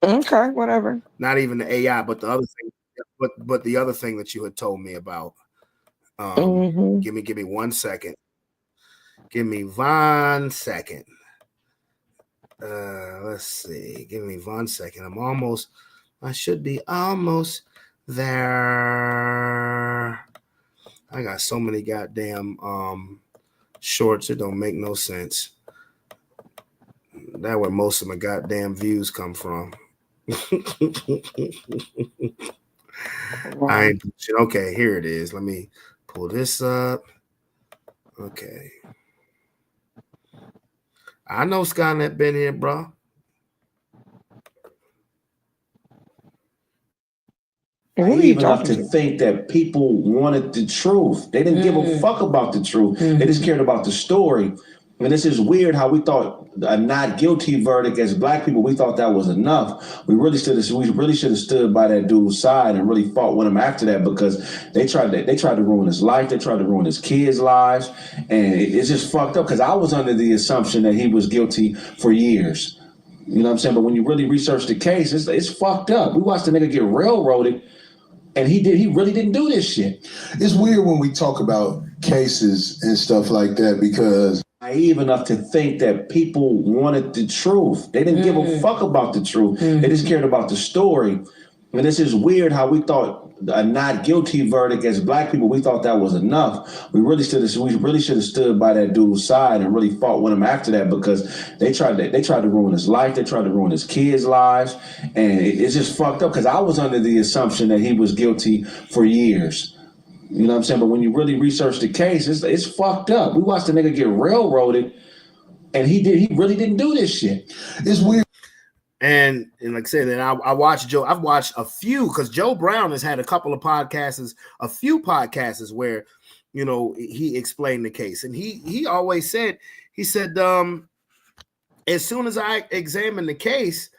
Okay, whatever. Not even the AI, but the other thing, but the other thing that you had told me about. Give me 1 second. Give me 1 second. Let's see. Give me 1 second. I should be almost there. I got so many goddamn shorts, it don't make no sense. That's where most of my goddamn views come from. I ain't okay, here it is. Let me pull this up. Okay. I know Skynet been here, bro. Naive enough to think that people wanted the truth. They didn't give a fuck about the truth. They just cared about the story. And this is weird how we thought a not guilty verdict as black people, we thought that was enough. We really should have stood by that dude's side and really fought with him after that, because they tried to ruin his life. They tried to ruin his kids' lives. And it's just fucked up, because I was under the assumption that he was guilty for years. You know what I'm saying? But when you really research the case, it's fucked up. We watched the nigga get railroaded, and he really didn't do this shit. It's weird when we talk about cases and stuff like that, because naive enough to think that people wanted the truth. They didn't give a fuck about the truth. They just cared about the story. And this is weird how we thought a not guilty verdict as black people, we thought that was enough. We really should have stood by that dude's side and really fought with him after that, because they tried to ruin his life. They tried to ruin his kids' lives. And it's just fucked up, because I was under the assumption that he was guilty for years. You know what I'm saying? But when you really research the case, it's fucked up. We watched the nigga get railroaded, and he really didn't do this shit. It's weird. And like I said, and I watched Joe. I've watched a few, because Joe Brown has had a couple of podcasts, a few podcasts where, he explained the case, and he always said, as soon as I examined the case,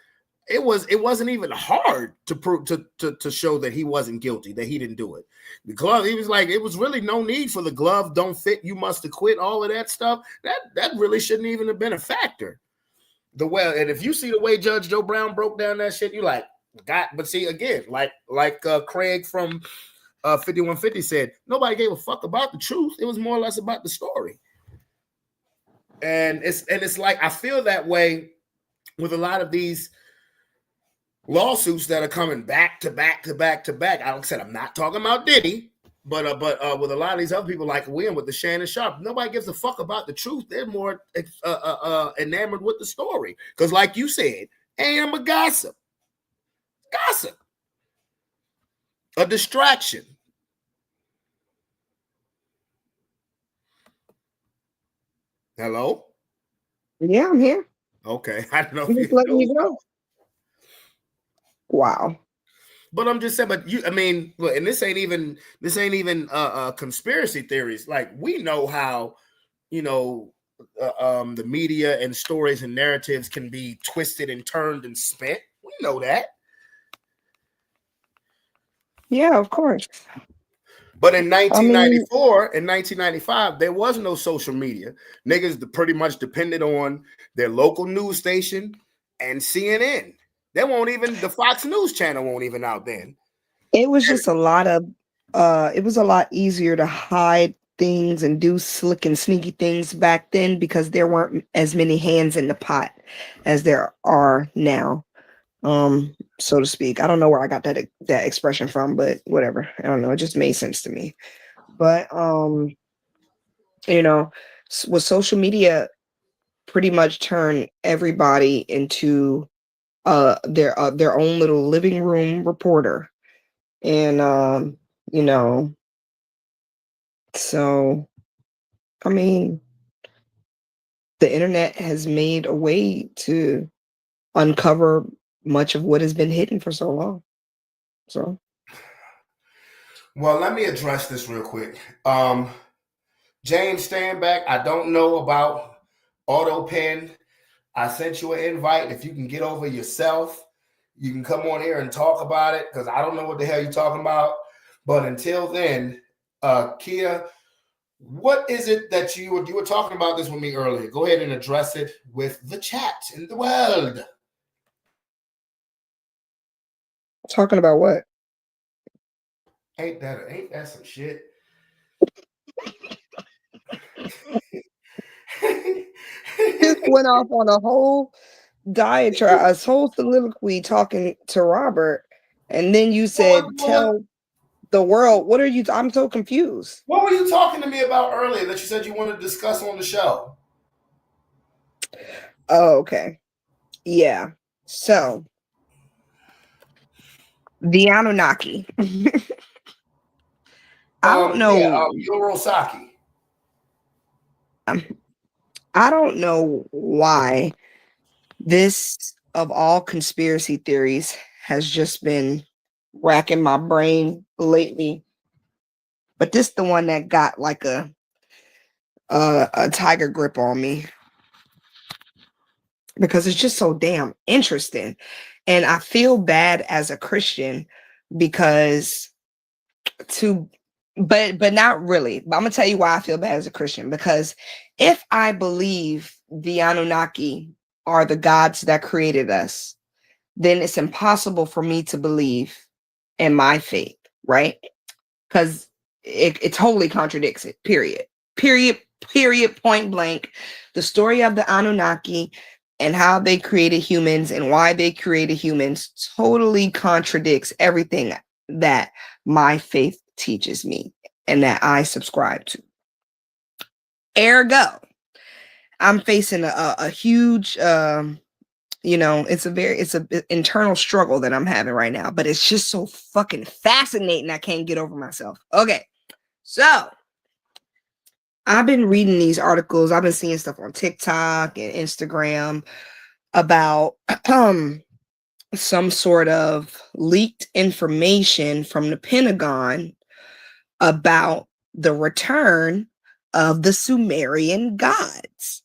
it wasn't even hard to prove to show that he wasn't guilty, that he didn't do it. The glove, he was like, it was really no need for the glove don't fit, you must acquit, all of that stuff. That really shouldn't even have been a factor. And if you see the way Judge Joe Brown broke down that shit, you're like, God. But see, again, like Craig from 5150 said, nobody gave a fuck about the truth. It was more or less about the story. And it's like, I feel that way with a lot of these lawsuits that are coming back to back to back to back. I said, I'm not talking about Diddy, but with a lot of these other people, like William with the Shannon Sharp, nobody gives a fuck about the truth. They're more enamored with the story, because, like you said, I'm a gossip, a distraction. Hello? Yeah, I'm here. Okay, I don't know. I'm just letting you know. Wow. But I'm just saying, and this ain't even conspiracy theories. Like, we know how, the media and stories and narratives can be twisted and turned and spent. We know that. Yeah, of course. But in 1994 and 1995, there was no social media. Niggas pretty much depended on their local news station and CNN. They won't even, the Fox News channel won't even out then. It was just it was a lot easier to hide things and do slick and sneaky things back then, because there weren't as many hands in the pot as there are now, so to speak. I don't know where I got that expression from, but whatever. I don't know. It just made sense to me. But, with social media, pretty much turned everybody into their own little living room reporter. And so the internet has made a way to uncover much of what has been hidden for so long. So, well, let me address this real quick. James Standback, I don't know about AutoPen. I sent you an invite. If you can get over yourself, you can come on here and talk about it, because I don't know what the hell you're talking about. But until then, Kia, what is it that you were talking about this with me earlier? Go ahead and address it with the chat in the world. talking about what? Ain't that some shit? Just went off on a whole diatribe, a whole soliloquy talking to Robert, and then you said, "Tell the world." What are you? I'm so confused. What were you talking to me about earlier that you said you wanted to discuss on the show? Oh, okay. Yeah. So the Anunnaki. I don't know. Yeah, Yorosaki. I don't know why this, of all conspiracy theories, has just been racking my brain lately. But this the one that got like a tiger grip on me, because it's just so damn interesting. And I feel bad as a Christian because but not really. But I'm gonna tell you why I feel bad as a Christian, because if I believe the Anunnaki are the gods that created us, then it's impossible for me to believe in my faith, right? Because it totally contradicts it, period, point blank. The story of the Anunnaki and how they created humans and why they created humans totally contradicts everything that my faith teaches me and that I subscribe to. Ergo, I'm facing a huge it's an internal struggle that I'm having right now, but it's just so fucking fascinating. I can't get over myself. Okay. So I've been reading these articles. I've been seeing stuff on TikTok and Instagram about some sort of leaked information from the Pentagon about the return of the Sumerian gods.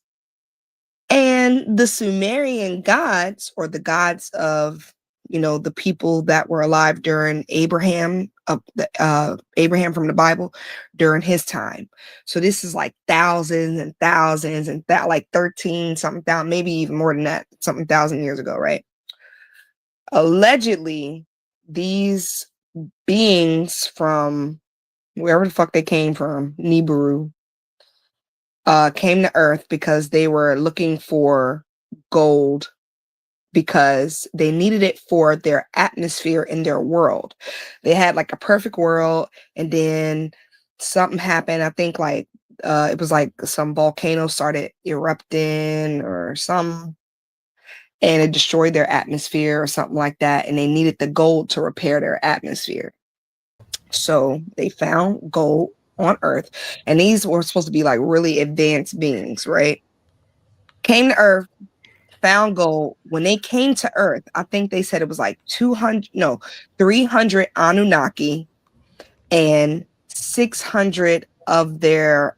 And the Sumerian gods, or the gods of, the people that were alive during Abraham from the Bible, during his time. So this is like thousands and thousands and like 13 something thousand, maybe even more than that, something thousand years ago, right? Allegedly, these beings from wherever the fuck they came from, Nibiru, came to Earth because they were looking for gold, because they needed it for their atmosphere in their world. They had like a perfect world, and then something happened. I think like it was like some volcano started erupting or something, and it destroyed their atmosphere or something like that, and they needed the gold to repair their atmosphere. So they found gold on Earth, and these were supposed to be like really advanced beings, right? Came to Earth, found gold. When they came to Earth, I think they said it was like 300 Anunnaki and 600 of their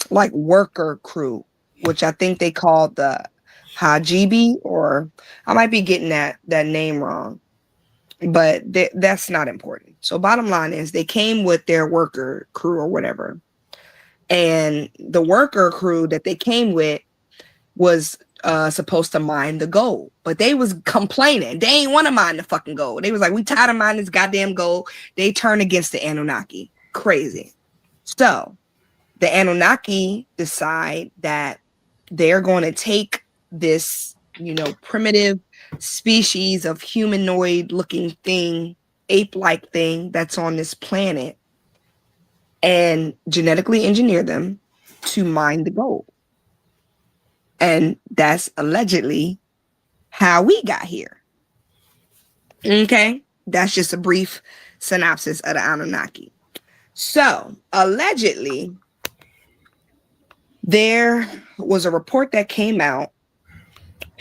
like worker crew, which I think they called the Hajibi, or I might be getting that name wrong, but that's not important. So bottom line is they came with their worker crew or whatever. And the worker crew that they came with was supposed to mine the gold, but they was complaining. They ain't want to mine the fucking gold. They was like, we tired of mining this goddamn gold. They turned against the Anunnaki. Crazy. So the Anunnaki decide that they're going to take this, primitive species of humanoid looking thing, ape-like thing that's on this planet, and genetically engineer them to mine the gold. And that's allegedly how we got here. Okay? That's just a brief synopsis of the Anunnaki. So, allegedly, there was a report that came out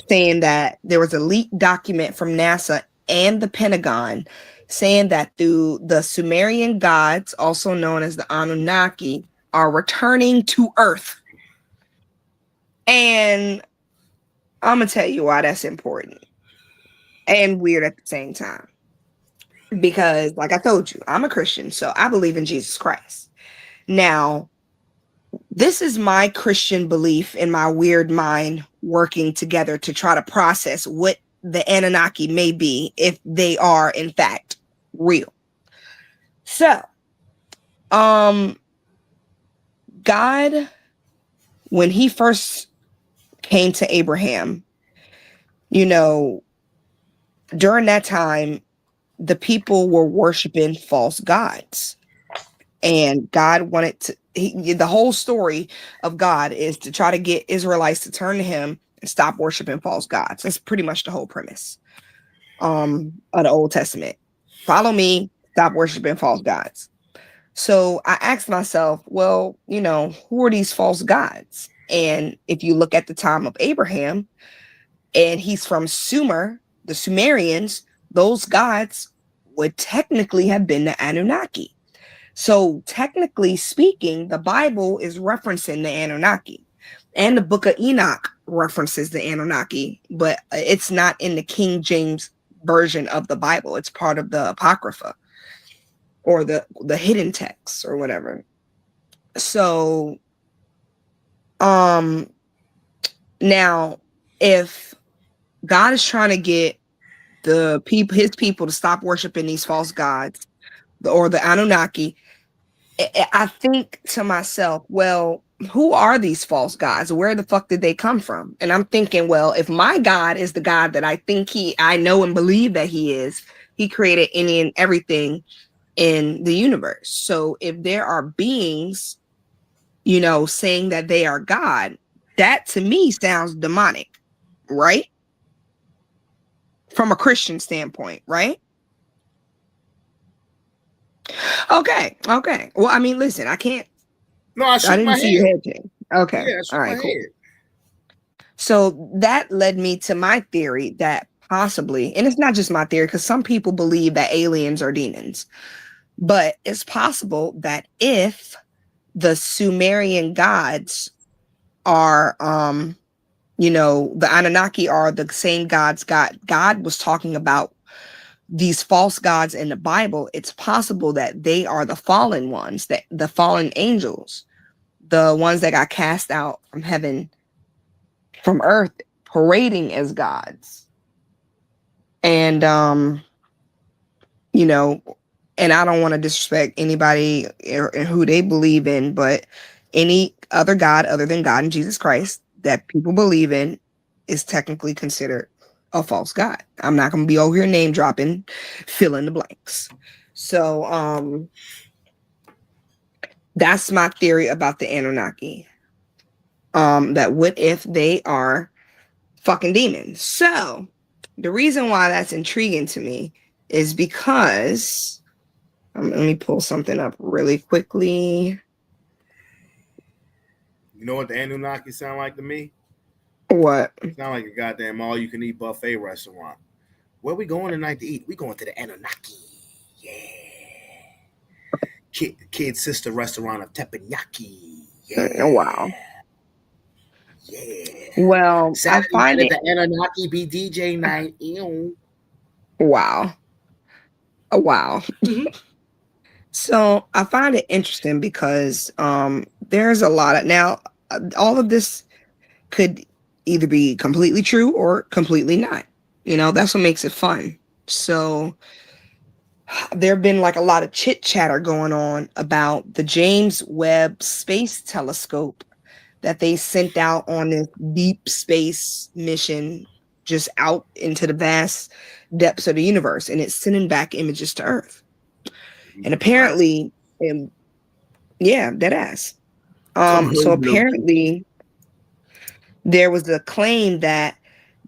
saying that there was a leaked document from NASA and the Pentagon saying that the Sumerian gods, also known as the Anunnaki, are returning to Earth. And I'm going to tell you why that's important and weird at the same time. Because, like I told you, I'm a Christian, so I believe in Jesus Christ. Now, this is my Christian belief in my weird mind working together to try to process what the Anunnaki may be if they are, in fact, real. So, God, when he first came to Abraham, you know, during that time, the people were worshiping false gods. And God wanted to, the whole story of God is to try to get Israelites to turn to him and stop worshiping false gods. That's pretty much the whole premise of the Old Testament. Follow me, stop worshiping false gods. So I asked myself, well, you know, who are these false gods? And if you look at the time of Abraham, and he's from Sumer, the Sumerians, those gods would technically have been the Anunnaki. So technically speaking, the Bible is referencing the Anunnaki, and the book of Enoch references the Anunnaki, but it's not in the King James version of the Bible. It's part of the Apocrypha or the hidden texts or whatever. So now if God is trying to get his people to stop worshiping these false gods or the Anunnaki, I think to myself, well, who are these false gods? Where the fuck did they come from? And I'm thinking, well, if my God is the God that I know and believe that he is, he created any and everything in the universe. So if there are beings, you know, saying that they are God, that to me sounds demonic, right? From a Christian standpoint, right? Okay. Well, I mean, listen, I can't. No, I didn't see your head change. Okay. Yeah, I shook All right, my cool. head. So that led me to my theory that possibly, and it's not just my theory, because some people believe that aliens are demons, but it's possible that if the Sumerian gods are, you know, the Anunnaki are the same gods God was talking about, these false gods in the Bible, it's possible that they are the fallen ones, that the fallen angels, the ones that got cast out from heaven, from earth, parading as gods. And you know, and I don't want to disrespect anybody or who they believe in, but any other God other than God and Jesus Christ that people believe in is technically considered a false god. I'm not going to be over here name dropping, fill in the blanks. So that's my theory about the Anunnaki. That what if they are fucking demons? So the reason why that's intriguing to me is because let me pull something up really quickly. You know what the Anunnaki sound like to me? What? Sound like a goddamn all-you-can-eat buffet restaurant. Where we going tonight to eat? We going to the Anunnaki. Yeah. Kid sister restaurant of teppanyaki. Yeah. Wow. Yeah. Well, Saturday I find night it. at the Anunnaki be DJ night. Ew. Wow. Wow. So I find it interesting because there's a lot of now all of this could either be completely true or completely not. You know, that's what makes it fun. So there have been like a lot of chit chatter going on about the James Webb Space Telescope that they sent out on this deep space mission just out into the vast depths of the universe, and it's sending back images to Earth. And apparently, yeah, dead ass. So apparently there was a claim that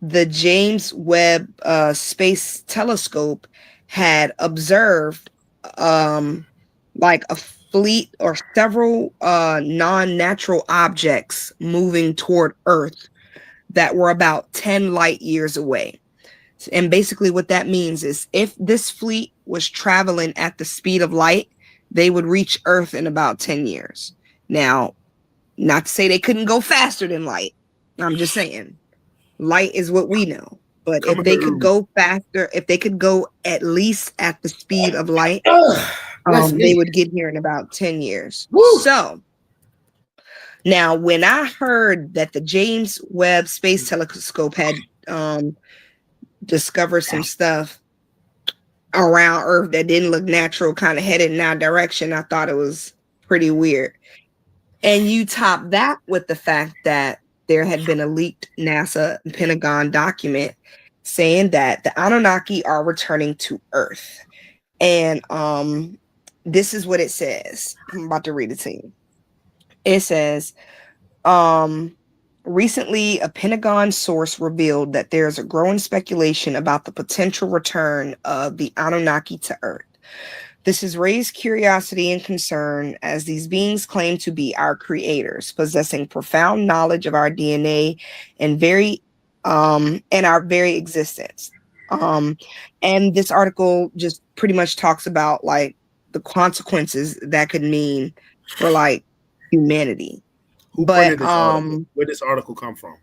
the James Webb Space Telescope had observed like a fleet or several non-natural objects moving toward Earth that were about 10 light years away. And basically what that means is if this fleet was traveling at the speed of light, they would reach Earth in about 10 years. Now, not to say they couldn't go faster than light. I'm just saying light is what we know. But if they could go faster, if they could go at least at the speed of light, they would get here in about 10 years. Woo! So now when I heard that the James Webb Space Telescope had discovered some stuff around Earth that didn't look natural, kind of headed in our direction, I thought it was pretty weird. And you top that with the fact that there had been a leaked NASA Pentagon document saying that the Anunnaki are returning to Earth. And this is what it says. I'm about to read it to you. It says, recently, a Pentagon source revealed that there's a growing speculation about the potential return of the Anunnaki to Earth. This has raised curiosity and concern as these beings claim to be our creators, possessing profound knowledge of our DNA and our very existence. And this article just pretty much talks about like the consequences that could mean for like humanity. Who printed this article? Where this article come from?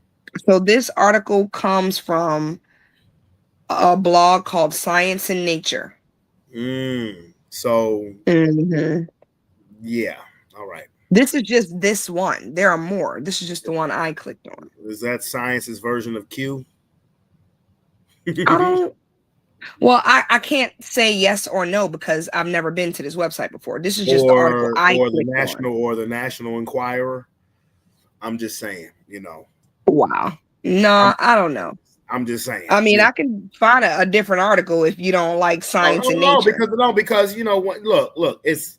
So this article comes from a blog called Science and Nature. So yeah, all right. This is just this one. There are more. This is just the one I clicked on. Is that Science's version of Q? Well, I can't say yes or no because I've never been to this website before. This is just the article I clicked on. Or the National Enquirer. I'm just saying, Wow. No, I don't know. I'm just saying. I mean, I can find a different article if you don't like Science and Nature. Because look, it's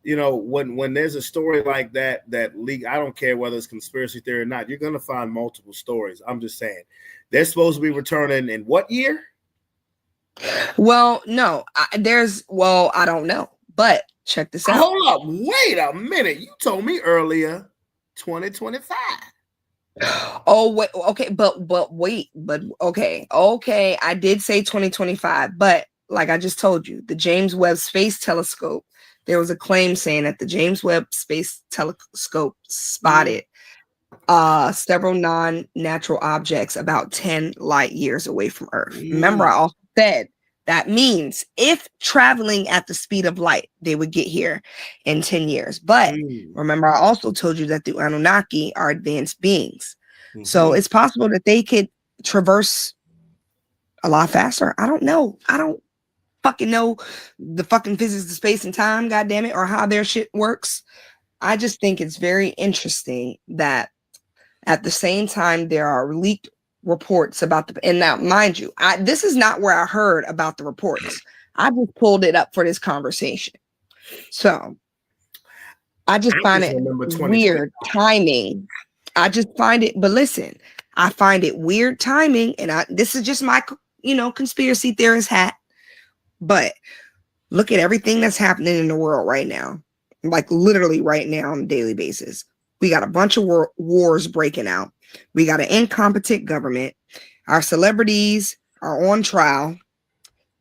when there's a story like that leak, I don't care whether it's conspiracy theory or not, you're gonna find multiple stories. I'm just saying they're supposed to be returning in what year? Well, no, I don't know, but check this out. Hold up, wait a minute. You told me earlier 2025. Oh wait, okay, but okay. I did say 2025, but like I just told you, the James Webb Space Telescope, there was a claim saying that the James Webb Space Telescope spotted several non-natural objects about 10 light years away from Earth. Remember, I also said that means if traveling at the speed of light, they would get here in 10 years. But remember, I also told you that the Anunnaki are advanced beings. So it's possible that they could traverse a lot faster. I don't know. I don't fucking know the fucking physics of space and time, goddammit, or how their shit works. I just think it's very interesting that at the same time there are leaked reports about and now mind you, this is not where I heard about the reports. I just pulled it up for this conversation. So I just find it weird timing. I just find it, but listen, I find it weird timing, and this is just my conspiracy theorist hat. But look at everything that's happening in the world right now, like literally right now on a daily basis. We got a bunch of wars breaking out. We got an incompetent government. Our celebrities are on trial.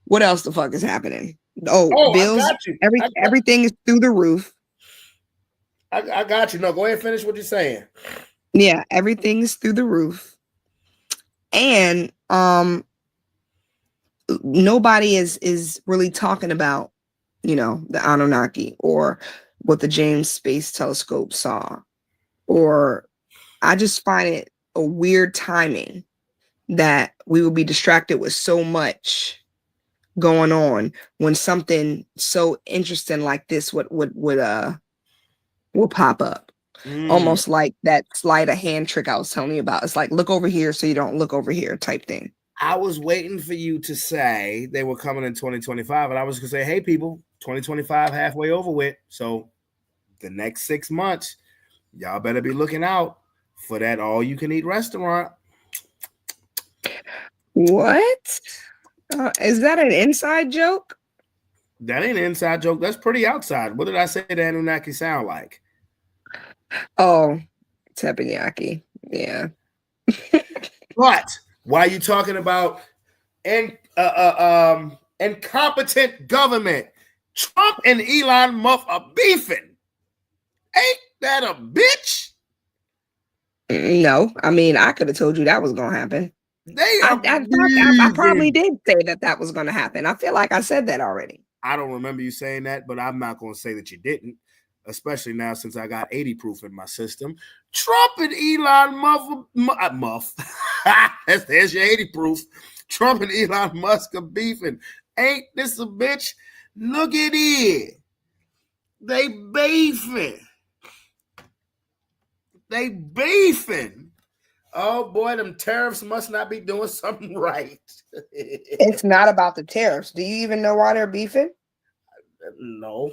What else the fuck is happening? Bills. Everything is through the roof. I got you. No, go ahead and finish what you're saying. Yeah, everything is through the roof. And nobody is really talking about, the Anunnaki or what the James Space Telescope saw. Or I just find it a weird timing that we will be distracted with so much going on when something so interesting like this will pop up. Almost like that sleight of hand trick I was telling you about. It's like, look over here so you don't look over here type thing. I was waiting for you to say they were coming in 2025, and I was going to say, hey, people, 2025 halfway over with. So the next 6 months, y'all better be looking out for that all-you-can-eat restaurant. What? Is that an inside joke? That ain't an inside joke. That's pretty outside. What did I say the Anunnaki sound like? Oh, teppanyaki. Yeah. But why are you talking about incompetent government? Trump and Elon Musk are beefing. Ain't that a bitch? No, I mean, I could have told you that was going to happen. They I are probably beefing. did say that was going to happen. I feel like I said that already. I don't remember you saying that, but I'm not going to say that you didn't, especially now since I got 80 proof in my system. Trump and Elon Musk, there's your 80 proof. Trump and Elon Musk are beefing. Ain't this a bitch? Look at it. They beefing. They beefing. Oh boy, them tariffs must not be doing something right. It's not about the tariffs. Do you even know why they're beefing? No.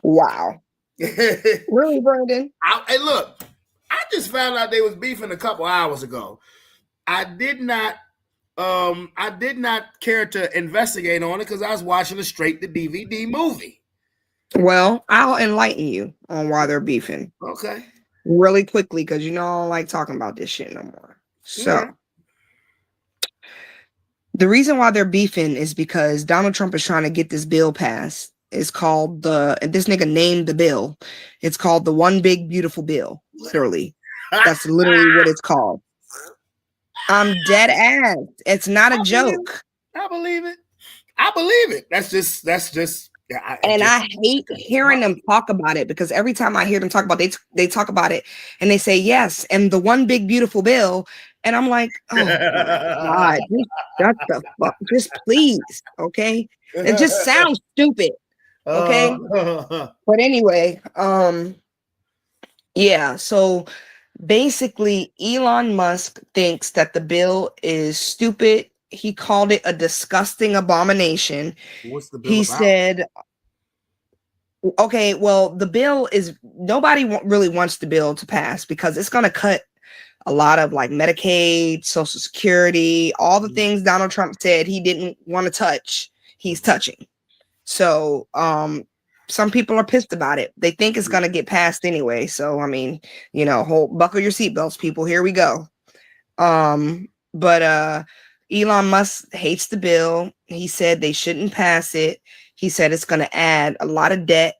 Wow. Really, Brandon? Hey, look, I just found out they was beefing a couple hours ago. I did not care to investigate on it because I was watching a straight to DVD movie. Well, I'll enlighten you on why they're beefing. Okay. Really quickly, because you know I don't like talking about this shit no more. So the reason why they're beefing is because Donald Trump is trying to get this bill passed. It's called this nigga named the bill. It's called the One Big Beautiful Bill. Literally. That's literally what it's called. I'm dead ass. It's not a joke. I believe it. I believe it. That's just. I hate hearing them talk about it because every time I hear them talk about it, they talk about it and they say yes, and the one big beautiful bill, and I'm like, oh my God, just shut the fuck, just please, okay? It just sounds stupid, okay? But anyway, yeah. So basically, Elon Musk thinks that the bill is stupid. He called it a disgusting abomination. What's the bill He about? said, okay, well, the bill is nobody really wants the bill to pass because it's going to cut a lot of like Medicaid, Social Security, all the things Donald Trump said he didn't want to touch. He's touching. So, some people are pissed about it. They think it's going to get passed anyway. So, I mean, you know, buckle your seatbelts, people. Here we go. But Elon Musk hates the bill. He said they shouldn't pass it. He said it's going to add a lot of debt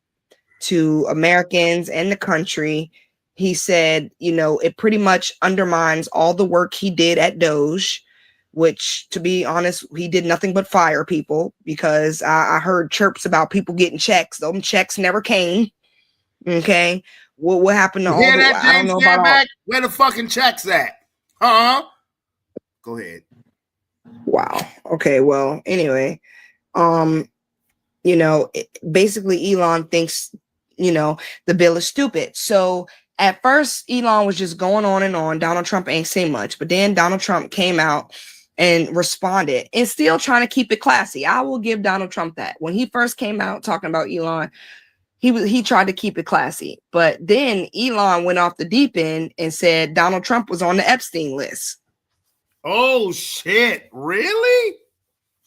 to Americans and the country. He said, you know, it pretty much undermines all the work he did at Doge, which, to be honest, he did nothing but fire people because I heard chirps about people getting checks. Those checks never came. Okay. What happened to all hear the, that, I don't James know about all. Where the fucking checks at? Huh? Go ahead. Wow. Okay. Well, anyway, you know, basically Elon thinks, you know, the bill is stupid. So at first, Elon was just going on and on. Donald Trump ain't say much, but then Donald Trump came out and responded and still trying to keep it classy. I will give Donald Trump that. When he first came out talking about Elon, he tried to keep it classy. But then Elon went off the deep end and said Donald Trump was on the Epstein list. Oh shit! Really?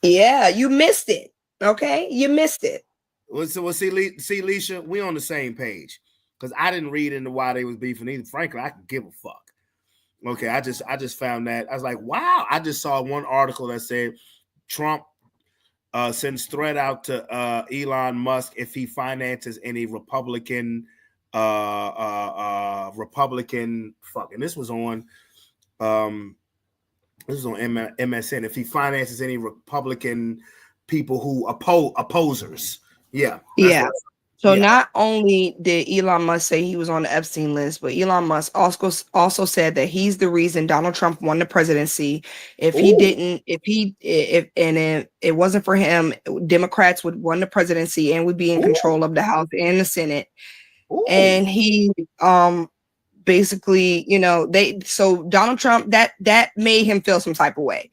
Yeah, you missed it. Okay, you missed it. Well, see, Leisha, we on the same page because I didn't read into why they was beefing either. Frankly, I could give a fuck. Okay, I just found that I was like, wow. I just saw one article that said Trump sends threat out to Elon Musk if he finances any Republican fucking. This was on MSN. If he finances any Republican people who opposers. Yeah. Yeah. So not only did Elon Musk say he was on the Epstein list, but Elon Musk also said that he's the reason Donald Trump won the presidency. If it wasn't for him, Democrats would won the presidency and would be in control of the House and the Senate. And he basically, you know, Donald Trump that made him feel some type of way.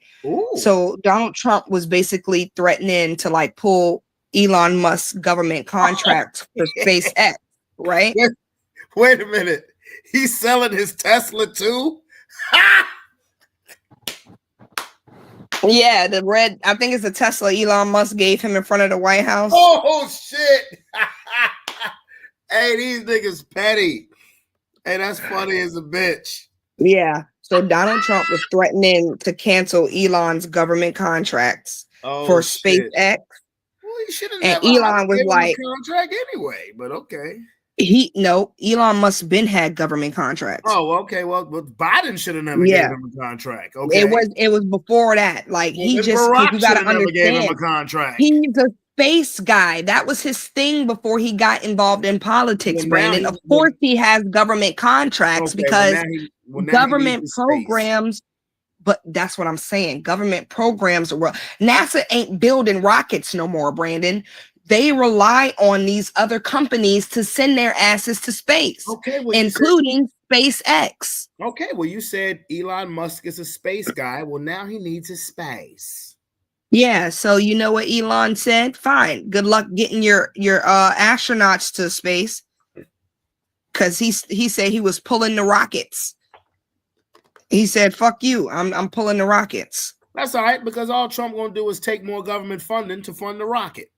So Donald Trump was basically threatening to like pull Elon Musk's government contracts for SpaceX, right? Wait a minute. He's selling his Tesla too? Yeah, the red, I think it's a Tesla Elon Musk gave him in front of the White House. Oh shit. Hey, these niggas petty. Hey, that's funny as a bitch. Yeah. So Donald Trump was threatening to cancel Elon's government contracts for Shit. SpaceX. Well, he should have And never. I Elon was gave him a like, contract anyway, but okay. Elon must have been had government contracts. Oh, okay. Well, Biden should have never gave him a contract. Okay. It was before that. Like he just Barack you should gotta have never gave him a understand. contract. He's a space guy. That was his thing before he got involved in politics, Brandon. Of course, he has government contracts because government programs. But that's what I'm saying. Government programs are NASA ain't building rockets no more, Brandon. They rely on these other companies to send their asses to space, including SpaceX. Okay, well, you said Elon Musk is a space guy. Well, now he needs his space. Yeah, so you know what Elon said? Fine. Good luck getting your astronauts to space. Cause he said he was pulling the rockets. He said, "Fuck you. I'm pulling the rockets." That's all right, because all Trump gonna do is take more government funding to fund the rocket.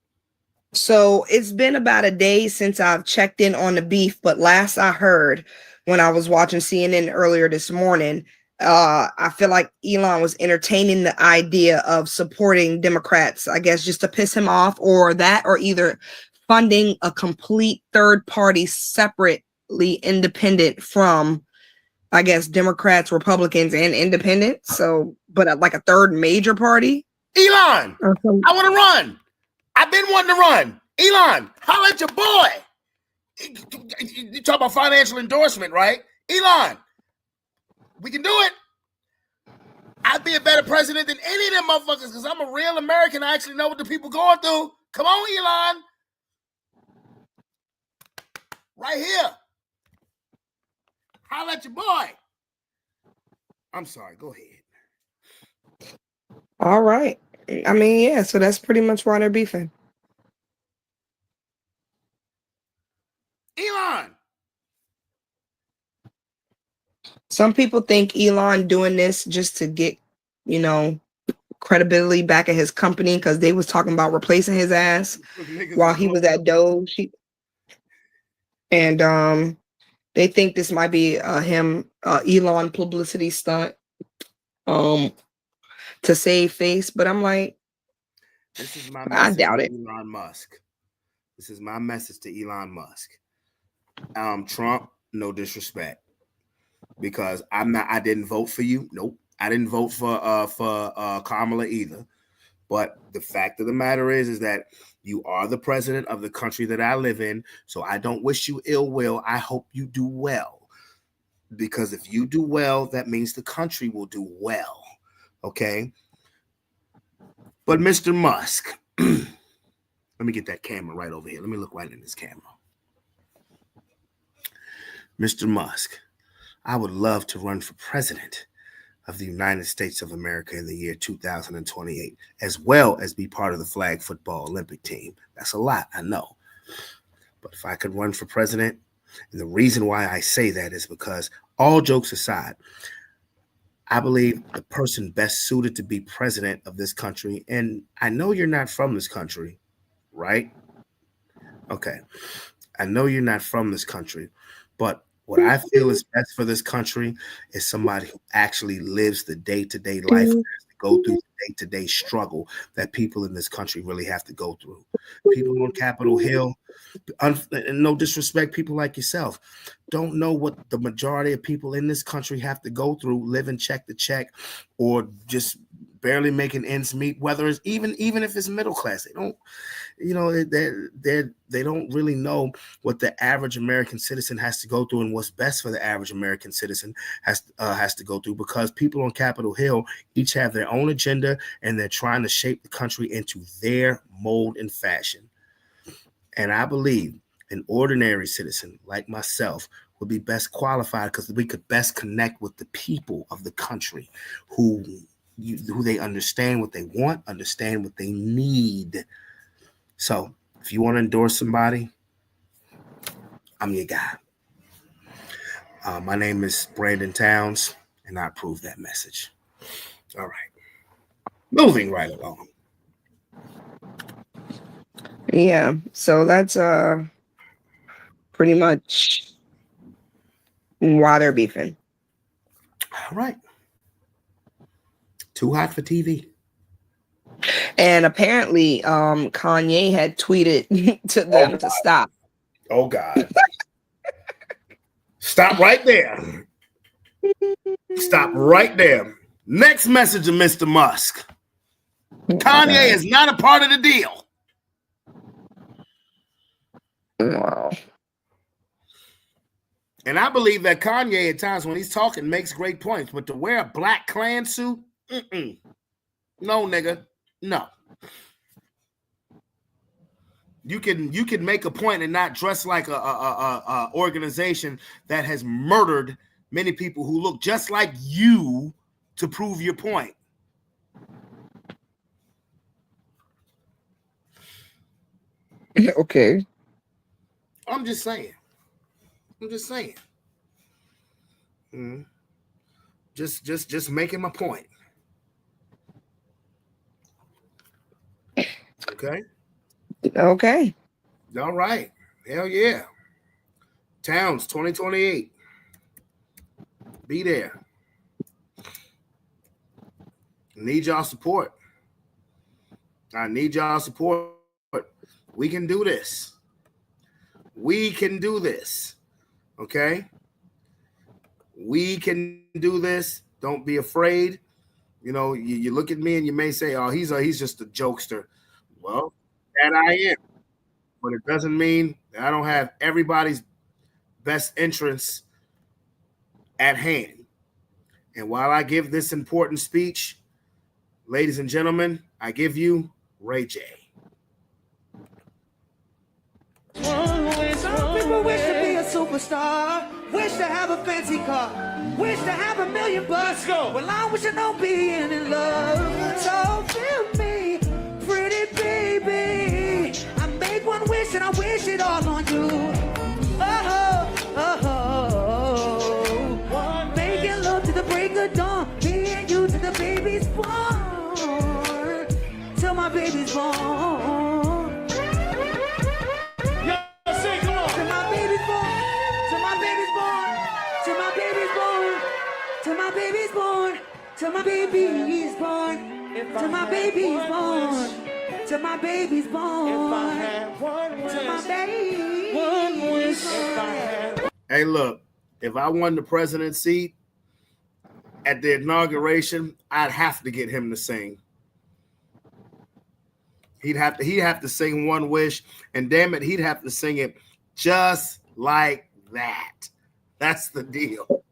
So it's been about a day since I've checked in on the beef, but last I heard when I was watching CNN earlier this morning, I feel like Elon was entertaining the idea of supporting Democrats, I guess just to piss him off, or either funding a complete third party separately independent from, I guess, Democrats, Republicans, and independents. So, but like a third major party. Elon, I want to run. I've been wanting to run. Elon, holla at your boy. You talk about financial endorsement, right? Elon, we can do it. I'd be a better president than any of them motherfuckers because I'm a real American. I actually know what the people going through. Come on, Elon. Right here. Holla at your boy. I'm sorry. Go ahead. All right. I mean, yeah, so that's pretty much why they're beefing. Elon. Some people think Elon doing this just to get, credibility back at his company because they was talking about replacing his ass while he was at Doge. And they think this might be Elon publicity stunt to save face, but I'm like, this is my I doubt it. Elon Musk. This is my message to Elon Musk. Trump, no disrespect, because I didn't vote for you. Nope, I didn't vote for Kamala either. But the fact of the matter is that you are the president of the country that I live in. So I don't wish you ill will. I hope you do well, because if you do well, that means the country will do well. Okay. But Mr. Musk, let me get that camera right over here. Let me look right in this camera. Mr. Musk, I would love to run for president of the United States of America in the year 2028, as well as be part of the flag football Olympic team. That's a lot, I know. But if I could run for president, and the reason why I say that is because, all jokes aside, I believe the person best suited to be president of this country, and I know you're not from this country, right? Okay. I know you're not from this country, but what I feel is best for this country is somebody who actually lives the day-to-day life, has to go through the day-to-day struggle that people in this country really have to go through. People on Capitol Hill, and no disrespect, people like yourself, don't know what the majority of people in this country have to go through, living check to check, or just barely making ends meet, whether it's even if it's middle class. They don't, they don't really know what the average American citizen has to go through and what's best for the average American citizen has to go through, because people on Capitol Hill each have their own agenda and they're trying to shape the country into their mold and fashion. And I believe an ordinary citizen like myself would be best qualified because we could best connect with the people of the country who they understand what they want, understand what they need. So if you want to endorse somebody, I'm your guy. My name is Brandon Towns, and I approve that message. All right. Moving right along. Yeah, so that's pretty much why they're beefing. All right. Too hot for TV. And apparently, Kanye had tweeted to them to stop. Oh God. Stop right there. Stop right there. Next message of Mr. Musk. Kanye is not a part of the deal. Wow. And I believe that Kanye at times when he's talking makes great points, but to wear a black Klan suit, no, nigga, no. You can make a point and not dress like a organization that has murdered many people who look just like you to prove your point. Okay. I'm just saying. Just making my point. Okay. Okay. All right. Hell yeah. Towns 2028. Be there. Need y'all support. I need y'all support. We can do this. We can do this. Okay? We can do this. Don't be afraid. You know, you look at me and you may say, oh, he's just a jokester. Well, that I am. But it doesn't mean that I don't have everybody's best interests at hand. And while I give this important speech, ladies and gentlemen, I give you Ray J. Some people wish to be a superstar, wish to have a fancy car, wish to have $1 million bucks. Well, I wish I know being in love. So feel me, pretty baby. I make one wish and I wish it all on you. Making love to the break of dawn, me and you to the baby's born, till my baby's born. Till my baby's born, till my baby's born, till my baby's born, till my baby's born, till my baby's born. Hey, look, if I won the presidency seat at the inauguration, I'd have to get him to sing. He'd have to sing One Wish, and damn it, he'd have to sing it just like that. That's the deal.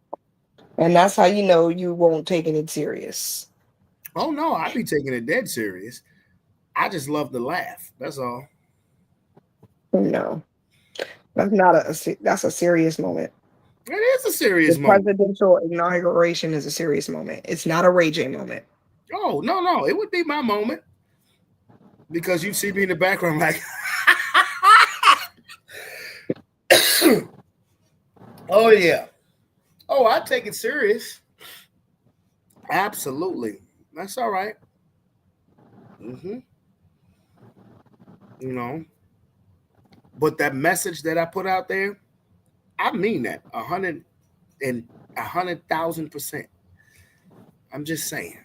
And that's how you know you won't take it serious. Oh no, I'd be taking it dead serious. I just love to laugh. That's all. No, that's not that's a serious moment. It is a serious moment. The presidential inauguration is a serious moment. It's not a Ray J moment. Oh, no. It would be my moment. Because you see me in the background like, oh yeah. Oh, I take it serious. Absolutely. That's all right. You know, but that message that I put out there, I mean that 100,000%. I'm just saying.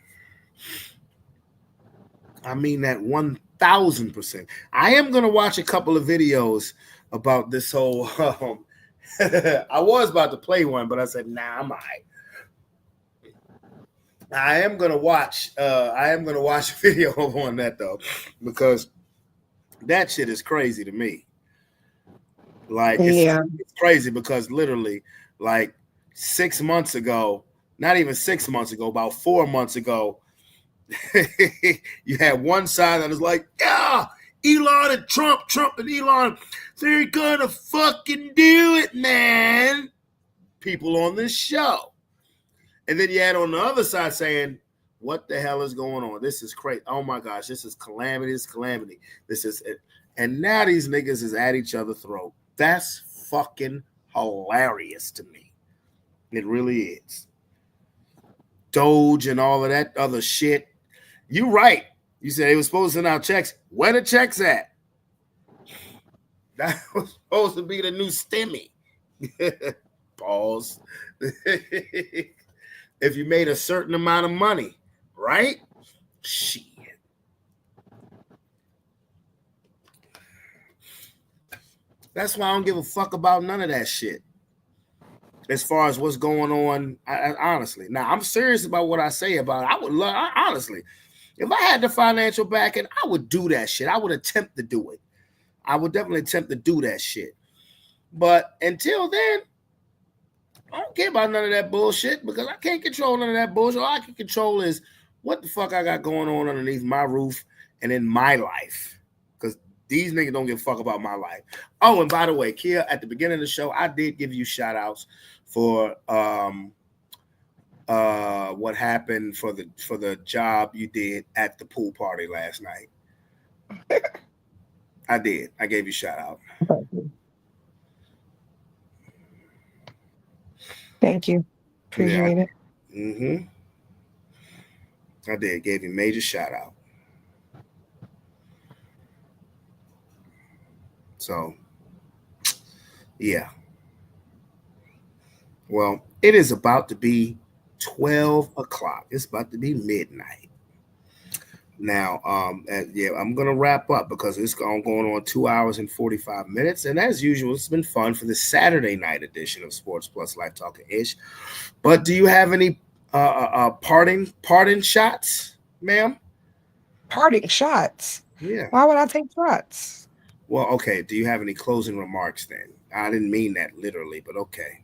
I mean that 1,000%. I am going to watch a couple of videos about this whole I was about to play one, but I said, nah, I'm all right. I am gonna watch a video on that though, because that shit is crazy to me. Like it's crazy because literally, like 6 months ago, not even 6 months ago, about 4 months ago, you had one side that was like, yeah, Elon and Trump and Elon, they're gonna fucking do it, man. People on this show. And then you had on the other side saying, what the hell is going on? This is crazy. Oh my gosh, this is calamity. This is it. And now these niggas is at each other's throat. That's fucking hilarious to me. It really is. Doge and all of that other shit. You right. You said they were supposed to send out checks. Where the checks at? That was supposed to be the new stimmy. Pause. if you made a certain amount of money, right? Shit. That's why I don't give a fuck about none of that shit. As far as what's going on, honestly. Now, I'm serious about what I say about it. I would love, honestly, if I had the financial backing, I would do that shit. I would attempt to do it. I would definitely attempt to do that shit. But until then, I don't care about none of that bullshit because I can't control none of that bullshit. All I can control is what the fuck I got going on underneath my roof and in my life. Because these niggas don't give a fuck about my life. Oh, and by the way, Kia, at the beginning of the show, I did give you shout outs for what happened for the job you did at the pool party last night. I did. I gave you a shout out. Thank you. Appreciate it. Mm-hmm. I did. Gave you a major shout out. So, yeah. Well, it is about to be 12 o'clock. It's about to be midnight. Now, yeah, I'm going to wrap up because it's going on 2 hours and 45 minutes. And as usual, it's been fun for the Saturday night edition of Sports Plus Life Talking Ish. But do you have any parting shots, ma'am? Parting shots? Yeah. Why would I take shots? Well, okay. Do you have any closing remarks then? I didn't mean that literally, but okay.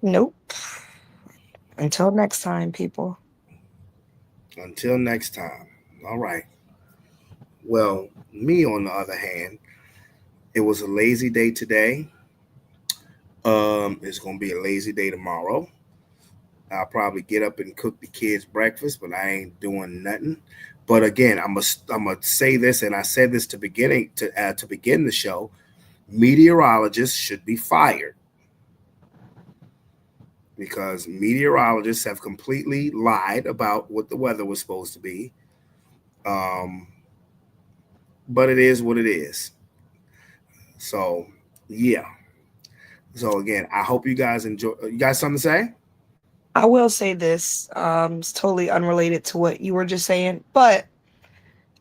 Nope. Until next time, people. Until next time. All right. Well, me on the other hand, it was a lazy day today. It's gonna be a lazy day tomorrow. I'll probably get up and cook the kids breakfast, but I ain't doing nothing. But again, I'm gonna say this, and I said this to begin the show. Meteorologists should be fired because meteorologists have completely lied about what the weather was supposed to be. But it is what it is. So yeah. So again, I hope you guys enjoy. You got something to say? I will say this. It's totally unrelated to what you were just saying, but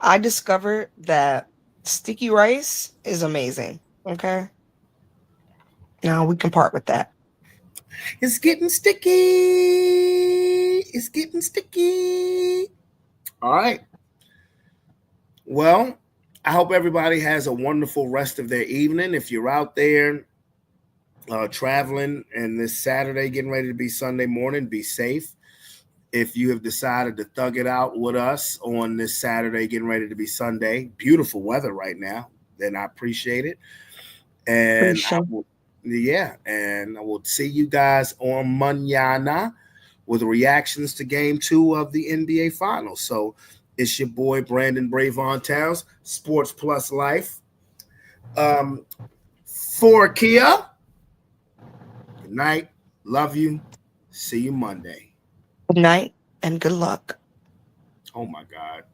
I discovered that sticky rice is amazing. Okay. Now we can part with that. It's getting sticky. It's getting sticky. All right. Well, I hope everybody has a wonderful rest of their evening. If you're out there traveling and this Saturday getting ready to be Sunday morning, be safe. If you have decided to thug it out with us on this Saturday getting ready to be Sunday, beautiful weather right now, then I appreciate it. And I will see you guys on mañana with reactions to game 2 of the NBA Finals. So it's your boy Brandon Bravon Towns, Sports Plus Life. For Kia, good night. Love you. See you Monday. Good night and good luck. Oh my God.